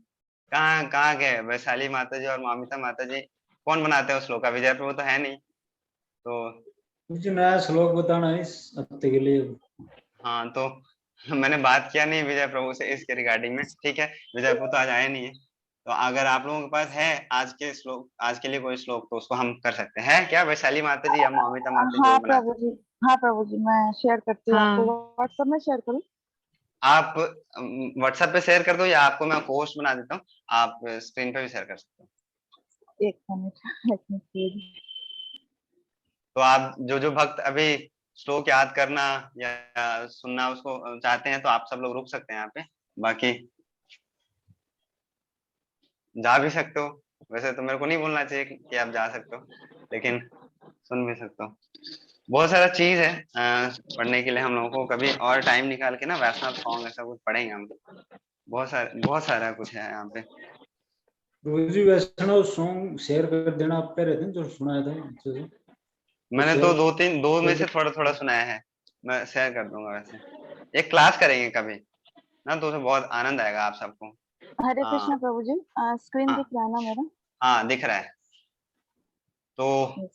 Speaker 1: कहाँ कहाँ गए वैशाली माता जी और मामिता माता जी, कौन बनाते हैं श्लोका? विजय प्रभु तो है नहीं, तो
Speaker 5: कुछ नया श्लोक बताना है इस हफ्ते के लिए।
Speaker 1: हाँ, तो मैंने बात किया नहीं विजय प्रभु से इसके रिगार्डिंग में, ठीक है, विजय प्रभु तो आज आए नहीं है, तो अगर आप लोगों के पास है आज के लिए कोई श्लोक, तो उसको हम कर सकते हैं क्या, वैशाली माता जी या मामिता माता जी जो बनाते हैं?
Speaker 12: हाँ प्रभु जी, मैं शेयर करती हूँ,
Speaker 10: हाँ,
Speaker 12: आपको व्हाट्सएप में शेयर करूँ?
Speaker 1: आप व्हाट्सएप पे शेयर कर दो, या आपको मैं पोस्ट बना देता हूँ, आप स्क्रीन पे भी शेयर कर सकते हो।
Speaker 12: एक मिनट।
Speaker 1: तो आप जो भक्त अभी श्लोक याद करना या सुनना उसको चाहते हैं, तो आप सब लोग रुक सकते हैं यहाँ पे, बाकी जा भी सकते हो। वैसे तो मेरे को नहीं बोलना चाहिए कि आप जा सकते हो, लेकिन सुन भी सकते हो। बहुत सारा चीज है पढ़ने के लिए, हम लोगों को कभी और टाइम निकाल के ना वैष्णव सॉन्ग ऐसा कुछ पढ़ेंगे हम, बहुत सारा कुछ है यहाँ पे।
Speaker 5: प्रभु जी वैष्णव सॉन्ग शेयर कर देना, आप पे रहते हैं जो सुनाया था अच्छे से।
Speaker 1: मैंने तो दो में से थोड़ा थोड़ा सुनाया है, मैं शेयर कर दूंगा। वैसे एक क्लास करेंगे कभी ना, तो उसमें बहुत आनंद आएगा आप सबको।
Speaker 12: हरे
Speaker 1: हाँ
Speaker 12: कृष्णा प्रभु जी, स्क्रीन
Speaker 1: हाँ
Speaker 12: दिख रहा है ना मेरा?
Speaker 1: हाँ, दिख रहा है। तो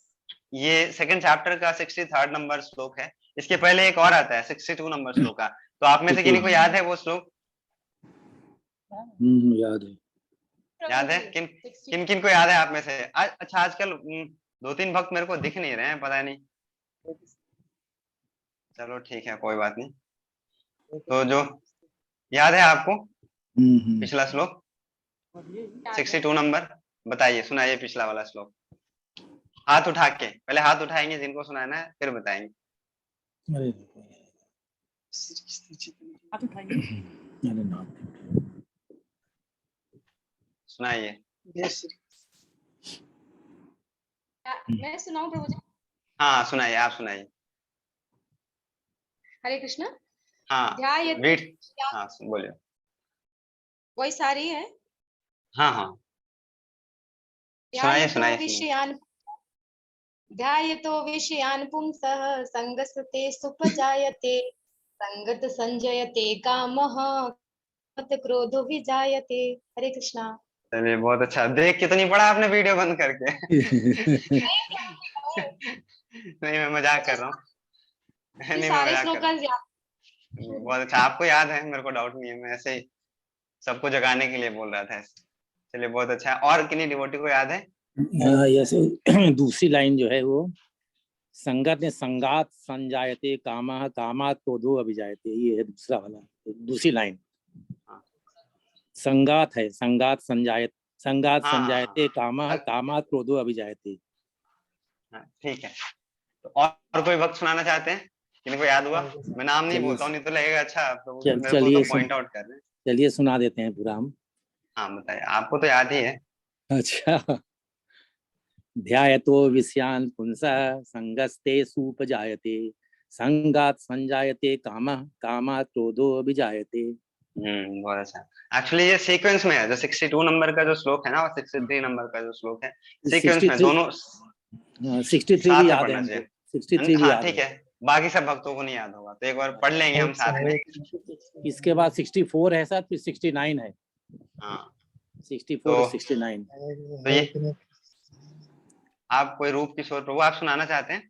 Speaker 1: ये सेकंड चैप्टर का 63rd नंबर श्लोक है, इसके पहले एक और आता है 62 नंबर श्लोक का, तो आप में से किन्हीं को याद है वो श्लोक?
Speaker 5: याद है।
Speaker 1: याद है किन किन किन को याद है आप में से? अच्छा आजकल 2-3 भक्त मेरे को दिख नहीं रहे हैं, पता नहीं। चलो ठीक है, कोई बात नहीं। तो जो याद है आपको पिछला श्लोक 62 नंबर, बताइए, सुनाइए पिछला वाला श्लोक। हाथ उठा के, पहले हाथ उठाएंगे जिनको सुनाना है, फिर बताएंगे। सुनाइए।
Speaker 13: मैं सुनाऊं प्रभु जी?
Speaker 1: हाँ सुनाइए, आप सुनाइए।
Speaker 13: हरे कृष्णा।
Speaker 1: हाँ
Speaker 13: ध्यायते
Speaker 1: वेट, हाँ बोलिए।
Speaker 13: वही सारी है।
Speaker 1: हाँ हाँ सुनाइए सुनाइए।
Speaker 13: विषयान ध्यायतो विषयान पुंसः संगस्ते सुपजायते संगत संजयते कामः क्रोधो विजायते। हरे कृष्णा।
Speaker 1: चलिए बहुत अच्छा। देख कितनी बड़ा आपने वीडियो बंद करके। नहीं मैं मजाक कर रहा हूँ। नहीं मैं
Speaker 13: सारे
Speaker 1: मजाक कर रहा
Speaker 13: स्लोगन
Speaker 1: हूँ। बहुत अच्छा, आपको याद है, मेरे को डाउट नहीं है, मैं ऐसे ही सबको जगाने के लिए बोल रहा था ऐसे। चलिए बहुत अच्छा है। और किन्हीं डिवोटी को याद है?
Speaker 14: जैसे दूसरी लाइन जो है वो संगत ने संगात संजायते कामः कामात् क्रोधो अभिजायते, ये है दूसरा वाला, दूसरी लाइन। संगात है, संगात संजायते कामः कामात् क्रोधो अभिजायते।
Speaker 1: ठीक है। तो और कोई वक्त सुनाना चाहते हैं? किनको याद हुआ? मैं नाम नहीं बोलता हूँ, नहीं तो लगेगा अच्छा प्रभु मेरे को तो पॉइंट आउट कर रहे हैं।
Speaker 14: चलिए सुना देते हैं पूरा हम।
Speaker 1: हाँ बताइए, आपको तो याद ही है।
Speaker 14: अच्छा। ध्यायतो विषयान् पुंसः संगस्ते सुपजायते संगात् संजायते कामः कामात् क्रोधो अभिजायते।
Speaker 1: बहुत अच्छा। एक्चुअली ये सीक्वेंस में है, जो 62 नंबर का जो श्लोक है ना, और 63 नंबर का जो श्लोक है, सीक्वेंस में दोनों
Speaker 14: 63 भी याद है हमको, 63 भी
Speaker 1: हाँ
Speaker 14: याद
Speaker 1: ठीक
Speaker 14: है।
Speaker 1: है, बाकी सब भक्तों को नहीं याद होगा, तो एक बार पढ़ लेंगे हम साथ में।
Speaker 14: इसके बाद 64 है साथ, फिर 69 है।
Speaker 1: हाँ
Speaker 14: 64 और 69।
Speaker 1: तो ये आप कोई रूप किशोर प्रभु आप सुनाना चाहते हैं?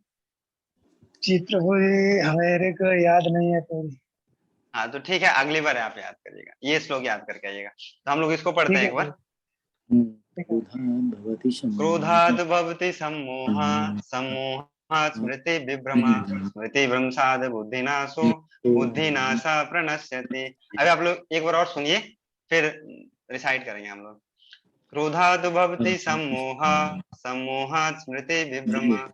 Speaker 15: जी प्रभु जी हमारे को याद नहीं है तो।
Speaker 1: हाँ तो ठीक है, अगली बार आप याद करिएगा, ये श्लोक याद करके आइएगा। तो हम लोग इसको पढ़ते हैं एक बार। क्रोधाद् भवति सम्मोहः सम्मोहात् स्मृति विभ्रमा स्मृति भ्रंशाद् बुद्धिनाशो बुद्धिनाशा प्रणश्यति। अभी आप लोग एक बार और सुनिए, फिर रिसाइट करेंगे हम लोग। क्रोधाद् भवति सम्मोहः सम्मोहात् स्मृति विभ्रमा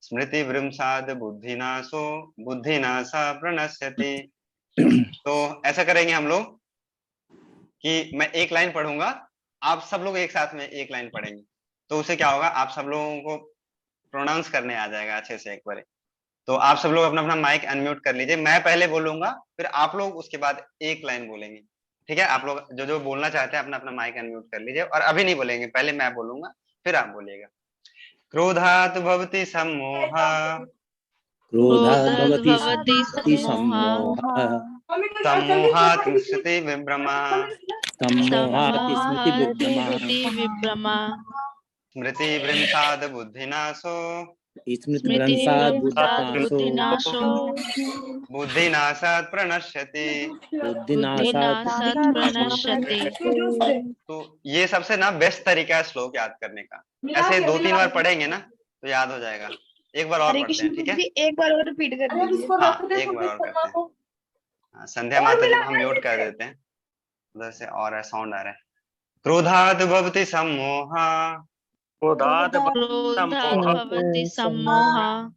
Speaker 1: स्मृति भ्रंशाद् बुद्धिनाशो बुद्धिनाशा प्रणश्यति। तो ऐसा करेंगे हम लोग कि मैं एक लाइन पढ़ूंगा, आप सब लोग एक साथ में एक लाइन पढ़ेंगे, तो उससे क्या होगा, आप सब लोगों को प्रोनाउंस करने आ जाएगा अच्छे से एक बार। तो आप सब लोग अपना अपना माइक अनम्यूट कर लीजिए, मैं पहले बोलूंगा, फिर आप लोग उसके बाद एक लाइन बोलेंगे, ठीक है? आप लोग जो जो बोलना चाहते हैं अपना अपना माइक अनम्यूट कर लीजिए, और अभी नहीं बोलेंगे, पहले मैं बोलूंगा फिर आप बोलिएगा। क्रोधात् भवति सम्मोहः
Speaker 14: क्रोधाद् भवति सम्मोहः
Speaker 1: सम्मोहात् स्मृति विभ्रमः
Speaker 14: सम्मोहात् स्मृति विभ्रमा
Speaker 1: स्मृति भ्रंशाद् बुद्धिनाशो
Speaker 14: स्मृतिभ्रंशात् बुद्धिनाशो
Speaker 1: बुद्धिनाशात् प्रणश्यति
Speaker 14: बुद्धिनाशात् प्रणश्यति।
Speaker 1: तो ये सबसे ना बेस्ट तरीका है श्लोक याद करने का। ऐसे 2-3 बार पढ़ेंगे ना तो याद हो जाएगा। एक बार और पढ़ते हैं, ठीक है?
Speaker 9: एक बार और रिपीट कर दीजिए।
Speaker 1: हाँ एक बार और करते हैं। हाँ, संध्या माता जी को हम म्यूट कर देते हैं, उधर से और साउंड आ रहा है। क्रोधाद् भवति सम्मोहः
Speaker 16: क्रोधाद् भवति सम्मोहः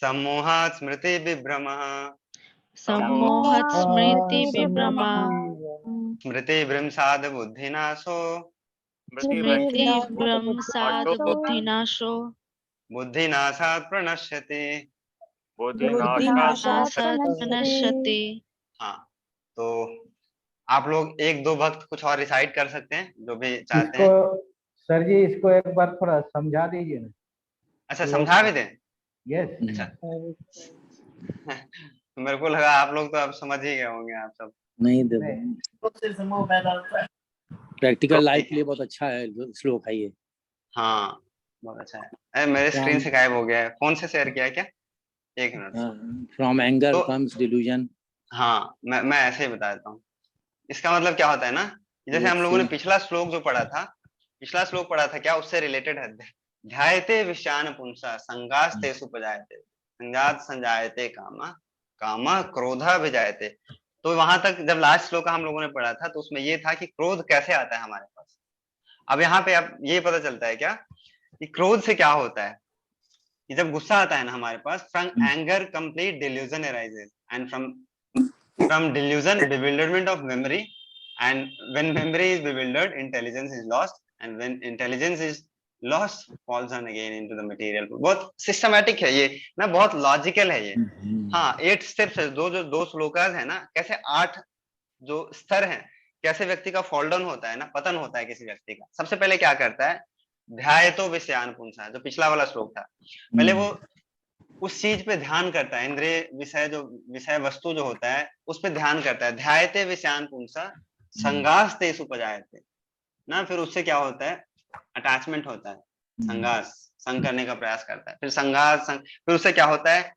Speaker 1: सम्मोहात् स्मृति विभ्रमः
Speaker 16: सम्मोहात् स्मृति विभ्रमः
Speaker 1: स्मृति भ्रंशाद् बुद्धिनाशो
Speaker 16: स्मृति भ्रंशाद् बुद्धिनाशो
Speaker 1: बुद्धिनाशात् प्रणश्यति
Speaker 16: बुद्धिनाशात् प्रणश्यति।
Speaker 1: हाँ तो आप लोग 1-2 भक्त कुछ और रिसाइट कर सकते हैं जो भी चाहते हैं।
Speaker 15: सर जी इसको एक बार थोड़ा समझा दीजिए ना।
Speaker 1: अच्छा समझा भी दें?
Speaker 15: यस।
Speaker 1: अच्छा मेरे को लगा आप लोग तो अब समझ ही गए होंगे आप सब।
Speaker 14: नहीं दे प्रैक्टिकल लाइफ के लिए बहुत अच्छा है श्लोक है ये।
Speaker 1: हाँ बहुत अच्छा है। अरे मेरे स्क्रीन से गायब हो गया है, फोन से शेयर किया है क्या? एक minute.
Speaker 14: From anger comes delusion.
Speaker 1: हाँ मैं ऐसे ही बता देता हूँ। इसका मतलब क्या होता है ना, जैसे हम लोगों ने पिछला श्लोक जो पढ़ा था पिछला श्लोक पढ़ा था क्या, उससे रिलेटेड है। ध्यायते विषयान पुंसा संगास्ते सुपजायते संगात संजायते कामा कामा क्रोधा विजायते। तो वहां तक जब लास्ट श्लोक हम लोगों ने पढ़ा था तो उसमें ये था कि क्रोध कैसे आता है हमारे पास। अब यहाँ पे अब ये पता चलता है क्या कि क्रोध से क्या होता है कि जब गुस्सा आता है ना हमारे पास, from anger complete delusion arises and from delusion bewilderment of memory, and when memory is bewildered intelligence is lost, and when intelligence is lost falls on again into the material। बहुत सिस्टमैटिक है ये ना, बहुत लॉजिकल है ये। हाँ 8 स्टेप्स है, दो श्लोकास है ना, कैसे 8 जो स्तर हैं, कैसे व्यक्ति का फॉल डाउन होता है ना, पतन होता है किसी व्यक्ति का। सबसे पहले क्या करता है, ध्यायतो विषयान पुंसा, जो पिछला वाला श्लोक था, पहले वो उस चीज पे ध्यान करता है, इंद्रिय विषय जो विषय वस्तु जो होता है उस पे ध्यान करता है। ध्यायते विषयान पुंसा संगास्ते सुपजायते ना, फिर उससे क्या होता है, अटैचमेंट होता है, संगास संग करने का प्रयास करता है, फिर संगास फिर उससे क्या होता है,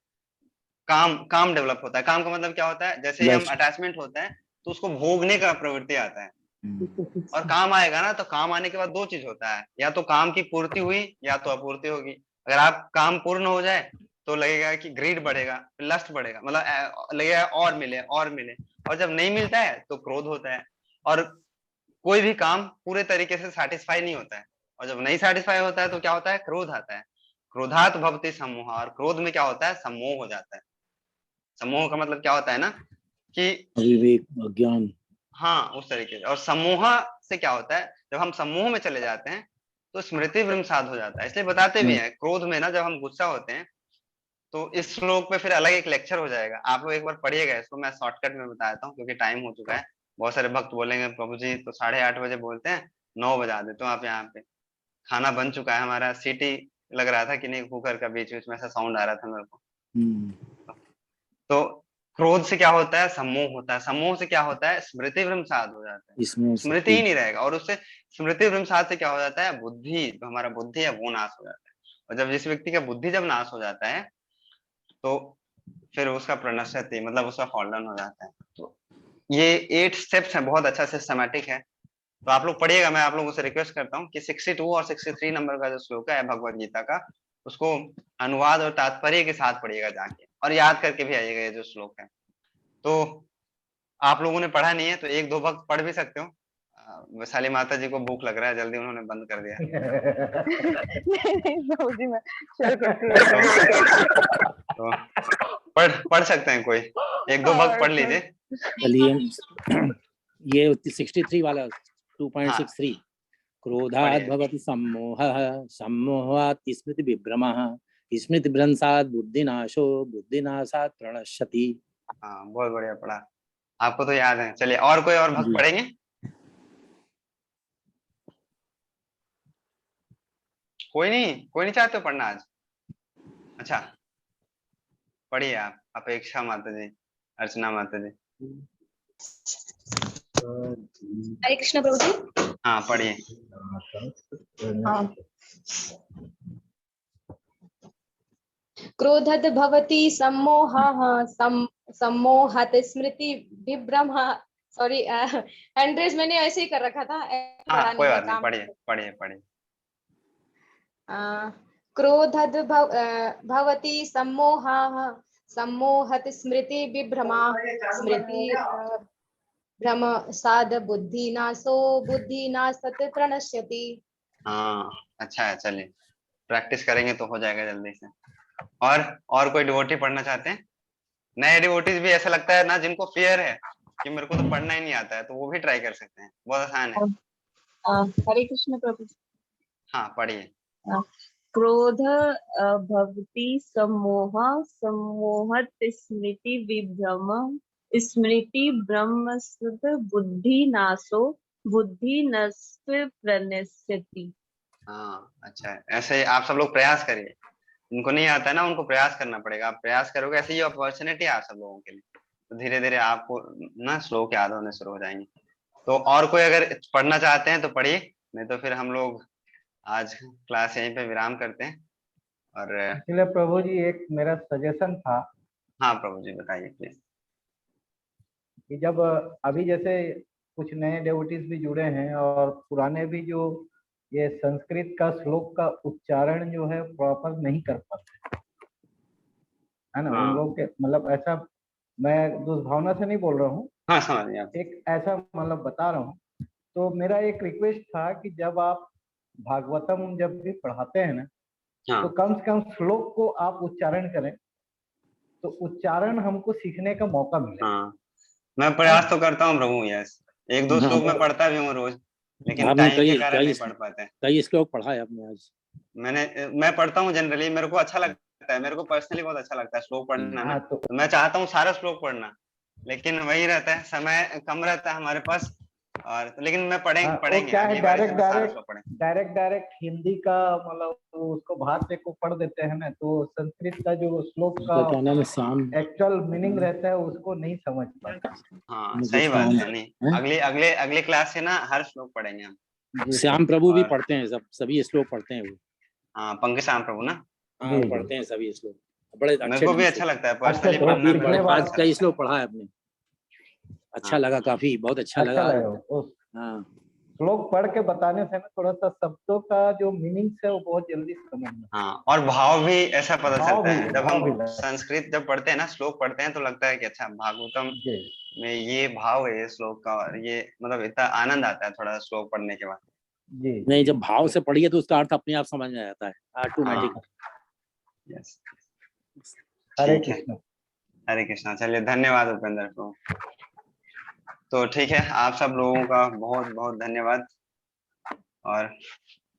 Speaker 1: काम डेवलप होता है। काम का मतलब क्या होता है, जैसे हम अटैचमेंट होता है तो उसको भोगने का प्रवृत्ति आता है, और काम आएगा ना, तो काम आने के बाद 2 चीज होता है, या तो काम की पूर्ति हुई या तो अपूर्ति होगी। अगर आप काम पूर्ण हो जाए तो लगेगा कि ग्रीड बढ़ेगा, लस्ट बढ़ेगा, मतलब लगेगा और मिले और मिले, और जब नहीं मिलता है तो क्रोध होता है, और कोई भी काम पूरे तरीके से सेटिस्फाई नहीं होता है, और जब नहीं सेटिस्फाई होता है तो क्या होता है, क्रोध आता है। क्रोधात भवति सम्मोह, और क्रोध में क्या होता है, सम्मोह हो जाता है। सम्मोह का मतलब क्या होता है ना कि
Speaker 14: विवेक अज्ञान,
Speaker 1: हाँ उस तरीके से। और सम्मोह से क्या होता है, जब हम सम्मोह में चले जाते हैं तो स्मृति भ्रंशात हो जाता है। इसलिए बताते भी हैं क्रोध में ना, जब हम गुस्सा होते हैं तो इस श्लोक पे फिर अलग एक लेक्चर हो जाएगा, आप लोग एक बार पढ़िएगा इसको। मैं शॉर्टकट में बता देता हूँ क्योंकि टाइम हो चुका है। बहुत सारे भक्त बोलेंगे प्रभु जी तो 8:30 बजे बोलते हैं, 9 बजा देते हो आप। यहाँ पे खाना बन चुका है हमारा, सीटी लग रहा था कि नहीं कुकर का, बीच बीच में ऐसा साउंड आ रहा था मेरे को। तो क्रोध से क्या होता है, सम्मोह होता है। सम्मोह से क्या होता है, स्मृति भ्रंशात हो जाता है,
Speaker 14: इसमें
Speaker 1: स्मृति ही नहीं रहेगा, और उससे स्मृति भ्रंशात से क्या हो जाता है, बुद्धि, जो हमारा बुद्धि है वो नाश हो जाता है। और जब जिस व्यक्ति का बुद्धि जब नाश हो जाता है तो फिर उसका प्रणश्यति मतलब उसका फॉल डाउन हो जाता है। तो ये 8 स्टेप्स हैं, बहुत अच्छा सिस्टमैटिक है, तो आप लोग पढ़िएगा। मैं आप लोगों से रिक्वेस्ट करता हूँ कि 62 और 63 नंबर का जो श्लोक है भगवत गीता का, उसको अनुवाद और तात्पर्य के साथ पढ़िएगा जाके, और याद करके भी आइएगा ये जो श्लोक है। तो आप लोगों ने पढ़ा नहीं है तो 1-2 भक्त पढ़ भी सकते हो। वैशाली माता जी को भूख लग रहा है, जल्दी उन्होंने बंद कर दिया।
Speaker 12: नहीं प्रभु जी मैं शेयर करती हूँ।
Speaker 1: तो पढ़ सकते हैं, कोई 1-2 भक्त पढ़ लीजिए।
Speaker 14: चलिए ये 63 वाला 2.63, क्रोधात् भवति सम्मोहः सम्मोहात् स्मृति विभ्रमः स्मृति भ्रंशात् बुद्धिनाशो बुद्धिनाशात् प्रणश्यति।
Speaker 1: हाँ बहुत बढ़िया पढ़ा, आपको तो याद है। चलिए और कोई और भक्त पढ़ेंगे? कोई नहीं चाहते हो पढ़ना आज? अच्छा पढ़िए आप, अपेक्षा माता जी, अर्चना माता जी।
Speaker 13: हरे कृष्ण प्रभु जी।
Speaker 1: हाँ पढ़िए।
Speaker 13: क्रोधत भवति सम्मोहः सम्मोहत स्मृति विभ्रमः। सॉरी एंड्रेस मैंने ऐसे ही कर रखा था।
Speaker 1: हाँ कोई बात नहीं, पढ़िए।
Speaker 13: क्रोधत भवति सम्मोहः सम्मोहत स्मृति विभ्रमः स्मृति भ्रम साध बुद्धिनाशो बुद्धिनाशत प्रणश्यति।
Speaker 1: हाँ अच्छा है, चलिए प्रैक्टिस करेंगे तो हो जाएगा जल्दी से। और कोई डिवोटी पढ़ना चाहते हैं? नए डिवोटीज भी ऐसा लगता है ना जिनको फियर है कि मेरे को तो पढ़ना ही नहीं आता है, तो वो भी ट्राई कर सकते हैं, बहुत आसान है।
Speaker 11: हरे कृष्ण प्रभु।
Speaker 1: हाँ पढ़िए।
Speaker 11: क्रोध भवति सम्मोह सम्मोहत स्मृति विभ्रम स्मृति ब्रह्मस्थ बुद्धि नाशो बुद्धि नष्ट प्रणश्यति।
Speaker 1: हाँ अच्छा है, ऐसे आप सब लोग प्रयास करिए। उनको नहीं आता है ना, उनको प्रयास करना पड़ेगा। आप प्रयास करोगे, ऐसे ही अपॉर्चुनिटी है आप सब लोगों के लिए, तो धीरे धीरे आपको ना श्लोक याद होने शुरू हो जाएंगे। तो और कोई अगर पढ़ना चाहते हैं तो पढ़िए, नहीं तो फिर हम लोग आज क्लास यहीं पे विराम करते हैं। और
Speaker 17: इसलिए प्रभु जी एक मेरा सजेशन था।
Speaker 1: हाँ प्रभु जी बताइए प्लीज।
Speaker 17: कि जब अभी जैसे कुछ नए डिवोटीज भी जुड़े हैं और पुराने भी जो ये संस्कृत का श्लोक का उच्चारण जो है प्रॉपर नहीं कर पाते, है ना। उन लोग के मतलब ऐसा, मैं दुष्भावना से नहीं बोल रहा हूँ,
Speaker 1: हाँ समझ गया।
Speaker 17: एक ऐसा मतलब बता रहा हूँ। तो मेरा एक रिक्वेस्ट था कि जब आप भागवतम जब भी पढ़ाते हैं ना, तो कम से कम श्लोक को आप उच्चारण करें, तो उच्चारण हमको सीखने का मौका मिले।
Speaker 1: हाँ, मैं प्रयास तो करता हूँ प्रभु, यस, एक दो श्लोक में पढ़ता भी हूँ रोज, लेकिन
Speaker 14: आपने
Speaker 1: टाइम के कारण नहीं पढ़ पाते।
Speaker 14: कई श्लोक पढ़ा है आपने आज?
Speaker 1: मैं पढ़ता हूँ जनरली, मेरे को अच्छा लगता है, मेरे को पर्सनली बहुत अच्छा लगता है श्लोक पढ़ना ना, तो मैं चाहता हूँ सारा श्लोक पढ़ना, लेकिन वही रहता है, समय कम रहता है हमारे पास, और लेकिन मैं पढ़ेंगे
Speaker 17: क्या है,
Speaker 1: अगली बार से मैं सारा श्लोक पढ़ेंगे।
Speaker 17: डायरेक्ट हिंदी का मतलब उसको भाष्य को पढ़ देते हैं ना, तो संस्कृत का जो श्लोक का एक्चुअल मीनिंग रहता है उसको नहीं समझ पाता।
Speaker 1: हाँ सही बात है। नहीं, अगले क्लास से ना हर श्लोक पढ़ेंगे हम।
Speaker 14: श्याम प्रभु भी पढ़ते हैं, सभी श्लोक पढ़ते हैं वो।
Speaker 1: हाँ, पंकज श्याम प्रभु ना,
Speaker 14: हाँ पढ़ते हैं सभी श्लोक, बड़े अच्छे।
Speaker 1: मेरे को भी अच्छा लगता है पर्सनली पढ़ना।
Speaker 14: आज कई श्लोक पढ़ा है आपने, अच्छा लगा, काफी बहुत अच्छा लगा।
Speaker 17: हाँ, श्लोक पढ़ के बताने से ना थोड़ा सा शब्दों का जो मीनिंग है वो बहुत जल्दी समझ में।
Speaker 1: हाँ, और भाव भी ऐसा पता चलता है। जब हम संस्कृत जब पढ़ते हैं ना, श्लोक पढ़ते हैं, तो लगता है कि अच्छा भागवतम में ये भाव है ये श्लोक का, और ये मतलब इतना आनंद आता है थोड़ा श्लोक पढ़ने के बाद।
Speaker 14: जी नहीं, जब भाव से पढ़िए तो उसका अर्थ अपने आप समझ में आ जाता है ऑटोमेटिक।
Speaker 1: यस,
Speaker 17: हरे कृष्णा।
Speaker 1: हरे कृष्णा। चलिए, धन्यवाद उपेंद्र को। तो ठीक है, आप सब लोगों का बहुत बहुत धन्यवाद, और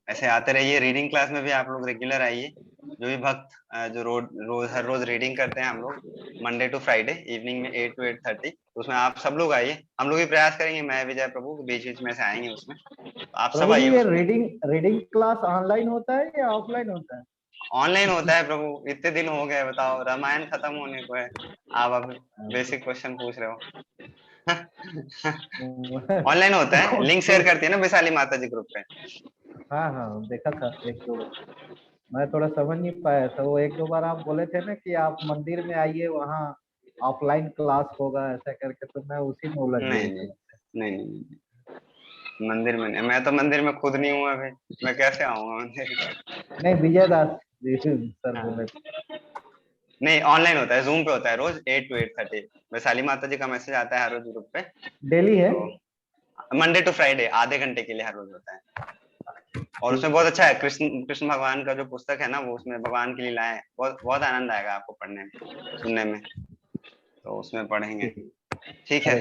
Speaker 1: ऐसे आते रहिए। रीडिंग क्लास में भी आप लोग रेगुलर आइए। जो भी भक्त जो हर रोज रीडिंग करते हैं हम लोग मंडे टू फ्राइडे इवनिंग में 8 to 8:30, उसमें आप सब लोग आइए। हम लोग भी प्रयास करेंगे, मैं विजय प्रभु बीच बीच में से आएंगे उसमें, आप सब आइए।
Speaker 17: ये रीडिंग क्लास ऑनलाइन होता है या ऑफलाइन होता है?
Speaker 1: ऑनलाइन होता है प्रभु, इतने दिन हो गए, बताओ, रामायण खत्म होने को है, आप अब बेसिक क्वेश्चन पूछ रहे हो। ऑनलाइन होता है, लिंक शेयर करती है ना वैशाली माता जी ग्रुप पे।
Speaker 17: हाँ देखा था एक दो, मैं थोड़ा समझ नहीं पाया था वो, एक दो बार आप बोले थे ना कि आप मंदिर में आइए वहाँ ऑफलाइन क्लास होगा ऐसा करके, तो मैं उसी में उलझ गया।
Speaker 1: नहीं, मंदिर में नहीं, मैं तो मंदिर में खुद नहीं हूँ अभी, मैं कैसे आऊंगा मंदिर?
Speaker 17: नहीं, विजय दास सर बोले।
Speaker 1: नहीं, ऑनलाइन होता है, जूम पे होता है रोज 8 to 8:30। वैशाली माता जी का मैसेज आता है हर रोज ग्रुप पे।
Speaker 17: डेली है,
Speaker 1: मंडे टू फ्राइडे, आधे घंटे के लिए हर रोज होता है। और उसमें बहुत अच्छा है, कृष्ण भगवान का जो पुस्तक है ना, वो उसमें भगवान की लीलाएं, बहुत आनंद आएगा आपको पढ़ने में, सुनने में, तो उसमें पढ़ेंगे। ठीक है,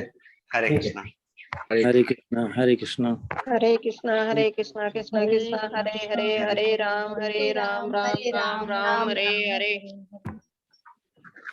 Speaker 1: हरे कृष्णा।
Speaker 14: हरे कृष्णा। हरे कृष्णा।
Speaker 10: हरे कृष्णा। हरे कृष्णा कृष्णा कृष्णा हरे हरे, हरे राम राम राम राम हरे हरे।